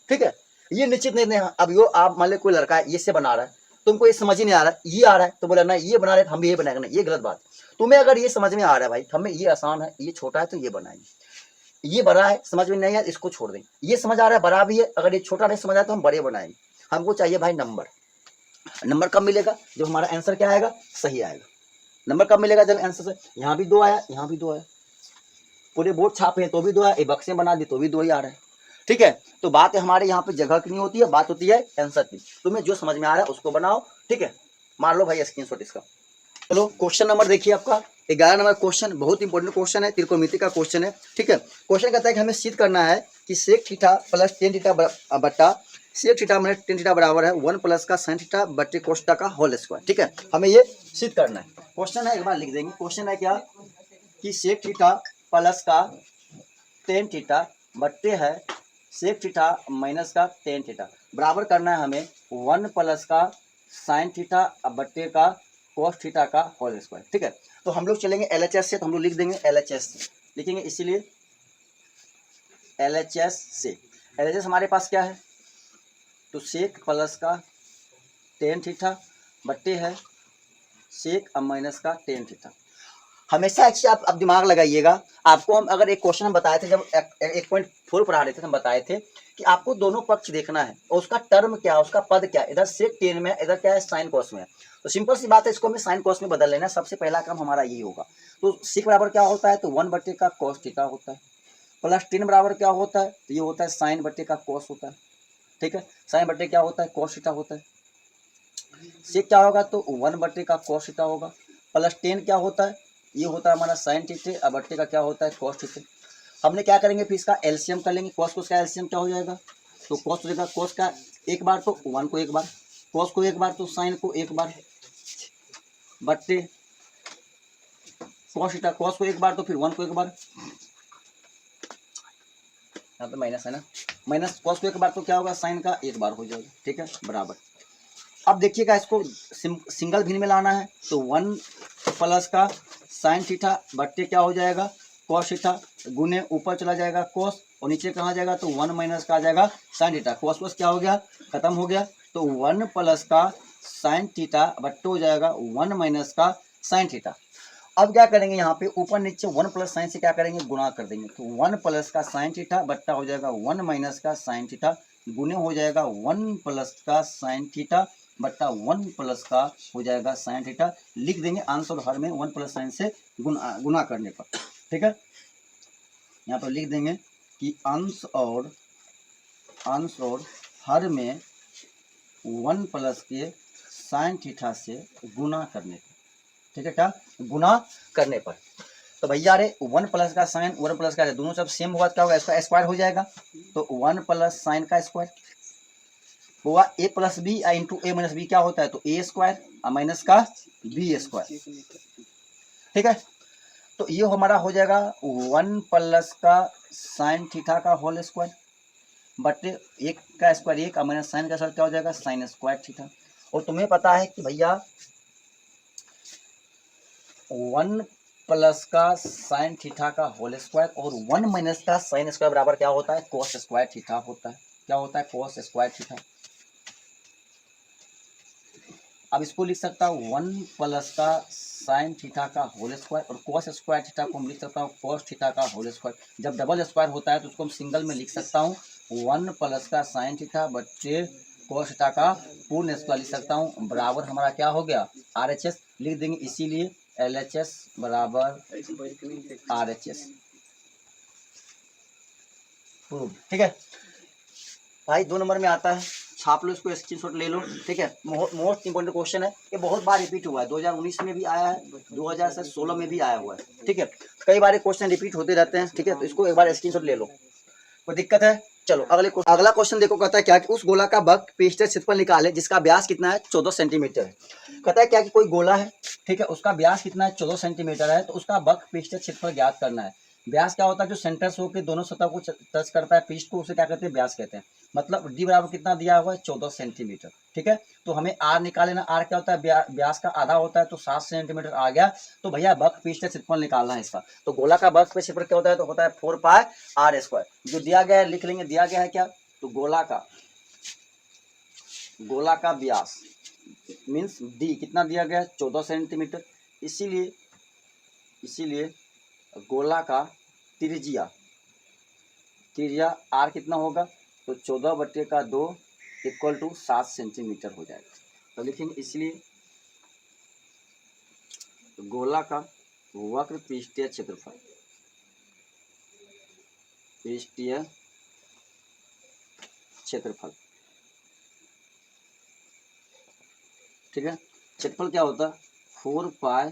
ठीक है। ये निश्चित नहीं अब यो आप मान लो कोई लड़का है ये से बना रहा है, तुमको ये समझ ही नहीं आ रहा है, ये आ रहा है तो बोला ना ये बना रहे हम भी ये बनाएंगे, नहीं ये गलत बात। तुम्हें अगर ये समझ में आ रहा है भाई हमें ये आसान है, ये छोटा है तो ये बनाएंगे, ये बड़ा है समझ में नहीं आया इसको छोड़ देंगे, ये समझ आ रहा है बड़ा भी है, अगर ये छोटा नहीं समझ आया तो हम बड़े बनाएंगे। हमको चाहिए भाई नंबर। नंबर कब मिलेगा जब हमारा आंसर क्या आएगा, सही आएगा। नंबर कब मिलेगा जब आंसर से, यहाँ भी 2 आया यहाँ भी 2 आया, पूरे बोर्ड छापे हैं तो भी 2 आया, बक्से बना दी तो भी 2 ही आ रहा है, ठीक है। तो बात है हमारे यहाँ पे जगह की नहीं होती है, बात होती है आंसर की। तुम्हें जो समझ में आ रहा है उसको बनाओ, ठीक है। मार लो भाई स्क्रीनशॉट इसका। चलो क्वेश्चन नंबर देखिए आपका 11 नंबर क्वेश्चन, बहुत इंपॉर्टेंट क्वेश्चन है, त्रिकोणमिति का क्वेश्चन है, ठीक है। क्वेश्चन कहता है कि हमें सिद्ध करना है कि sec theta plus tan theta बट्टा sec theta minus tan theta बराबर है 1 प्लस का साइन थीटा बट्टे कोस थीटा का होल स्क्वायर, ठीक है। हमें ये सिद्ध करना है। क्वेश्चन है एक बार लिख देंगे, क्वेश्चन है क्या कि सेक थीटा प्लस का टेन थीटा बट्टे है सेक थीटा माइनस का टेन थीटा बराबर करना है हमें 1 प्लस का साइन थीटा बट्टे का कोस थीटा का होल स्क्वायर, ठीक है। तो हम लोग चलेंगे LHS से, तो हम लोग लिख देंगे LHS लिखेंगे, इसीलिए LHS से। LHS हमारे पास क्या है तो सेक प्लस का टेन थीटा बट्टे है सेक माइनस का टेन थीटा। हमेशा अच्छे आप दिमाग लगाइएगा। आपको हम अगर एक क्वेश्चन हम बताए थे जब 1.4 पढ़ा रहे थे, हम बताए थे कि आपको दोनों पक्ष देखना है और उसका टर्म क्या है, उसका पद क्या है, इधर सेक टेन में इधर क्या है साइन कॉस में है। तो सिंपल सी बात है, इसको हमें साइन कॉस में बदल लेना, सबसे पहला काम हमारा यही होगा। तो सेक बराबर क्या होता है तो 1 बट्टे का कॉस थीटा होता है, प्लस टेन बराबर क्या होता है तो ये होता है साइन बट्टे का कॉस होता है, ठीक है। साइन बट्टे क्या होता है कॉस थीटा होता है। सेक क्या होगा तो 1 बट्टे का कॉस थीटा होगा, प्लस टेन क्या होता है ये होता है हमारा साइन थीटे, अब बट्टे का क्या होता है कॉस थीटे। हमने क्या करेंगे फिर इसका एलसीएम कर लेंगे, कॉस को इसका एलसीएम क्या हो जाएगा तो कॉस हो जाएगा, कॉस का एक बार तो 1 को एक बार, कॉस को एक बार तो साइन को एक बार, बट्टे कॉस थीटा, कॉस को एक बार तो फिर 1 को एक बार, यहाँ पे माइनस है ना, माइनस कॉस को एक बार तो क्या होगा साइन का एक बार हो जाएगा, ठीक है बराबर। अब देखिएगा इसको सिंगल भिन्न में लाना है तो 1 प्लस का साइन थीटा बट्टे क्या हो जाएगा कॉस थीटा, गुने ऊपर चला जाएगा कॉस और नीचे कहाँ जाएगा तो 1 माइनस का आ जाएगा साइन थीटा, कॉस कॉस क्या हो गया खत्म हो गया, तो 1 प्लस का साइन थीटा बट्टे हो जाएगा 1 माइनस का साइन थीटा। अब क्या करेंगे यहाँ पे ऊपर नीचे 1 प्लस साइन से क्या करेंगे गुणा कर देंगे, तो 1 प्लस का साइन थीटा बट्टा हो जाएगा 1 माइनस का साइन थीटा, गुने हो जाएगा 1 प्लस का साइन थीटा बट्टा 1 प्लस का हो जाएगा साइन थीटा। लिख देंगे अंश और हर में 1 प्लस साइन से गुना करने पर, ठीक है। यहाँ पर लिख देंगे कि अंश और हर में 1 प्लस के साइन थीटा से गुना करने पर, ठीक है, क्या गुना करने पर। तो भैया अरे 1 प्लस का साइन 1 प्लस का दोनों सब सेम होगा, क्या होगा इसका स्क्वायर हो जाएगा, तो 1 प्लस साइन का स्क्वायर हुआ a plus b into a minus b क्या होता है तो ए स्क्वायर माइनस का बी स्क्वायर, ठीक है। तो ये हमारा हो जाएगा 1 प्लस का साइन थीटा का होल स्क्वायर बटे एक का स्क्वायर एक माइनस साइन का स्क्वायर क्या हो जाएगा साइन स्क्वायर थीटा। और तुम्हें पता है कि भैया 1 प्लस का साइन थीटा का होल स्क्वायर और 1 माइनस का साइन स्क्वायर बराबर क्या होता है कोस स्क्वायर थीटा होता है, क्या होता है कोस स्क्वायर थीटा। अब इसको लिख सकता हूँ 1 प्लस का साइन थीटा का होल स्क्वायर और कोस स्क्वायर थीटा को हम लिख सकता हूँ कोस थीटा का होल स्क्वायर। जब डबल स्क्वायर होता है तो उसको हम सिंगल में लिख सकता हूँ 1 प्लस का साइन थीटा बट्टे कोस थीटा का पूर्ण स्क्वायर लिख सकता हूँ, बराबर हमारा क्या हो गया RHS लिख देंगे, इसीलिए LHS बराबर RHS, ठीक है भाई। 2 नंबर में आता है, छाप लो इसको स्क्रीनशॉट ले लो, ठीक है। मोस्ट इंपोर्टेंट क्वेश्चन है, ये बहुत बार रिपीट हुआ है, 2019 में भी आया है 2016 में भी आया हुआ है, ठीक है। कई बार क्वेश्चन रिपीट होते रहते हैं, ठीक है। तो इसको एक बार स्क्रीनशॉट ले लो, कोई दिक्कत है। चलो अगला क्वेश्चन देखो, कहता है क्या कि उस गोला का वक्र पृष्ठीय क्षेत्रफल निकाले जिसका व्यास कितना है 14 सेंटीमीटर है। कहता है क्या कि कोई गोला है, ठीक है, उसका व्यास कितना है 14 सेंटीमीटर है, तो उसका वक्र पृष्ठीय क्षेत्रफल ज्ञात करना है। व्यास क्या होता है, जो सेंटर से होकर दोनों सतह को टच करता है पृष्ठ को, उसे क्या कहते हैं, व्यास कहते हैं। मतलब डी बराबर कितना दिया हुआ है, 14 सेंटीमीटर। ठीक है, तो हमें आर निकाले ना, आर क्या होता है, व्यास का आधा होता है, तो 7 सेंटीमीटर आ गया। तो भैया वक्र पृष्ठ क्षेत्रफल निकालना है इसका। तो गोला का वक्र क्षेत्रफल क्या होता है, तो होता है 4 पाई आर स्क्वायर। जो दिया गया है लिख लेंगे, दिया गया है क्या, तो गोला का व्यास मीन्स डी कितना दिया गया है, 14 सेंटीमीटर। इसीलिए गोला का त्रिज्या आर कितना होगा, तो 14/2 इक्वल टू 7 सेंटीमीटर हो जाएगा। तो लिखेंगे, इसलिए गोला का वक्र पृष्ठीय क्षेत्रफल ठीक है। क्षेत्रफल क्या होता है, 4 पाई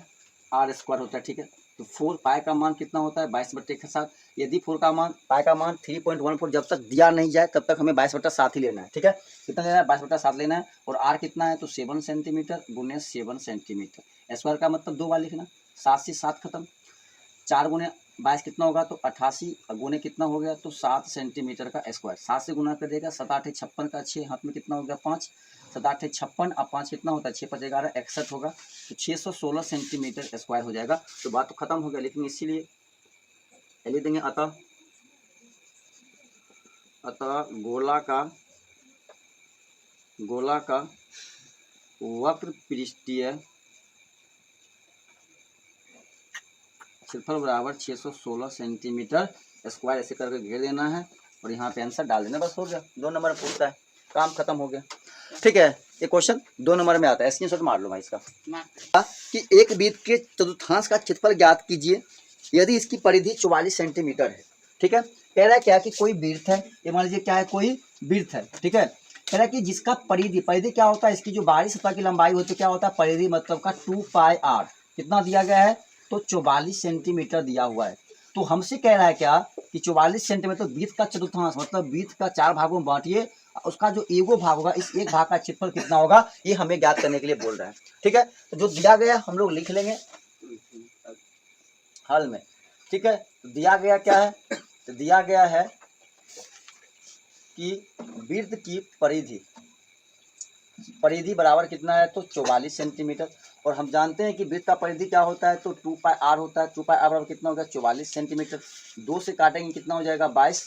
आर स्क्वायर होता है। ठीक है, तो 4 पाई का मान कितना होता है, 22/7। यदि 4 का मान, पाई का मान 3.14 जब तक दिया नहीं जाए तब तक हमें 22/7 ही लेना है। ठीक है, कितना लेना है, 22/7 लेना है। और आर कितना है, तो 7 सेंटीमीटर गुने 7 सेंटीमीटर। स्क्वायर का मतलब 2 बार लिखना, 7 से 7 खत्म, 4 गुने 22 कितना होगा, तो 88 गुने कितना हो गया, तो 7 सेंटीमीटर का स्क्वायर। 7 से गुना कर देगा, 7 8 56 का 6 हाथ में कितना हो गया, 5, 7 8 56 अब 5 कितना होता है, 6 5 11 61 होगा, तो 616 सेंटीमीटर स्क्वायर हो जाएगा। तो बात तो खत्म हो गया। लेकिन इसीलिए लिख देंगे, अतः गोला का वक्र पृष्ठीय क्षेत्रफल बराबर 616 सेंटीमीटर स्क्वायर। ऐसे करके घेर देना है और यहाँ पे आंसर डाल देना, बस हो गया। 2 नंबर में पूछता है, काम खत्म हो गया। ठीक है, ये क्वेश्चन 2 नंबर में आता है, स्क्रीनशॉट मार लो भाई इसका। कि एक वृत्त के चतुर्थांश का क्षेत्रफल ज्ञात कीजिए यदि इसकी परिधि 44 सेंटीमीटर है। ठीक है, कह रहा है क्या कि कोई वृत्त है, ये मान लीजिए क्या है, कोई वृत्त है। ठीक है, कह रहा है कि जिसका परिधि क्या होता है, इसकी जो बाहरी सतह की लंबाई होती है क्या होता है, परिधि मतलब का 2 पाई आर कितना दिया गया है, तो 44 सेंटीमीटर दिया हुआ है। तो हमसे कह रहा है क्या कि 44 सेंटीमीटर वृत्त का चतुर्थांश मतलब वृत्त का 4 भागों में बांटिए, उसका जो एगो भाग होगा, इस एक भाग का क्षेत्रफल कितना होगा, ये हमें ज्ञात करने के लिए बोल रहा है। ठीक है, तो जो दिया गया हम लोग लिख लेंगे हल में। ठीक है, तो दिया गया क्या है, तो दिया गया है कि वृत्त की परिधि बराबर कितना है, तो 44 सेंटीमीटर। और हम जानते हैं कि वृत्त का परिधि क्या होता है, तो 2 पाई आर होता है। 2 पाई आर बराबर कितना होगा, 44 सेंटीमीटर। 2 से काटेंगे कितना हो जाएगा, 22।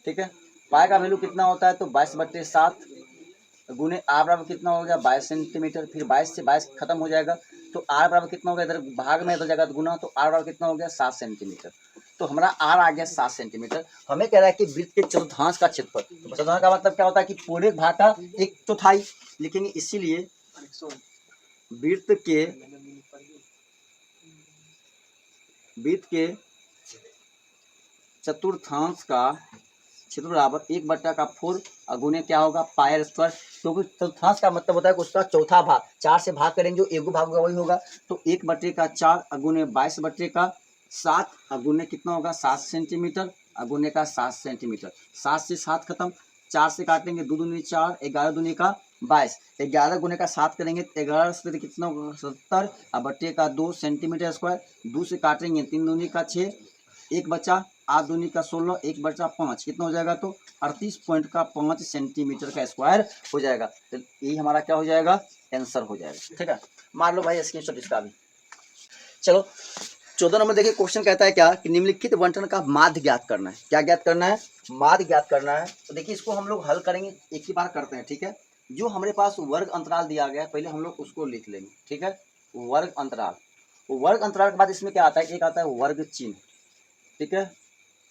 ठीक है, पाई का वैल्यू कितना होता है, तो 22/7 गुने आर बराबर कितना हो गया, 22 सेंटीमीटर। फिर 22 से 22 खत्म हो जाएगा, तो आर बराबर कितना हो गया, इधर भाग में इधर जगह गुना, तो आर बराबर कितना हो गया, 7 सेंटीमीटर। तो हमारा आर आ गया 7 सेंटीमीटर। हमें कह रहा है कि वृत्त के चतुर्थांश का क्षेत्रफल, तो चतुर्थांश का मतलब क्या होता है कि पूरे भाग का 1/4 लिखेंगे। इसीलिए वृत्त के चतुर्थांश का क्षेत्र बराबर 1/4 गुने क्या होगा, पाई स्क्वायर। क्योंकि चतुर्थांश का मतलब होता है कि उसका चौथा भाग, 4 से भाग करेंगे जो एगो भाग होगा वही होगा। तो 1/4 गुने 22/7 गुने कितना होगा, 7 सेंटीमीटर गुने का 7 सेंटीमीटर। 7 से 7 खत्म, 4 से काटेंगे 2 दूनी 4, 11 दूनी का 22, 11 गुने का 7 करेंगे, 11 से कितना होगा, 70/2 सेंटीमीटर स्क्वायर। 2 से काटेंगे 3 दूनी का 6, 1 बचा, 8 दूनी का 16, 1/5 कितना हो जाएगा, तो 38.5 सेंटीमीटर का स्क्वायर हो जाएगा। तो यही हमारा क्या हो जाएगा, आंसर हो जाएगा। ठीक है, मार लो भाई स्क्रीनशॉट इसका भी। चलो 14 नंबर देखिए, क्वेश्चन कहता है क्या कि निम्नलिखित बंटन का माध्य ज्ञात करना है। क्या ज्ञात करना है, माध्य ज्ञात करना है। तो देखिए इसको हम लोग हल करेंगे, एक ही बार करते हैं। ठीक है, जो हमारे पास वर्ग अंतराल दिया गया है पहले हम लोग उसको लिख लेंगे। ठीक है, वर्ग अंतराल। वर्ग अंतराल के बाद इसमें क्या आता है, एक आता है वर्ग चिन्ह। ठीक है,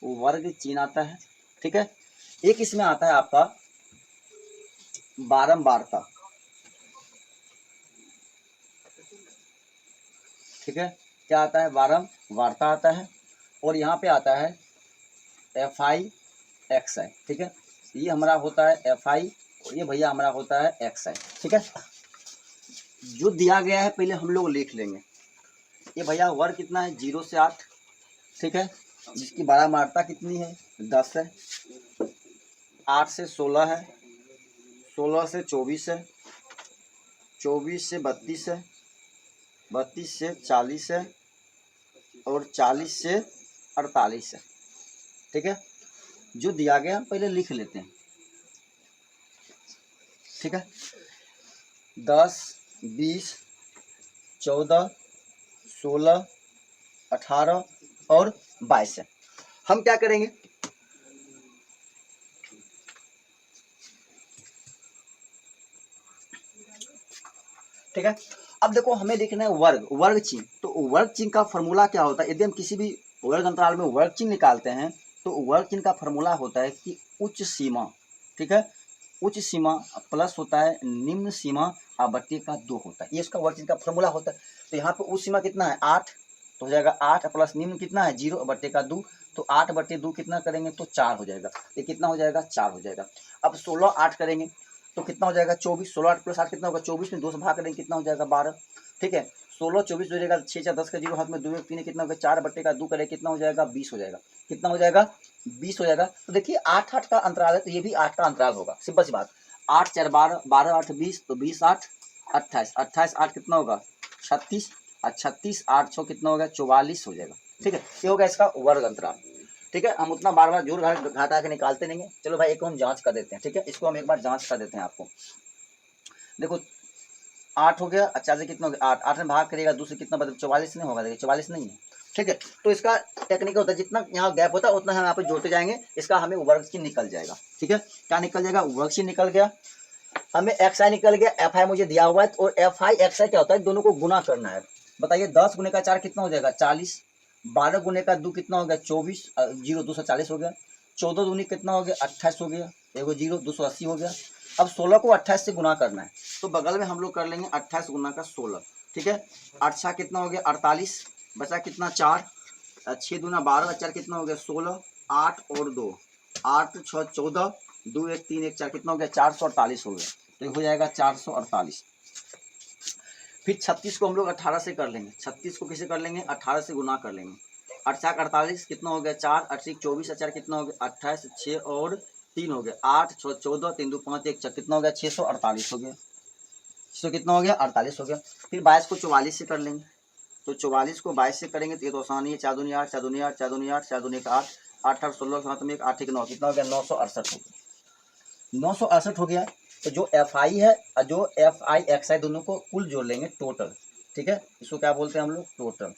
वर्ग चिन्ह आता है। ठीक है, एक इसमें आता है आपका बारंबारता। ठीक है, क्या आता है, बारंबारता आता है। और यहाँ पे आता है FI/XI। ठीक है, ये हमारा होता है FI और ये भैया हमारा होता है XI। ठीक है, जो दिया गया है पहले हम लोग लिख लेंगे। ये भैया वर्ग कितना है, 0 से 8। ठीक है, जिसकी बारंबारता कितनी है, 10 है। 8 से 16 है, 16 से 24 है, 24 से 32 है, 32 से 40 है और 40 से 48 है। ठीक है, जो दिया गया पहले लिख लेते हैं। ठीक है, 10, 20, 14, 16, 18 और 22 है। हम क्या करेंगे, ठीक है, अब देखो हमें लिखना है वर्ग, वर्ग चिन्ह। तो वर्ग चिन्ह का फॉर्मूला क्या होता है, यदि हम किसी भी वर्ग अंतराल में वर्ग चिन्ह निकालते हैं तो वर्ग चिन्ह का फॉर्मूला होता है कि उच्च सीमा, ठीक है, उच्च सीमा प्लस होता है निम्न सीमा बट्टे का 2 होता है, ये इसका वर्ग चिन्ह का फॉर्मूला होता है। तो यहाँ पे उच्च सीमा कितना है 8, तो हो जाएगा 8 प्लस निम्न कितना है 0 बट्टे का 2, तो 8 बट्टे 2 कितना करेंगे तो 4 हो जाएगा, ये कितना हो जाएगा 4 हो जाएगा। अब 16 8 करेंगे तो कितना हो जाएगा 24, 16 8 प्लस 8 कितना होगा 24 में 2 से भाग करेंगे कितना हो जाएगा 12। ठीक है, 16 24 हो जाएगा, 6 4 10 का 0 हाथ में 2 1 3 कितना होगा 4 बट्टे का 2 करें कितना हो जाएगा 20 हो जाएगा, कितना हो जाएगा 20 हो जाएगा। तो देखिए 8 8 का अंतराल है तो ये भी 8 का अंतराल होगा, सिंपल सी बात। 8 4 12, 12 8 20, तो 20 8 28, 28 8 कितना होगा 36, और 36 8 6 कितना होगा 44 हो जाएगा। ठीक है, ये होगा इसका वर्ग अंतराल। ठीक है, हम उतना बार बार जोड़ घटा के निकालते नहीं है। चलो भाई एक को हम जांच कर देते हैं। ठीक है, इसको हम एक बार जांच कर देते हैं आपको। देखो 8 हो गया, अच्छा से कितना हो गया 8, 8 में भाग करेगा दूसरे कितना बदल 44 नहीं होगा, देखिए 44 नहीं है। ठीक है, तो इसका टेक्निक होता है जितना यहाँ गैप होता है उतना हम यहाँ पे जोड़ते जाएंगे, इसका हमें वर्ग चिन्ह निकल जाएगा। ठीक है, क्या निकल जाएगा, वर्ग चिन्ह निकल गया, हमें एक्स आई निकल गया, एफ आई मुझे दिया हुआ है, और एफ आई एक्स आई क्या होता है, दोनों को गुना करना है। बताइए 10 गुने का 4 कितना हो जाएगा 40, 12 गुने का 2 कितना हो गया 24, 0 240 हो गया, 14 दूनी कितना हो गया 28 हो गया, एगो 0 280 हो गया। अब 16 को 28 से गुना करना है, तो बगल में हम लोग कर लेंगे 28 गुना का 16। ठीक है, 8 6 कितना हो गया 48, बचा कितना 4, 6 दूना 12, 4 कितना हो गया 16, 8 और 2, 8 6 14, 2 1 3 1 4 कितना हो गया 448 हो गया, तो हो जाएगा 448। फिर 36 को हम लोग 18 से कर लेंगे, 36 को किसे कर लेंगे 18 से गुना कर लेंगे, 8 4 48 कितना हो गया 4, 8 24, 4 कितना हो गया 28, 6 और 3 हो गया 8 6 14, 3 2 5 1 4 कितना हो गया 648 हो गया, 600 कितना हो गया 48 हो गया। फिर 22 को 44 से कर लेंगे, तो 44 को 22 से करेंगे तो ये तो आसानी है, 4 दूनी 8, 4 दूनी 8, 4 दूनी 8, 4 दूनी 8, 8 8 16 हाथ में 8 1 9 कितना हो गया 968 हो गया, 968 हो गया। तो जो एफ आई है और जो एफ आई एक्स आई दोनों को कुल जोड़ लेंगे टोटल। ठीक है, इसको क्या बोलते हैं हम लोग टोटल।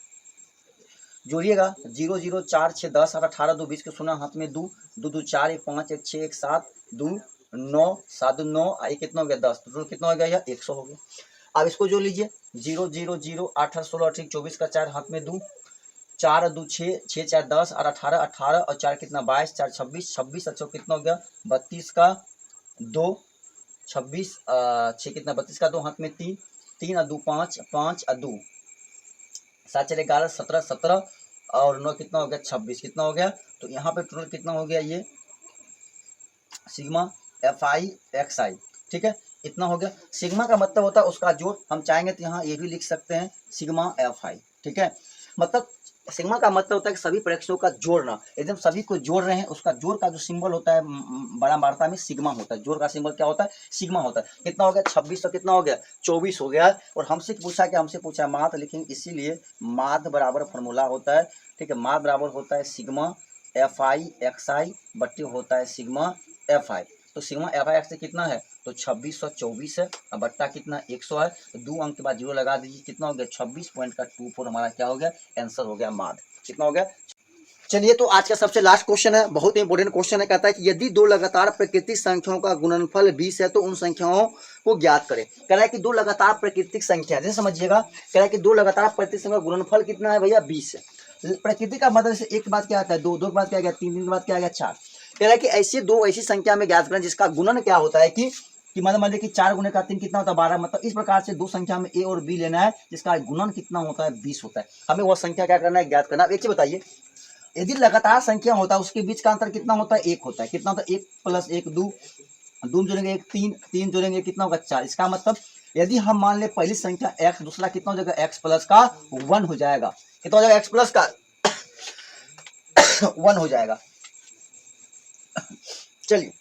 जोड़िएगा 0 0 4 6 10 8 18 2 20 के सुना हाथ में 2 2 2 4 1 5 1 6 1 7 2 9 7 9 ये कितना हो गया 10, टोटल कितना हो गया यह 100 हो गया। अब इसको जोड़ लीजिए 0 0 0 8 8 16 18 24 का 4 हाथ में 2, 4 2 6 6 4 10 और 18 18 और 4 कितना 22 4 26 26 अच्छा कितना हो गया 32 का 2, 26 6 कितना 32 का 2 हाथ में 3 3 और 2 5 5 और 2 7 4 11 17 17 और 9 कितना हो गया 26 कितना हो गया। तो यहाँ पे टोटल कितना हो गया ये सिग्मा एफ आई एक्स आई। ठीक है, इतना हो गया। सिग्मा का मतलब होता है उसका जोड़, हम चाहेंगे तो यहाँ ये भी लिख सकते हैं सिग्मा एफ आई। ठीक है, मतलब सिग्मा का मतलब होता है कि सभी प्रेक्षकों का जोड़ना, एकदम सभी को जोड़ रहे हैं, उसका जोड़ का जो सिंबल होता है बड़ा वार्ता में सिग्मा होता है, जोड़ का सिंबल क्या होता है सिग्मा होता है। कितना हो गया 26 तो कितना हो गया 24 हो गया। और हमसे पूछा कि हमसे पूछा माध्य लिखेंगे, इसीलिए माध्य बराबर फॉर्मूला होता है। ठीक है, माध्य बराबर होता है सिग्मा एफ आई एक्स आई बट्टे होता है सिग्मा एफ आई। तो सिग्मा एफ आई एक्स कितना है तो 2624 है, और बट्टा कितना 100 है, तो 2 अंक के बाद 0 लगा दीजिए, कितना हो गया 26.24 हमारा क्या हो गया आंसर हो गया माध्य। कितना हो गया। चलिए तो आज का सबसे लास्ट क्वेश्चन है, बहुत इंपॉर्टेंट क्वेश्चन है। कहता है कि यदि 2 लगातार प्राकृतिक संख्याओं का गुणनफल 20 है तो उन संख्याओं को ज्ञात करें। कह रहा है कि 2 लगातार प्राकृतिक संख्या, जैसे समझिएगा, कह रहा है कि 2 लगातार प्राकृतिक संख्या का गुणनफल कितना है भैया 20 है। प्रकृति का मतलब से एक बात क्या आता है 2, 2 के बाद क्या आ गया 3, 3 के बाद क्या आ गया 4। कह रहा है कि ऐसी 2 ऐसी संख्या में ज्ञात करें जिसका गुणन क्या होता है कि मतलब कि 4 गुने का 3 कितना होता है 12। मतलब इस प्रकार से 2 संख्या में ए और बी लेना है जिसका गुणन कितना होता है 20 होता है। हमें वह संख्या क्या करना है ज्ञात करना। एक चीज बताइए, यदि लगातार संख्या होता है उसके बीच का अंतर कितना होता है 1 होता है। कितना होता है 1 + 1 2, 2 जोड़ेंगे 1 3, 3 जोड़ेंगे कितना होगा 4। इसका मतलब यदि हम मान ले पहली संख्या x, दूसरा कितना हो जाएगा x प्लस का 1 हो जाएगा। कितना हो जाएगा x प्लस का 1 हो जाएगा। चलिए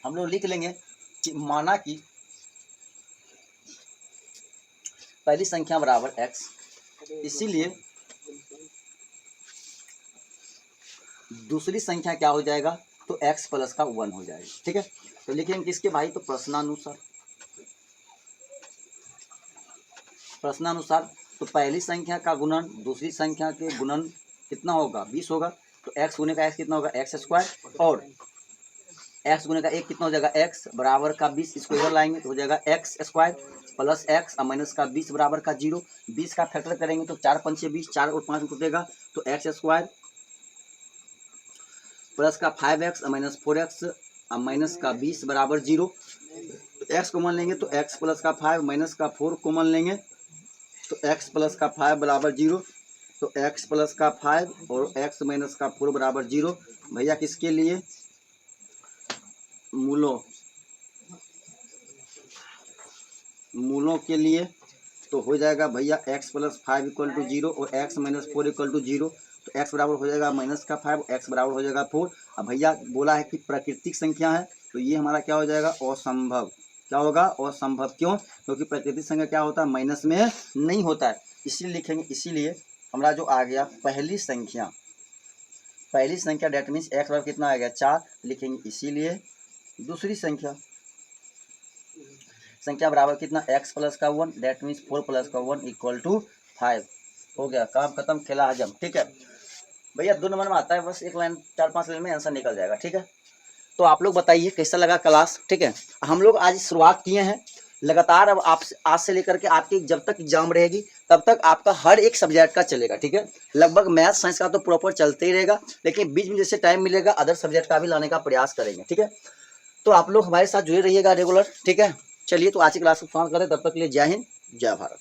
हम लोग लिख लेंगे कि माना कि पहली संख्या बराबर x, इसीलिए दूसरी संख्या क्या हो जाएगा, तो x प्लस का 1 हो जाएगा। ठीक है, तो लिखेंगे किसके भाई, तो प्रश्नानुसार तो पहली संख्या का गुणन दूसरी संख्या के गुणन कितना होगा, 20 होगा। तो x गुने का x कितना होगा, एक्स स्क्वायर, और x गुने का 1 कितना हो जाएगा, x बराबर का 20, इसको इधर लाएंगे तो हो जाएगा एक्स स्क्वायर प्लस एक्स और माइनस का 20 बराबर का 0। 20 का फैक्टर करेंगे तो 4 पंचे 20, 4 और 5 टूटेगा, तो एक्स स्क्वायर प्लस का 5x और माइनस 4x और माइनस का 20 बराबर 0। x कॉमन लेंगे तो x प्लस का 5 माइनस का 4 कॉमन लेंगे तो x प्लस का 5 बराबर 0। तो x प्लस का 5 और x माइनस का 4 बराबर 0। भैया किसके लिए, मूलों के लिए, तो हो जाएगा भैया x प्लस 5 इक्वल टू 0 और x माइनस 4 इक्वल टू 0। तो x बराबर हो जाएगा माइनस का 5, x बराबर हो जाएगा 4। अब भैया बोला है कि प्राकृतिक संख्या है, तो ये हमारा क्या हो जाएगा, असंभव। क्या होगा, असंभव। क्यों, क्योंकि प्राकृतिक संख्या क्या होता है, माइनस में नहीं होता है, इसलिए लिखेंगे। इसीलिए हमारा जो आ गया पहली संख्या डेट मीन्स x बराबर कितना आ गया, 4, लिखेंगे। इसीलिए दूसरी संख्या बराबर कितना, x प्लस का 1 डेट मीन्स 4 प्लस का 1 इक्वल टू 5। हो गया, काम खत्म, खेला हजम। ठीक है भैया, 2 नंबर में आता है, बस एक लाइन 4-5 लाइन में आंसर निकल जाएगा। ठीक है, तो आप लोग बताइए कैसा लगा क्लास। ठीक है, हम लोग आज शुरुआत किए हैं लगातार। अब आप आज से लेकर के आपकी जब तक एग्जाम रहेगी तब तक आपका हर एक सब्जेक्ट का चलेगा। ठीक है, लगभग मैथ साइंस का तो प्रॉपर चलते ही रहेगा, लेकिन बीच में जैसे टाइम मिलेगा अदर सब्जेक्ट का भी लाने का प्रयास करेंगे। ठीक है, तो आप लोग हमारे साथ जुड़े रहिएगा रेगुलर। ठीक है, चलिए तो आज की क्लास को समाप्त करें, तब तक के लिए जय हिंद, जय भारत।